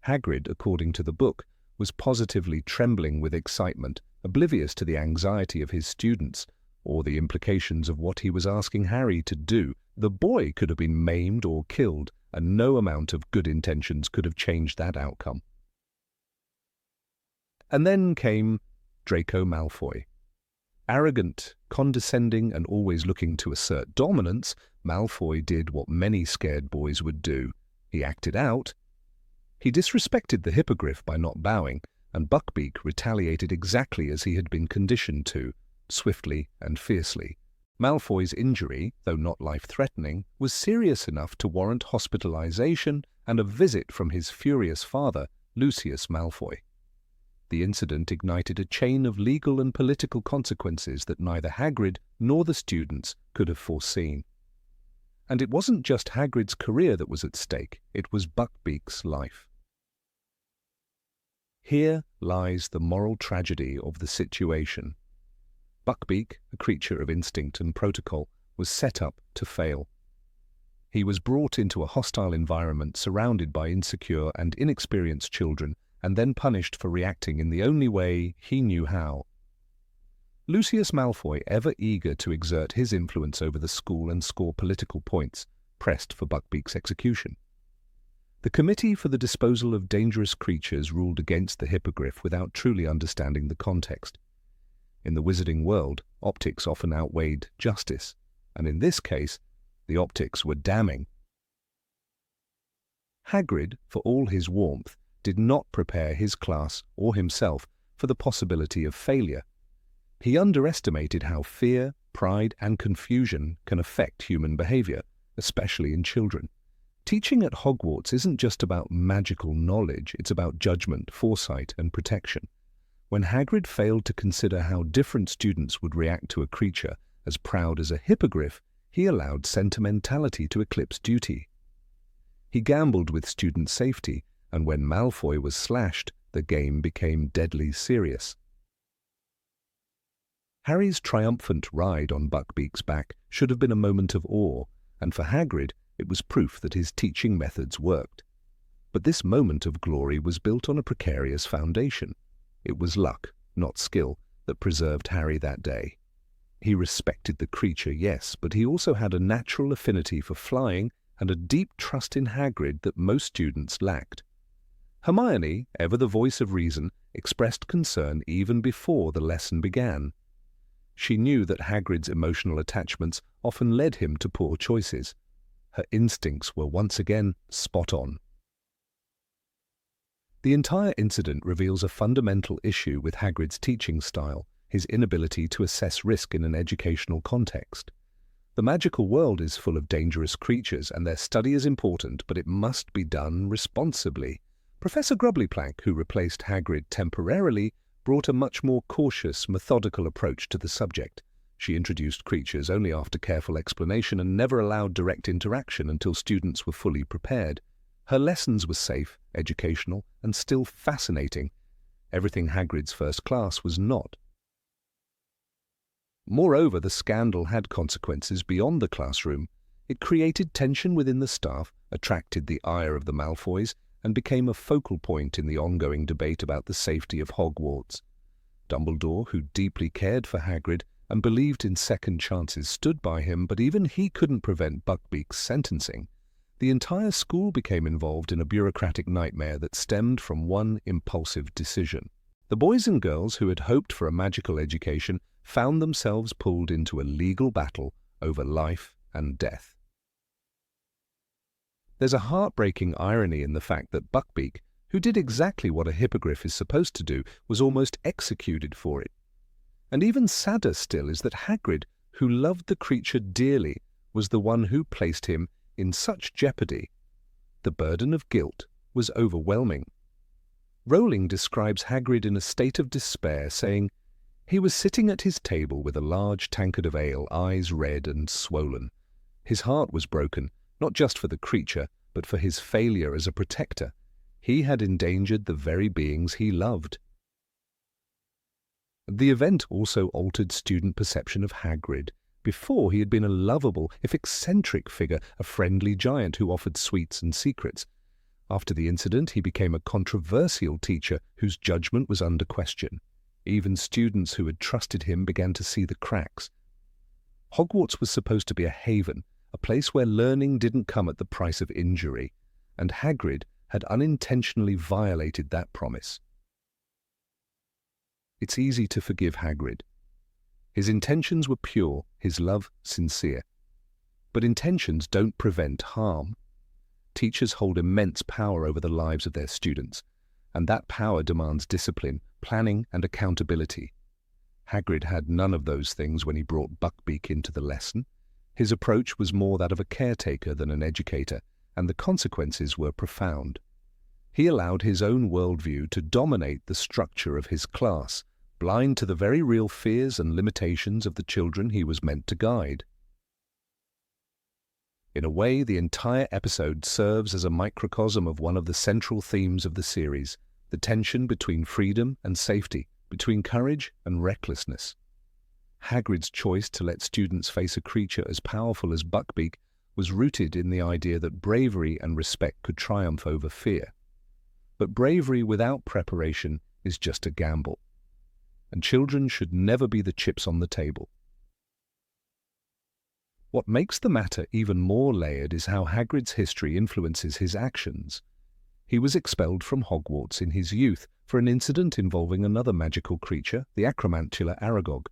Hagrid, according to the book, was positively trembling with excitement, oblivious to the anxiety of his students, or the implications of what he was asking Harry to do. The boy could have been maimed or killed, and no amount of good intentions could have changed that outcome. And then came Draco Malfoy. Arrogant, condescending, and always looking to assert dominance, Malfoy did what many scared boys would do. He acted out. He disrespected the hippogriff by not bowing, and Buckbeak retaliated exactly as he had been conditioned to, swiftly and fiercely. Malfoy's injury, though not life-threatening, was serious enough to warrant hospitalization and a visit from his furious father, Lucius Malfoy. The incident ignited a chain of legal and political consequences that neither Hagrid nor the students could have foreseen. And it wasn't just Hagrid's career that was at stake, it was Buckbeak's life. Here lies the moral tragedy of the situation. Buckbeak, a creature of instinct and protocol, was set up to fail. He was brought into a hostile environment surrounded by insecure and inexperienced children, and then punished for reacting in the only way he knew how. Lucius Malfoy, ever eager to exert his influence over the school and score political points, pressed for Buckbeak's execution. The Committee for the Disposal of Dangerous Creatures ruled against the hippogriff without truly understanding the context. In the wizarding world, optics often outweighed justice, and in this case, the optics were damning. Hagrid, for all his warmth, did not prepare his class or himself for the possibility of failure. He underestimated how fear, pride, and confusion can affect human behavior, especially in children. Teaching at Hogwarts isn't just about magical knowledge, it's about judgment, foresight, and protection. When Hagrid failed to consider how different students would react to a creature as proud as a hippogriff, he allowed sentimentality to eclipse duty. He gambled with student safety, and when Malfoy was slashed, the game became deadly serious. Harry's triumphant ride on Buckbeak's back should have been a moment of awe, and for Hagrid, it was proof that his teaching methods worked. But this moment of glory was built on a precarious foundation. It was luck, not skill, that preserved Harry that day. He respected the creature, yes, but he also had a natural affinity for flying and a deep trust in Hagrid that most students lacked. Hermione, ever the voice of reason, expressed concern even before the lesson began. She knew that Hagrid's emotional attachments often led him to poor choices. Her instincts were once again spot on. The entire incident reveals a fundamental issue with Hagrid's teaching style, his inability to assess risk in an educational context. The magical world is full of dangerous creatures, and their study is important, but it must be done responsibly. Professor Grubblyplank, who replaced Hagrid temporarily, brought a much more cautious, methodical approach to the subject. She introduced creatures only after careful explanation and never allowed direct interaction until students were fully prepared. Her lessons were safe, educational, and still fascinating. Everything Hagrid's first class was not. Moreover, the scandal had consequences beyond the classroom. It created tension within the staff, attracted the ire of the Malfoys, and became a focal point in the ongoing debate about the safety of Hogwarts. Dumbledore, who deeply cared for Hagrid and believed in second chances, stood by him, but even he couldn't prevent Buckbeak's sentencing. The entire school became involved in a bureaucratic nightmare that stemmed from one impulsive decision. The boys and girls who had hoped for a magical education found themselves pulled into a legal battle over life and death. There's a heartbreaking irony in the fact that Buckbeak, who did exactly what a hippogriff is supposed to do, was almost executed for it. And even sadder still is that Hagrid, who loved the creature dearly, was the one who placed him in such jeopardy. The burden of guilt was overwhelming. Rowling describes Hagrid in a state of despair, saying, "He was sitting at his table with a large tankard of ale, eyes red and swollen. His heart was broken, not just for the creature, but for his failure as a protector. He had endangered the very beings he loved." The event also altered student perception of Hagrid. Before, he had been a lovable, if eccentric figure, a friendly giant who offered sweets and secrets. After the incident, he became a controversial teacher whose judgment was under question. Even students who had trusted him began to see the cracks. Hogwarts was supposed to be a haven, a place where learning didn't come at the price of injury, and Hagrid had unintentionally violated that promise. It's easy to forgive Hagrid. His intentions were pure, his love sincere. But intentions don't prevent harm. Teachers hold immense power over the lives of their students, and that power demands discipline, planning, and accountability. Hagrid had none of those things when he brought Buckbeak into the lesson. His approach was more that of a caretaker than an educator, and the consequences were profound. He allowed his own worldview to dominate the structure of his class, blind to the very real fears and limitations of the children he was meant to guide. In a way, the entire episode serves as a microcosm of one of the central themes of the series, the tension between freedom and safety, between courage and recklessness. Hagrid's choice to let students face a creature as powerful as Buckbeak was rooted in the idea that bravery and respect could triumph over fear. But bravery without preparation is just a gamble, and children should never be the chips on the table. What makes the matter even more layered is how Hagrid's history influences his actions. He was expelled from Hogwarts in his youth for an incident involving another magical creature, the acromantula Aragog.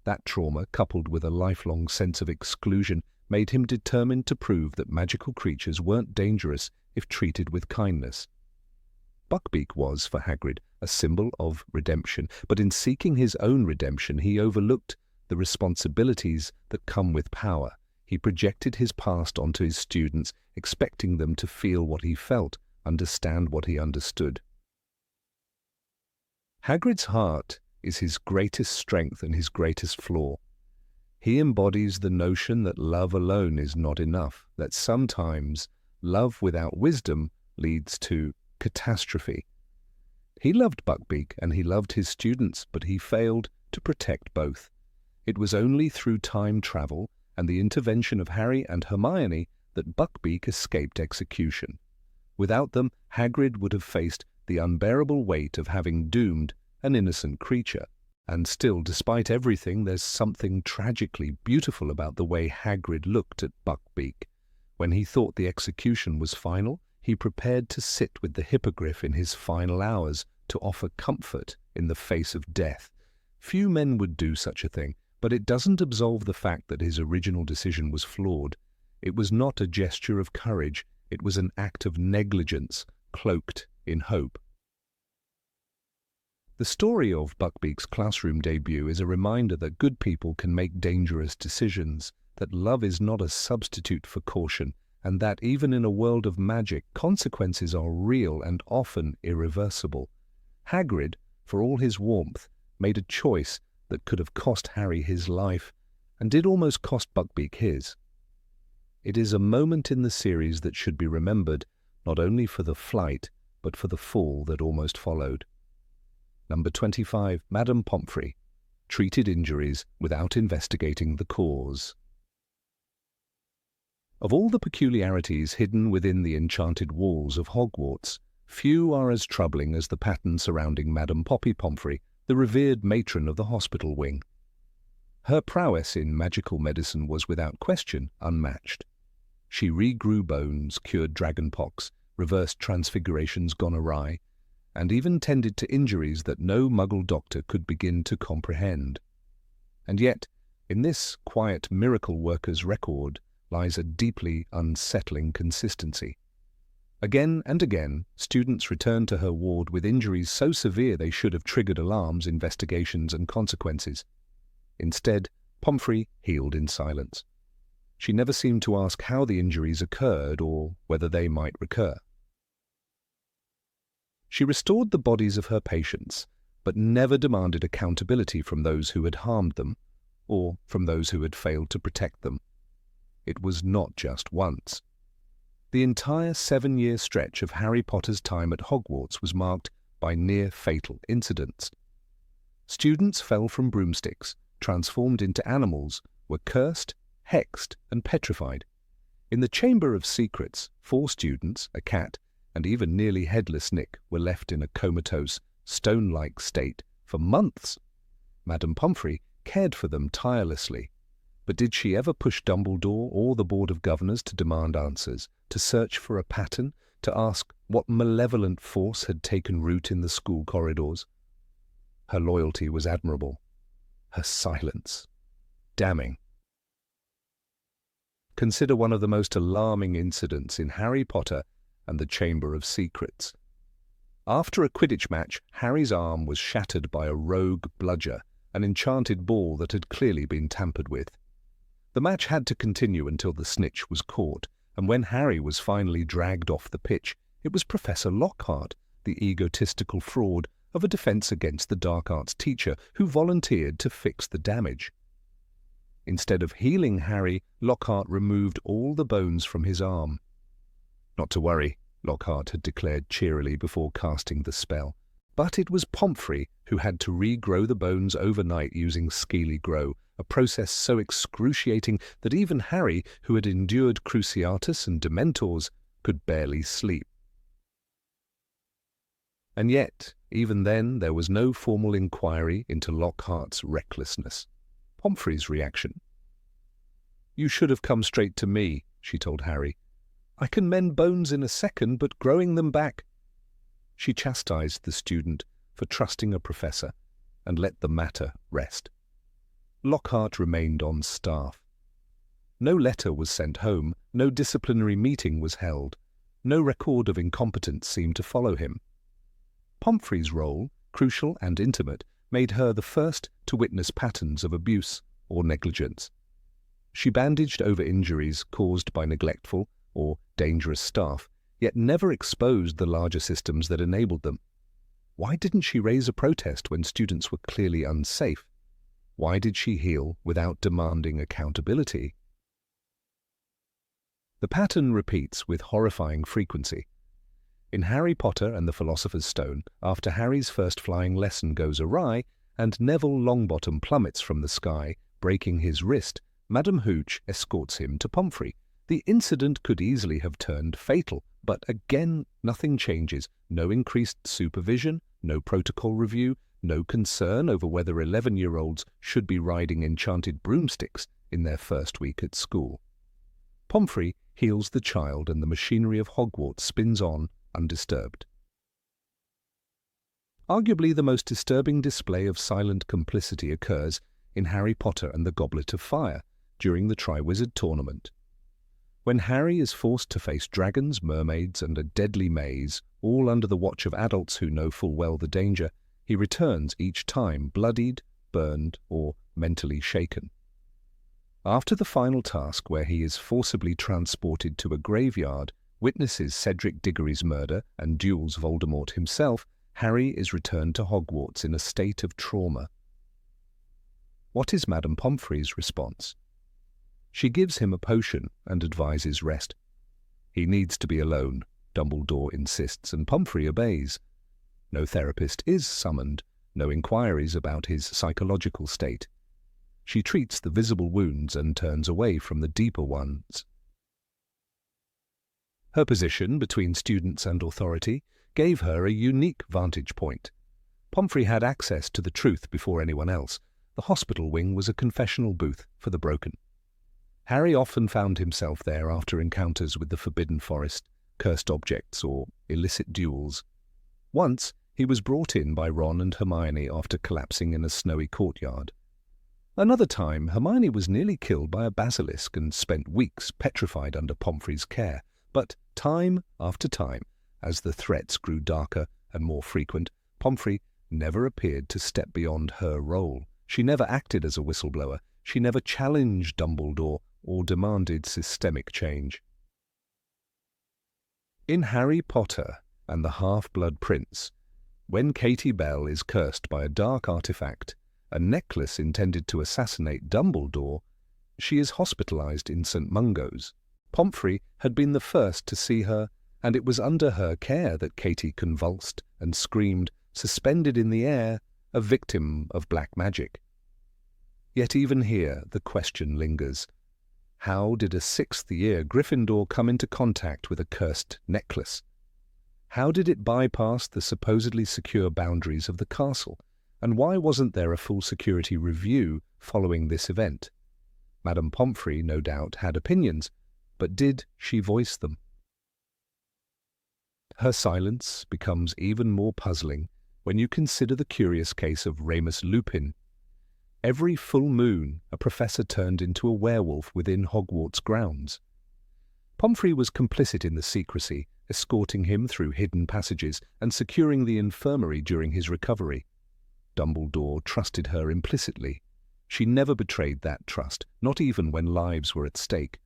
That trauma, coupled with a lifelong sense of exclusion, made him determined to prove that magical creatures weren't dangerous if treated with kindness. Buckbeak was, for Hagrid, a symbol of redemption, but in seeking his own redemption he overlooked the responsibilities that come with power. He projected his past onto his students, expecting them to feel what he felt, understand what he understood. Hagrid's heart is his greatest strength and his greatest flaw. He embodies the notion that love alone is not enough, that sometimes love without wisdom leads to catastrophe. He loved Buckbeak and he loved his students, but he failed to protect both. It was only through time travel and the intervention of Harry and Hermione that Buckbeak escaped execution. Without them, Hagrid would have faced the unbearable weight of having doomed an innocent creature. And still, despite everything, there's something tragically beautiful about the way Hagrid looked at Buckbeak. When he thought the execution was final, he prepared to sit with the hippogriff in his final hours to offer comfort in the face of death. Few men would do such a thing, but it doesn't absolve the fact that his original decision was flawed. It was not a gesture of courage, it was an act of negligence, cloaked in hope. The story of Buckbeak's classroom debut is a reminder that good people can make dangerous decisions, that love is not a substitute for caution, and that even in a world of magic, consequences are real and often irreversible. Hagrid, for all his warmth, made a choice that could have cost Harry his life, and did almost cost Buckbeak his. It is a moment in the series that should be remembered, not only for the flight, but for the fall that almost followed. Number 25, Madame Pomfrey, treated injuries without investigating the cause. Of all the peculiarities hidden within the enchanted walls of Hogwarts, few are as troubling as the pattern surrounding Madame Pomfrey, the revered matron of the hospital wing. Her prowess in magical medicine was without question unmatched. She regrew bones, cured dragonpox, reversed transfigurations gone awry, and even tended to injuries that no Muggle doctor could begin to comprehend. And yet, in this quiet miracle worker's record lies a deeply unsettling consistency. Again and again, students returned to her ward with injuries so severe they should have triggered alarms, investigations, and consequences. Instead, Pomfrey healed in silence. She never seemed to ask how the injuries occurred or whether they might recur. She restored the bodies of her patients, but never demanded accountability from those who had harmed them, or from those who had failed to protect them. It was not just once. The entire 7-year stretch of Harry Potter's time at Hogwarts was marked by near-fatal incidents. Students fell from broomsticks, transformed into animals, were cursed, hexed, and petrified. In the Chamber of Secrets, 4 students, a cat, and even nearly headless Nick were left in a comatose, stone-like state for months. Madame Pomfrey cared for them tirelessly. But did she ever push Dumbledore or the Board of Governors to demand answers, to search for a pattern, to ask what malevolent force had taken root in the school corridors? Her loyalty was admirable. Her silence, damning. Consider one of the most alarming incidents in Harry Potter and the Chamber of Secrets. After a Quidditch match, Harry's arm was shattered by a rogue bludger, an enchanted ball that had clearly been tampered with. The match had to continue until the snitch was caught, and when Harry was finally dragged off the pitch, it was Professor Lockhart, the egotistical fraud of a Defense Against the Dark Arts teacher, who volunteered to fix the damage. Instead of healing Harry, Lockhart removed all the bones from his arm. Not to worry, Lockhart had declared cheerily before casting the spell. But it was Pomfrey who had to regrow the bones overnight using Skeely Grow, a process so excruciating that even Harry, who had endured Cruciatus and Dementors, could barely sleep. And yet, even then, there was no formal inquiry into Lockhart's recklessness. Pomfrey's reaction. "You should have come straight to me," she told Harry. "I can mend bones in a second, but growing them back—" She chastised the student for trusting a professor and let the matter rest. Lockhart remained on staff. No letter was sent home, no disciplinary meeting was held, no record of incompetence seemed to follow him. Pomfrey's role, crucial and intimate, made her the first to witness patterns of abuse or negligence. She bandaged over injuries caused by neglectful or dangerous staff, yet never exposed the larger systems that enabled them. Why didn't she raise a protest when students were clearly unsafe? Why did she heal without demanding accountability? The pattern repeats with horrifying frequency. In Harry Potter and the Philosopher's Stone, after Harry's first flying lesson goes awry and Neville Longbottom plummets from the sky, breaking his wrist, Madame Hooch escorts him to Pomfrey. The incident could easily have turned fatal, but again nothing changes. No increased supervision, no protocol review, no concern over whether 11-year-olds should be riding enchanted broomsticks in their first week at school. Pomfrey heals the child and the machinery of Hogwarts spins on undisturbed. Arguably the most disturbing display of silent complicity occurs in Harry Potter and the Goblet of Fire during the Triwizard Tournament. When Harry is forced to face dragons, mermaids, and a deadly maze, all under the watch of adults who know full well the danger, he returns each time bloodied, burned, or mentally shaken. After the final task, where he is forcibly transported to a graveyard, witnesses Cedric Diggory's murder, and duels Voldemort himself, Harry is returned to Hogwarts in a state of trauma. What is Madame Pomfrey's response? She gives him a potion and advises rest. He needs to be alone, Dumbledore insists, and Pomfrey obeys. No therapist is summoned, no inquiries about his psychological state. She treats the visible wounds and turns away from the deeper ones. Her position between students and authority gave her a unique vantage point. Pomfrey had access to the truth before anyone else. The hospital wing was a confessional booth for the broken. Harry often found himself there after encounters with the Forbidden Forest, cursed objects, or illicit duels. Once, he was brought in by Ron and Hermione after collapsing in a snowy courtyard. Another time, Hermione was nearly killed by a basilisk and spent weeks petrified under Pomfrey's care. But time after time, as the threats grew darker and more frequent, Pomfrey never appeared to step beyond her role. She never acted as a whistleblower. She never challenged Dumbledore or demanded systemic change. In Harry Potter and the Half-Blood Prince, when Katie Bell is cursed by a dark artifact, a necklace intended to assassinate Dumbledore, she is hospitalized in St. Mungo's. Pomfrey had been the first to see her, and it was under her care that Katie convulsed and screamed, suspended in the air, a victim of black magic. Yet even here the question lingers. How did a sixth-year Gryffindor come into contact with a cursed necklace? How did it bypass the supposedly secure boundaries of the castle? And why wasn't there a full security review following this event? Madame Pomfrey, no doubt, had opinions, but did she voice them? Her silence becomes even more puzzling when you consider the curious case of Remus Lupin. Every full moon, a professor turned into a werewolf within Hogwarts grounds. Pomfrey was complicit in the secrecy, escorting him through hidden passages and securing the infirmary during his recovery. Dumbledore trusted her implicitly. She never betrayed that trust, not even when lives were at stake.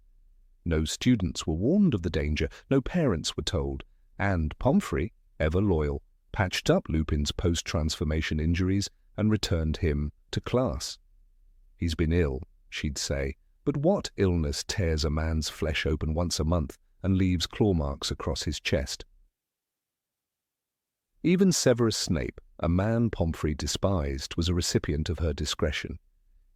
No students were warned of the danger, no parents were told, and Pomfrey, ever loyal, patched up Lupin's post-transformation injuries and returned him to class. "He's been ill," she'd say, but what illness tears a man's flesh open once a month and leaves claw marks across his chest? Even Severus Snape, a man Pomfrey despised, was a recipient of her discretion.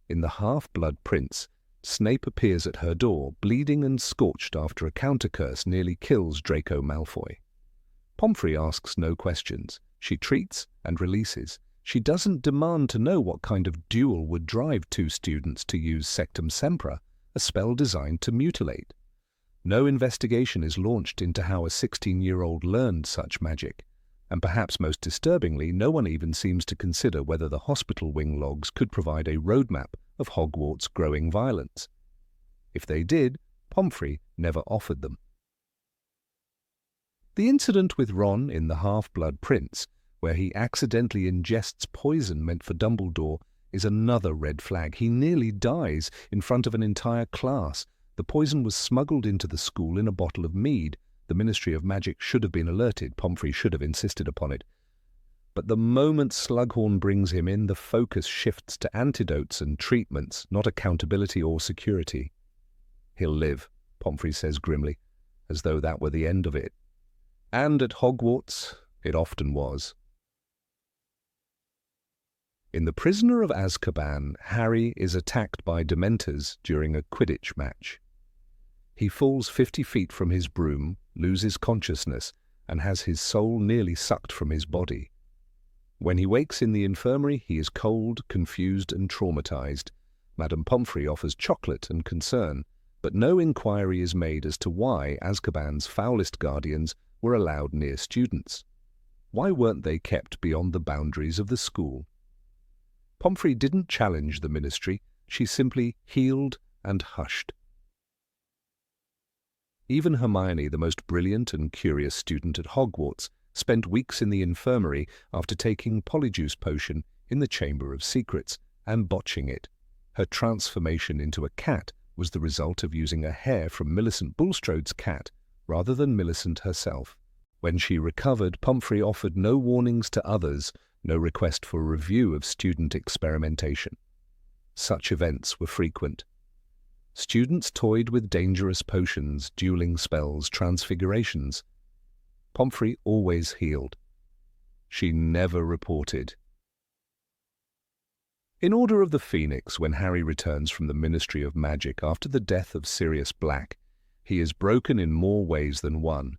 In The Half-Blood Prince, Snape appears at her door, bleeding and scorched after a counter-curse nearly kills Draco Malfoy. Pomfrey asks no questions. She treats and releases. She doesn't demand to know what kind of duel would drive two students to use Sectum Sempra, a spell designed to mutilate. No investigation is launched into how a 16-year-old learned such magic, and perhaps most disturbingly, no one even seems to consider whether the hospital wing logs could provide a roadmap of Hogwarts' growing violence. If they did, Pomfrey never offered them. The incident with Ron in The Half-Blood Prince, where he accidentally ingests poison meant for Dumbledore, is another red flag. He nearly dies in front of an entire class. The poison was smuggled into the school in a bottle of mead. The Ministry of Magic should have been alerted. Pomfrey should have insisted upon it. But the moment Slughorn brings him in, the focus shifts to antidotes and treatments, not accountability or security. "He'll live," Pomfrey says grimly, as though that were the end of it. And at Hogwarts, it often was. In The Prisoner of Azkaban, Harry is attacked by Dementors during a Quidditch match. He falls 50 feet from his broom, loses consciousness, and has his soul nearly sucked from his body. When he wakes in the infirmary, he is cold, confused, and traumatized. Madame Pomfrey offers chocolate and concern, but no inquiry is made as to why Azkaban's foulest guardians were allowed near students. Why weren't they kept beyond the boundaries of the school? Pomfrey didn't challenge the ministry, she simply healed and hushed. Even Hermione, the most brilliant and curious student at Hogwarts, spent weeks in the infirmary after taking Polyjuice Potion in the Chamber of Secrets and botching it. Her transformation into a cat was the result of using a hair from Millicent Bulstrode's cat rather than Millicent herself. When she recovered, Pomfrey offered no warnings to others, no request for review of student experimentation. Such events were frequent. Students toyed with dangerous potions, dueling spells, transfigurations. Pomfrey always healed. She never reported. In Order of the Phoenix, when Harry returns from the Ministry of Magic after the death of Sirius Black, he is broken in more ways than one.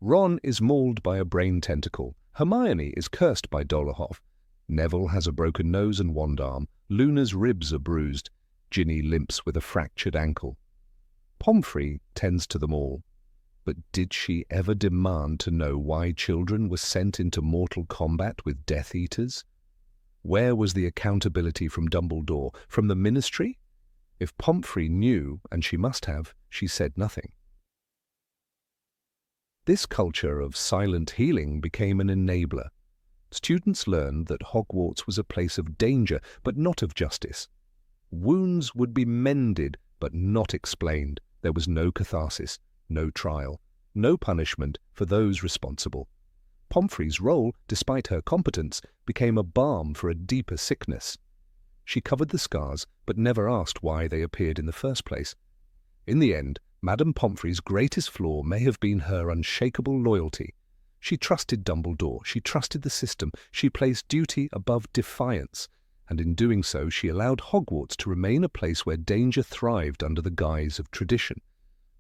Ron is mauled by a brain tentacle. Hermione is cursed by Dolohov. Neville has a broken nose and wand arm. Luna's ribs are bruised. Ginny limps with a fractured ankle. Pomfrey tends to them all. But did she ever demand to know why children were sent into mortal combat with Death Eaters? Where was the accountability from Dumbledore, from the Ministry? If Pomfrey knew, and she must have, she said nothing. This culture of silent healing became an enabler. Students learned that Hogwarts was a place of danger, but not of justice. Wounds would be mended, but not explained. There was no catharsis, no trial, no punishment for those responsible. Pomfrey's role, despite her competence, became a balm for a deeper sickness. She covered the scars, but never asked why they appeared in the first place. In the end, Madame Pomfrey's greatest flaw may have been her unshakable loyalty. She trusted Dumbledore, she trusted the system, she placed duty above defiance, and in doing so she allowed Hogwarts to remain a place where danger thrived under the guise of tradition.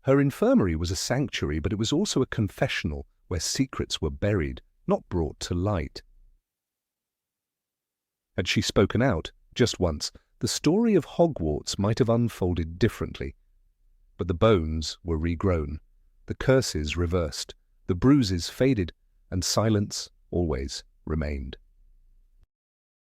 Her infirmary was a sanctuary, but it was also a confessional where secrets were buried, not brought to light. Had she spoken out, just once, the story of Hogwarts might have unfolded differently. But the bones were regrown, the curses reversed, the bruises faded, and silence always remained.